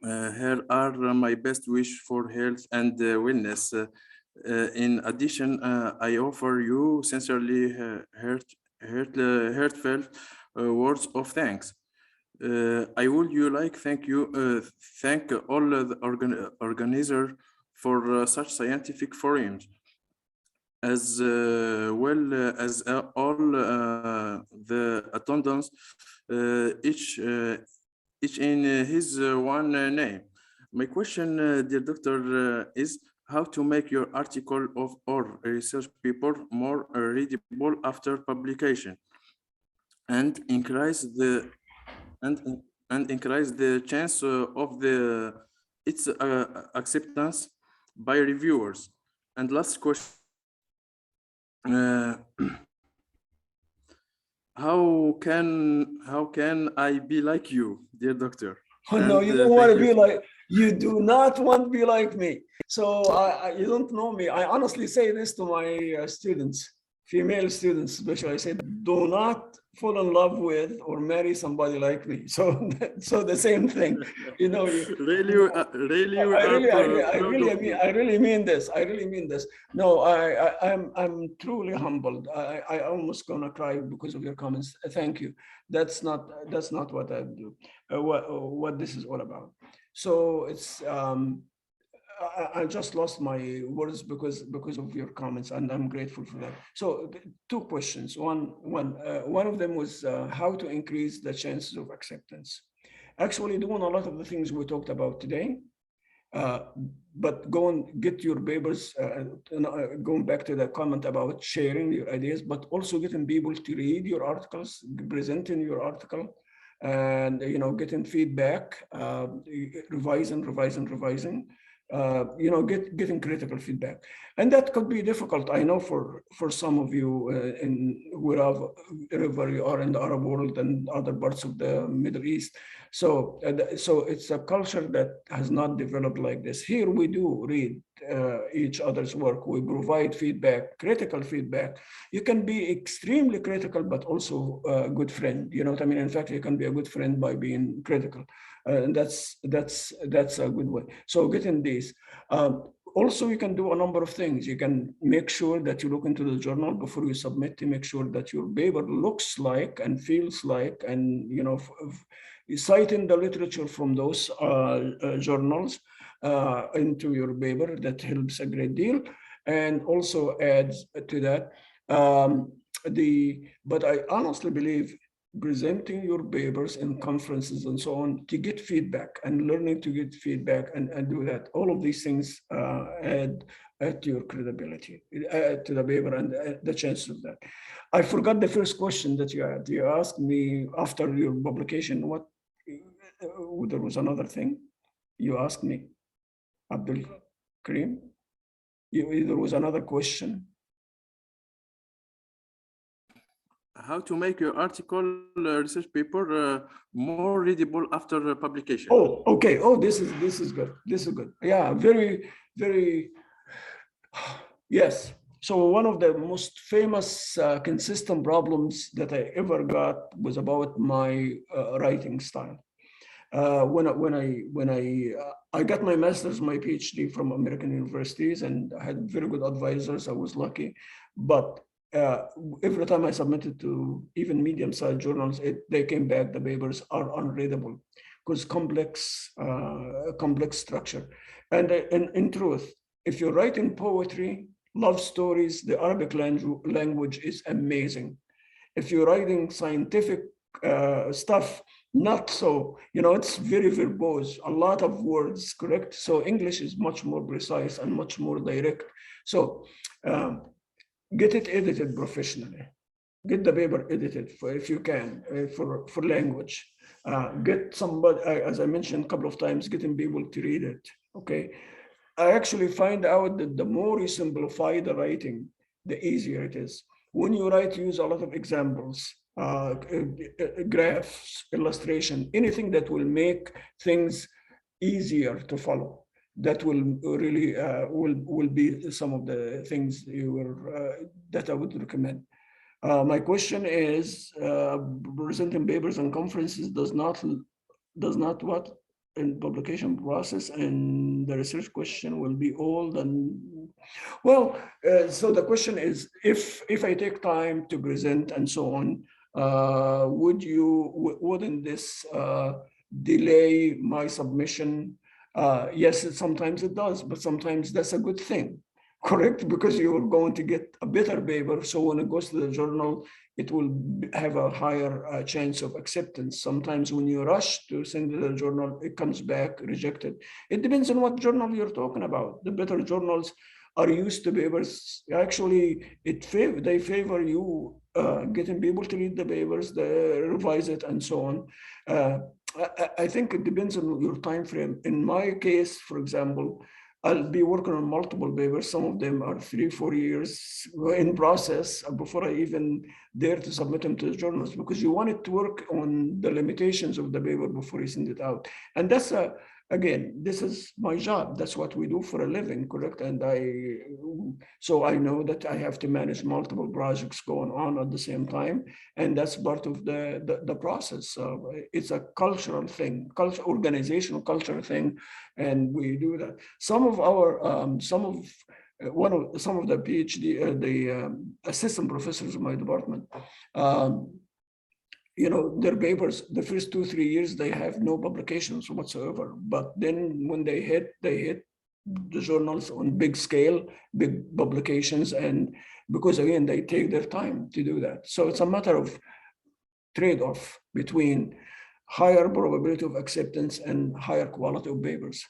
Here are my best wish for health and wellness. In addition, I offer you sincerely heartfelt words of thanks. I would thank all the organizers for such scientific forums, as well as all the attendants, each in his one name. My question, dear doctor, is how to make your article or research paper more readable after publication, and increase the chance of its acceptance by reviewers. And last question. How can I be like you, dear doctor? Oh, no, you don't want to be like, you do not want to be like me. So you don't know me. I honestly say this to my students, female students, especially. I said, do not fall in love with or marry somebody like me. So the same thing, I really mean this. I really mean this. No, I'm truly humbled. I almost gonna cry because of your comments. Thank you. That's not what I do. What this is all about. So it's I just lost my words because of your comments, and I'm grateful for that. So two questions. One of them was how to increase the chances of acceptance. Actually doing a lot of the things we talked about today, but go and get your papers, going back to the comment about sharing your ideas, but also getting people to read your articles, presenting your article, and getting feedback, revising, getting critical feedback. And that could be difficult, I know, for some of you wherever you are in the Arab world and other parts of the Middle East. So it's a culture that has not developed like this. Here we do read each other's work. We provide feedback, critical feedback. You can be extremely critical, but also a good friend. You know what I mean? In fact, you can be a good friend by being critical. And that's a good way. So getting these. Also, you can do a number of things. You can make sure that you look into the journal before you submit to make sure that your paper looks like and feels like, and citing the literature from those journals into your paper. That helps a great deal, and also adds to that. But I honestly believe presenting your papers in conferences and so on to get feedback, and learning to get feedback and do that. All of these things add to your credibility, to the paper, and the chances of that. I forgot the first question that you had. You asked me after your publication, there was another thing you asked me, Abdul Karim. There was another question. How to make your article research paper more readable after publication? Oh, okay. Oh, this is good. This is good. Yeah, very, very. Yes. So one of the most famous consistent problems that I ever got was about my writing style. When I got my master's, my PhD from American universities, and I had very good advisors. I was lucky, but every time I submitted to even medium-sized journals, they came back, the papers are unreadable because complex structure. And in truth, if you're writing poetry, love stories, the Arabic language is amazing. If you're writing scientific stuff, not so, it's very verbose, a lot of words, correct? So English is much more precise and much more direct. So get it edited professionally. Get the paper edited if you can, for language. Get somebody, as I mentioned a couple of times, getting people to read it, okay? I actually find out that the more you simplify the writing, the easier it is. When you write, use a lot of examples, graphs, illustration, anything that will make things easier to follow. That will really will be some of the things that I would recommend. My question is, presenting papers and conferences does not what in publication process, and the research question will be all done. Well, so the question is, if I take time to present and so on, wouldn't this delay my submission? Yes, sometimes it does, but sometimes that's a good thing, correct? Because you're going to get a better paper. So when it goes to the journal, it will have a higher chance of acceptance. Sometimes when you rush to send it to the journal, it comes back rejected. It depends on what journal you're talking about. The better journals are used to papers. Actually, they favor you getting people to read the papers, they revise it, and so on. I think it depends on your time frame. In my case, for example, I'll be working on multiple papers. Some of them are 3-4 years in process before I even dare to submit them to the journals, because you want it to work on the limitations of the paper before you send it out. And that's again, this is my job. That's what we do for a living, correct? And so I know that I have to manage multiple projects going on at the same time, and that's part of the process. It's a cultural thing, organizational cultural thing, and we do that. Some of the PhD, the assistant professors in my department, their papers, the first 2-3 years, they have no publications whatsoever. But then when they hit the journals on big scale, big publications, and because again, they take their time to do that. So it's a matter of trade-off between higher probability of acceptance and higher quality of papers.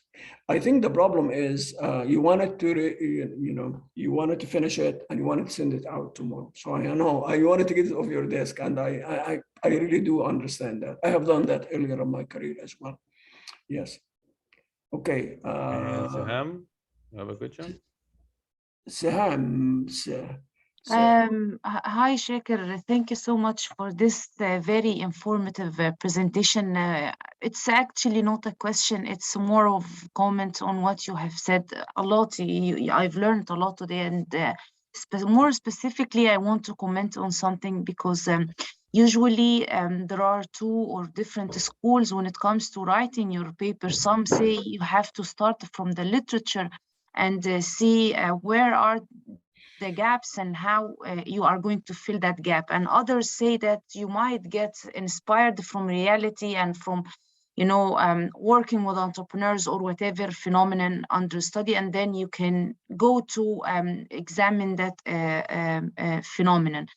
I think the problem is you wanted to finish it and you wanted to send it out tomorrow. So I know you wanted to get it off your desk, and I really do understand that. I have done that earlier in my career as well. Yes. Okay. Saham, you have a question? Saham. Hi, Shaker. Thank you so much for this very informative presentation. It's actually not a question. It's more of comment on what you have said a lot. I've learned a lot today, and more specifically, I want to comment on something because usually there are two or different schools when it comes to writing your paper. Some say you have to start from the literature and see where are the gaps and how you are going to fill that gap. And others say that you might get inspired from reality and from, working with entrepreneurs or whatever phenomenon under study, and then you can go to examine that phenomenon.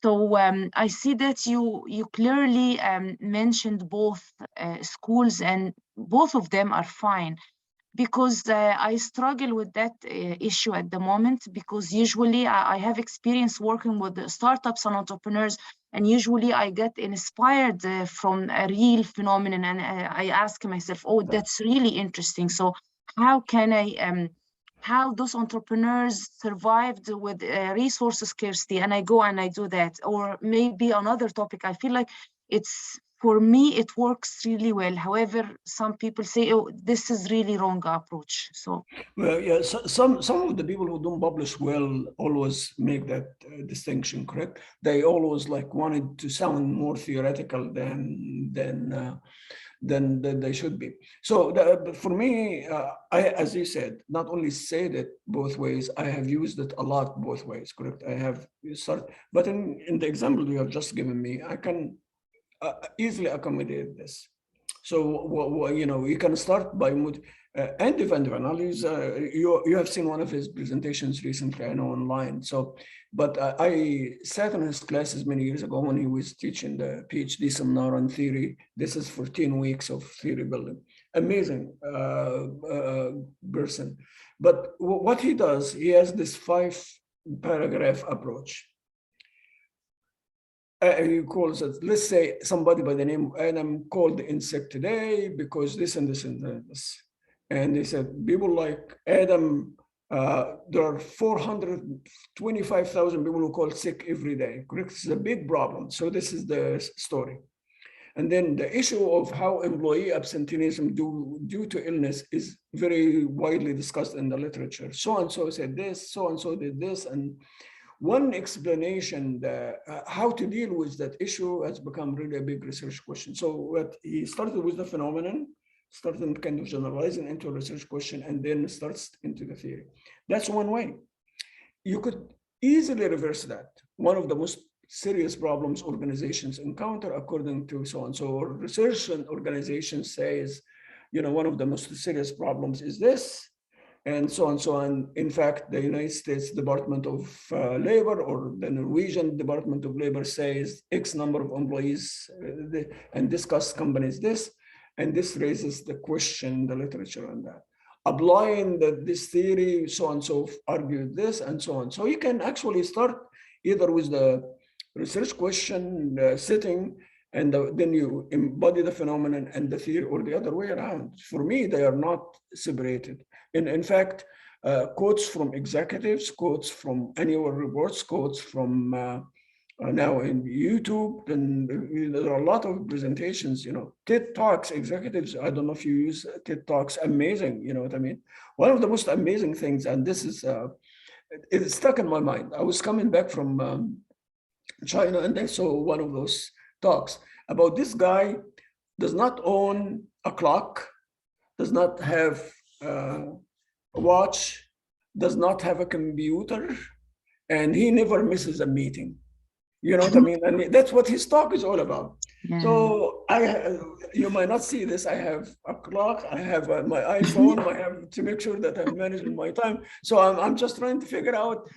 So I see that you clearly mentioned both schools, and both of them are fine. because I struggle with that issue at the moment, because usually I have experience working with the startups and entrepreneurs, and usually I get inspired from a real phenomenon, and I ask myself, oh, that's really interesting. So how can I, how those entrepreneurs survived with resource scarcity, and I go and I do that. Or maybe another topic, I feel like it's, for me, it works really well. However, some people say, oh, this is really wrong approach. So, well, yeah, so some of the people who don't publish well always make that distinction, correct? They always like wanted to sound more theoretical than they should be. So for me, I, as you said, not only said it both ways, I have used it a lot both ways, correct? I have started, but in the example you have just given me, I can easily accommodate this. So, you know, you can start by and defensive analysis. You have seen one of his presentations recently, I know, online. So, but I sat in his classes many years ago when he was teaching the Ph.D. seminar on theory. This is 14 weeks of theory building. Amazing person. But what he does, he has this 5-paragraph approach. He calls it, let's say somebody by the name Adam called in sick today because this and this and this. And they said, people like Adam, there are 425,000 people who call sick every day, correct? It's a big problem. So this is the story. And then the issue of how employee absenteeism due to illness is very widely discussed in the literature. So-and-so said this, so-and-so did this, and one explanation that how to deal with that issue has become really a big research question. So what he started with the phenomenon, started kind of generalizing into a research question, and then starts into the theory. That's one way. You could easily reverse that. One of the most serious problems organizations encounter, according to so-and-so research and organization says, you know, one of the most serious problems is this, and so on, so on. In fact, the United States Department of Labor or the Norwegian Department of Labor says X number of employees and discuss companies this, and this raises the question in the literature on that. Applying this theory, so and so argued this and so on. So you can actually start either with the research question setting, and then you embody the phenomenon and the theory, or the other way around. For me, they are not separated. In fact, quotes from executives, quotes from annual reports, quotes from now in YouTube, and there are a lot of presentations, you know, TED Talks, executives, I don't know if you use TED Talks, amazing, you know what I mean? One of the most amazing things, and this is, it's stuck in my mind. I was coming back from China, and I saw one of those talks about this guy does not own a clock, does not have a watch, does not have a computer, and he never misses a meeting. You know what I mean? And that's what his talk is all about. Yeah. So you might not see this. I have a clock, I have my iPhone, I have to make sure that I'm managing my time. So I'm just trying to figure out,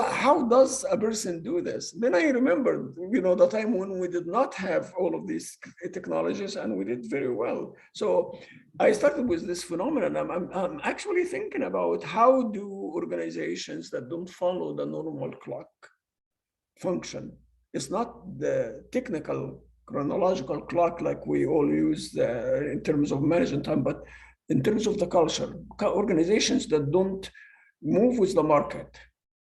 how does a person do this? Then I remember, you know, the time when we did not have all of these technologies, and we did very well. So I started with this phenomenon. I'm actually thinking about how do organizations that don't follow the normal clock function. It's not the technical chronological clock like we all use in terms of managing time, but in terms of the culture, organizations that don't move with the market,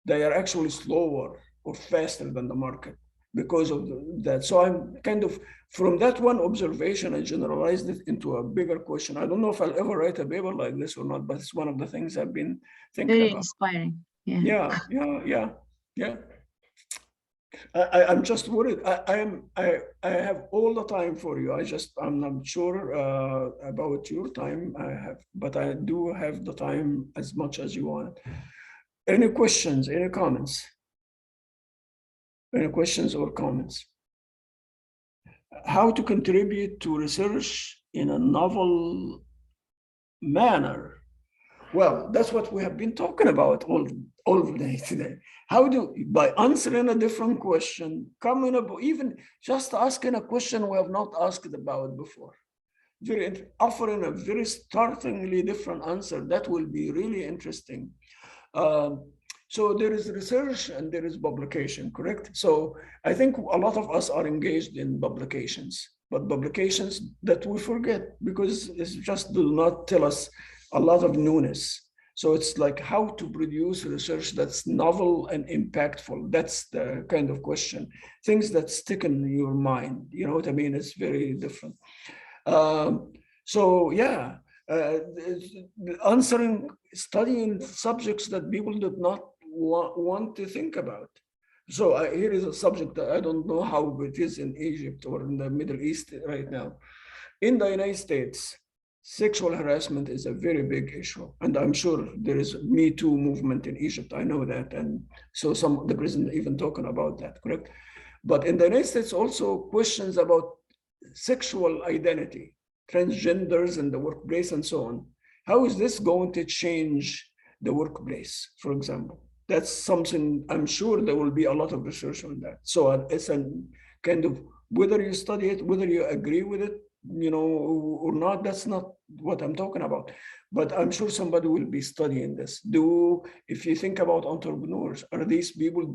they are actually slower or faster than the market because of that. So I'm kind of, from that one observation, I generalized it into a bigger question. I don't know if I'll ever write a paper like this or not, but it's one of the things I've been thinking Very about. Inspiring. Yeah. I'm just worried. I have all the time for you. I'm not sure about your time. But I do have the time as much as you want. Any questions, any comments? Any questions or comments? How to contribute to research in a novel manner? Well, that's what we have been talking about all day today. How by answering a different question, coming up, even just asking a question we have not asked about before. offering a very startlingly different answer. That will be really interesting. So there is research and there is publication, correct? So I think a lot of us are engaged in publications, but publications that we forget because it just do not tell us a lot of newness. So it's like how to produce research that's novel and impactful. That's the kind of question. Things that stick in your mind. You know what I mean? It's very different. So yeah, studying subjects that people did not want to think about. So here is a subject that I don't know how it is in Egypt or in the Middle East right now. In the United States, sexual harassment is a very big issue. And I'm sure there is a Me Too movement in Egypt. I know that. And so the president even talking about that, correct? But in the United States, also questions about sexual identity, transgenders in the workplace and so on. How is this going to change the workplace, for example? That's something I'm sure there will be a lot of research on that. So it's a kind of, whether you study it, whether you agree with it, you know, or not, that's not what I'm talking about. But I'm sure somebody will be studying this. If you think about entrepreneurs, are these people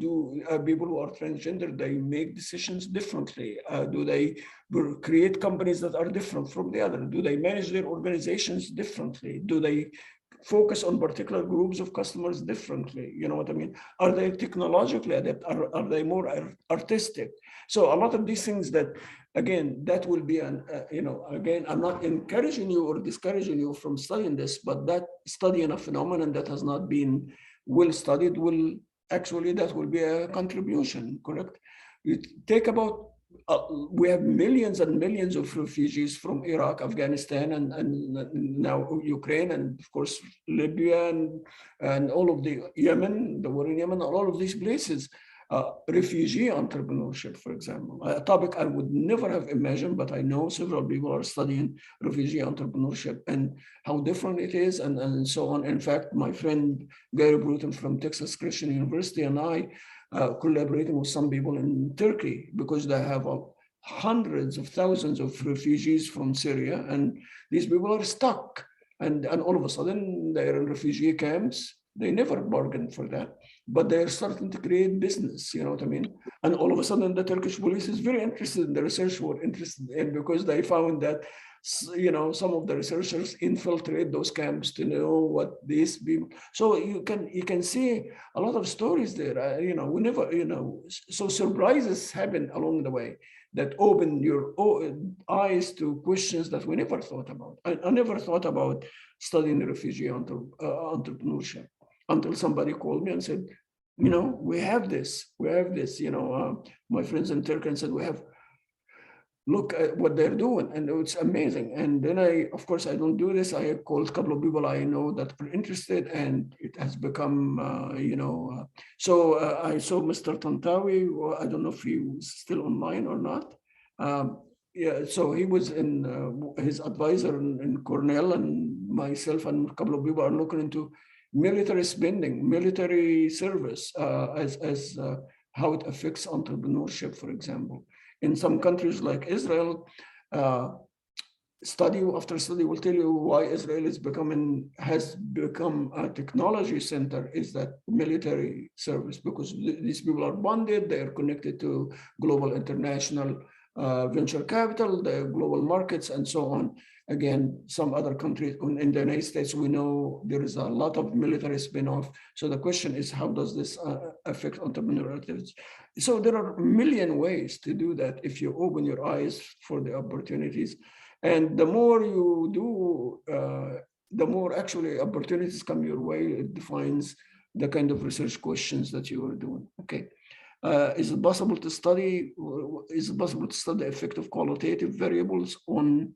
people who are transgender, they make decisions differently? Do they create companies that are different from the other? Do they manage their organizations differently? Do they focus on particular groups of customers differently? You know what I mean? Are they technologically adept? Are they more artistic? So a lot of these things that, again, that will be again, I'm not encouraging you or discouraging you from studying this, but that studying a phenomenon that has not been well studied that will be a contribution, correct? You take about, we have millions and millions of refugees from Iraq, Afghanistan, and now Ukraine, and of course Libya, and all of the Yemen, the war in Yemen, all of these places. Refugee entrepreneurship, for example, a topic I would never have imagined, but I know several people are studying refugee entrepreneurship and how different it is, and so on. In fact, my friend Gary Bruton from Texas Christian University and I collaborating with some people in Turkey because they have hundreds of thousands of refugees from Syria, and these people are stuck, and all of a sudden they're in refugee camps. They never bargained for that, but they're starting to create business, you know what I mean? And all of a sudden the Turkish police is very interested in the research we're interested in, because they found that, you know, some of the researchers infiltrate those camps to know what these people. So you can see a lot of stories there. You know, we never, you know, so surprises happen along the way that open your eyes to questions that we never thought about. I never thought about studying refugee entrepreneurship until somebody called me and said, you know, we have this, you know, my friends in Turkey said, look at what they're doing, and it's amazing. And then of course, I don't do this. I called a couple of people I know that are interested, and it has become, you know, so I saw Mr. Tantawi. I don't know if he was still online or not. Yeah, so he was in his advisor in Cornell, and myself and a couple of people are looking into military spending, military service, as how it affects entrepreneurship, for example. In some countries like Israel, study after study will tell you why Israel has become a technology center, is that military service, because these people are bonded, they are connected to global international venture capital, the global markets, and so on. Again, some other countries in the United States, we know there is a lot of military spin-off. So the question is, how does this affect entrepreneurial activities? So there are a million ways to do that if you open your eyes for the opportunities. And the more you do, the more actually opportunities come your way. It defines the kind of research questions that you are doing. Okay. Is it possible to study the effect of qualitative variables on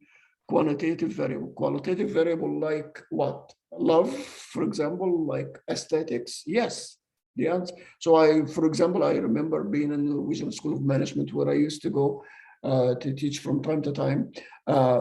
quantitative variable? Qualitative variable like what? Love, for example, like aesthetics? Yes, the answer. So for example, I remember being in the Norwegian School of Management, where I used to go to teach from time to time.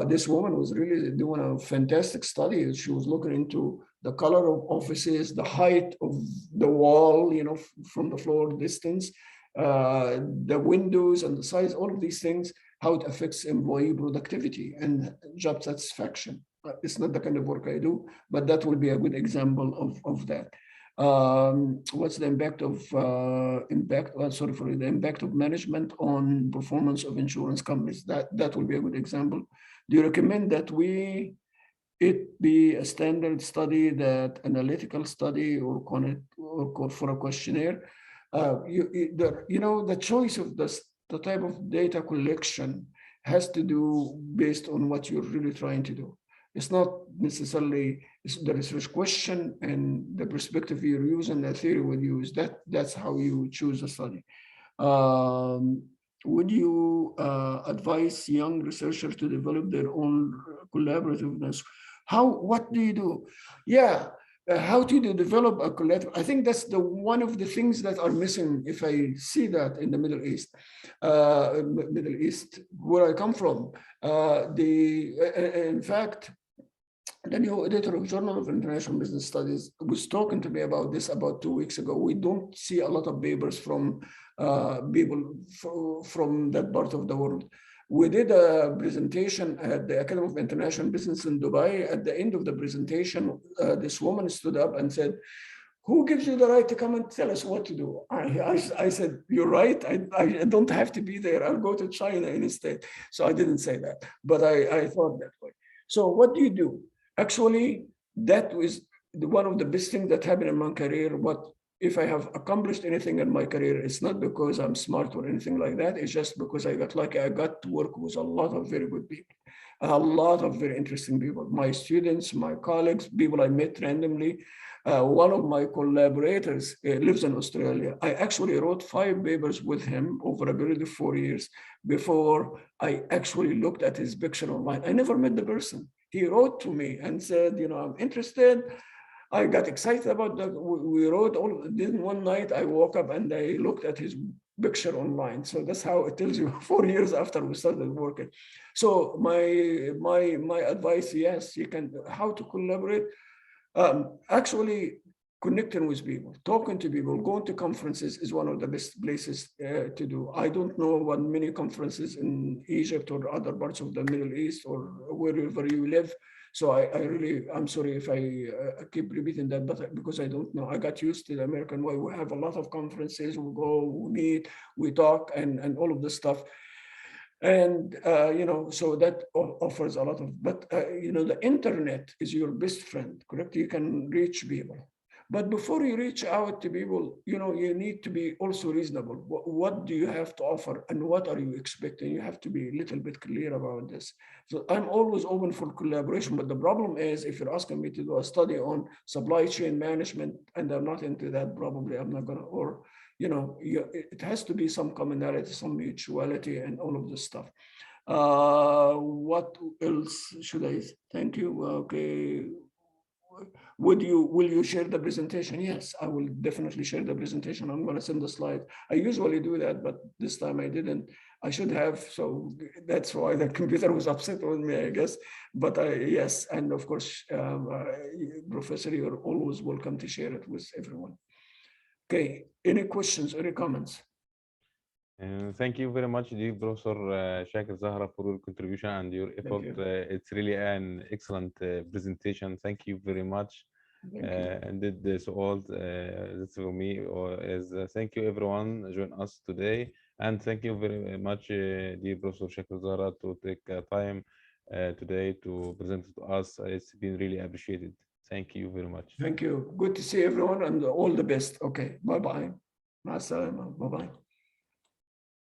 This woman was really doing a fantastic study. She was looking into the color of offices, the height of the wall, you know, from the floor distance, the windows and the size, all of these things. how it affects employee productivity and job satisfaction. It's not the kind of work I do, but that will be a good example of that. What's the impact of the impact of management on performance of insurance companies? That will be a good example. Do you recommend that it be a standard study, that analytical study, or for a questionnaire? The choice of the type of data collection has to do based on what you're really trying to do. It's not necessarily the research question and the perspective you're using, the theory would use. That's how you choose a study. Would you advise young researchers to develop their own collaborativeness? What do you do? Yeah, how do you develop a collaborative? I think that's one of the things that are missing. If I see that in the Middle East, where I come from, in fact, the new editor of Journal of International Business Studies was talking to me about this about 2 weeks ago. We don't see a lot of papers from people from that part of the world. We did a presentation at the Academy of International Business in Dubai. At the end of the presentation, this woman stood up and said, "Who gives you the right to come and tell us what to do?" I said, "You're right. I don't have to be there. I'll go to China instead." So I didn't say that, but I thought that way. So what do you do? Actually, that was one of the best things that happened in my career. What if I have accomplished anything in my career? It's not because I'm smart or anything like that. It's just because I got lucky. I got to work with a lot of very good people, a lot of very interesting people. My students, my colleagues, people I met randomly. One of my collaborators lives in Australia. I actually wrote 5 papers with him over a period of 4 years before I actually looked at his picture online. I never met the person. He wrote to me and said, I'm interested. I got excited about that. We wrote then one night I woke up and I looked at his picture online. So that's how it tells you 4 years after we started working. So my advice, yes, you can, how to collaborate. Actually, connecting with people, talking to people, going to conferences is one of the best places to do. I don't know what many conferences in Egypt or other parts of the Middle East or wherever you live. So I'm sorry if I keep repeating that, but because I don't know. I got used to the American way. We have a lot of conferences, we go, we meet, we talk, and all of this stuff. And, so that offers a lot of, but, the internet is your best friend, correct? You can reach people. But before you reach out to people, you need to be also reasonable. What do you have to offer and what are you expecting? You have to be a little bit clear about this. So I'm always open for collaboration, but the problem is if you're asking me to do a study on supply chain management and I'm not into that, probably I'm not gonna, or, it has to be some commonality, some mutuality and all of this stuff. What else should I thank you? Okay. Will you share the presentation? Yes, I will definitely share the presentation. I'm going to send the slide. I usually do that, but this time I didn't. I should have. So that's why the computer was upset with me, I guess. But yes, and of course, Professor, you're always welcome to share it with everyone. Okay, any questions, any comments? Thank you very much, dear Professor Shakir Zahra, for your contribution and your effort. It's really an excellent presentation. Thank you very much. And did this all that's for me. Thank you everyone join us today, and thank you very much, dear Professor Shakir Zahra, to take time today to present to us. It's been really appreciated. Thank you very much. Thank you. Good to see everyone and all the best. Okay, bye bye. Bye bye.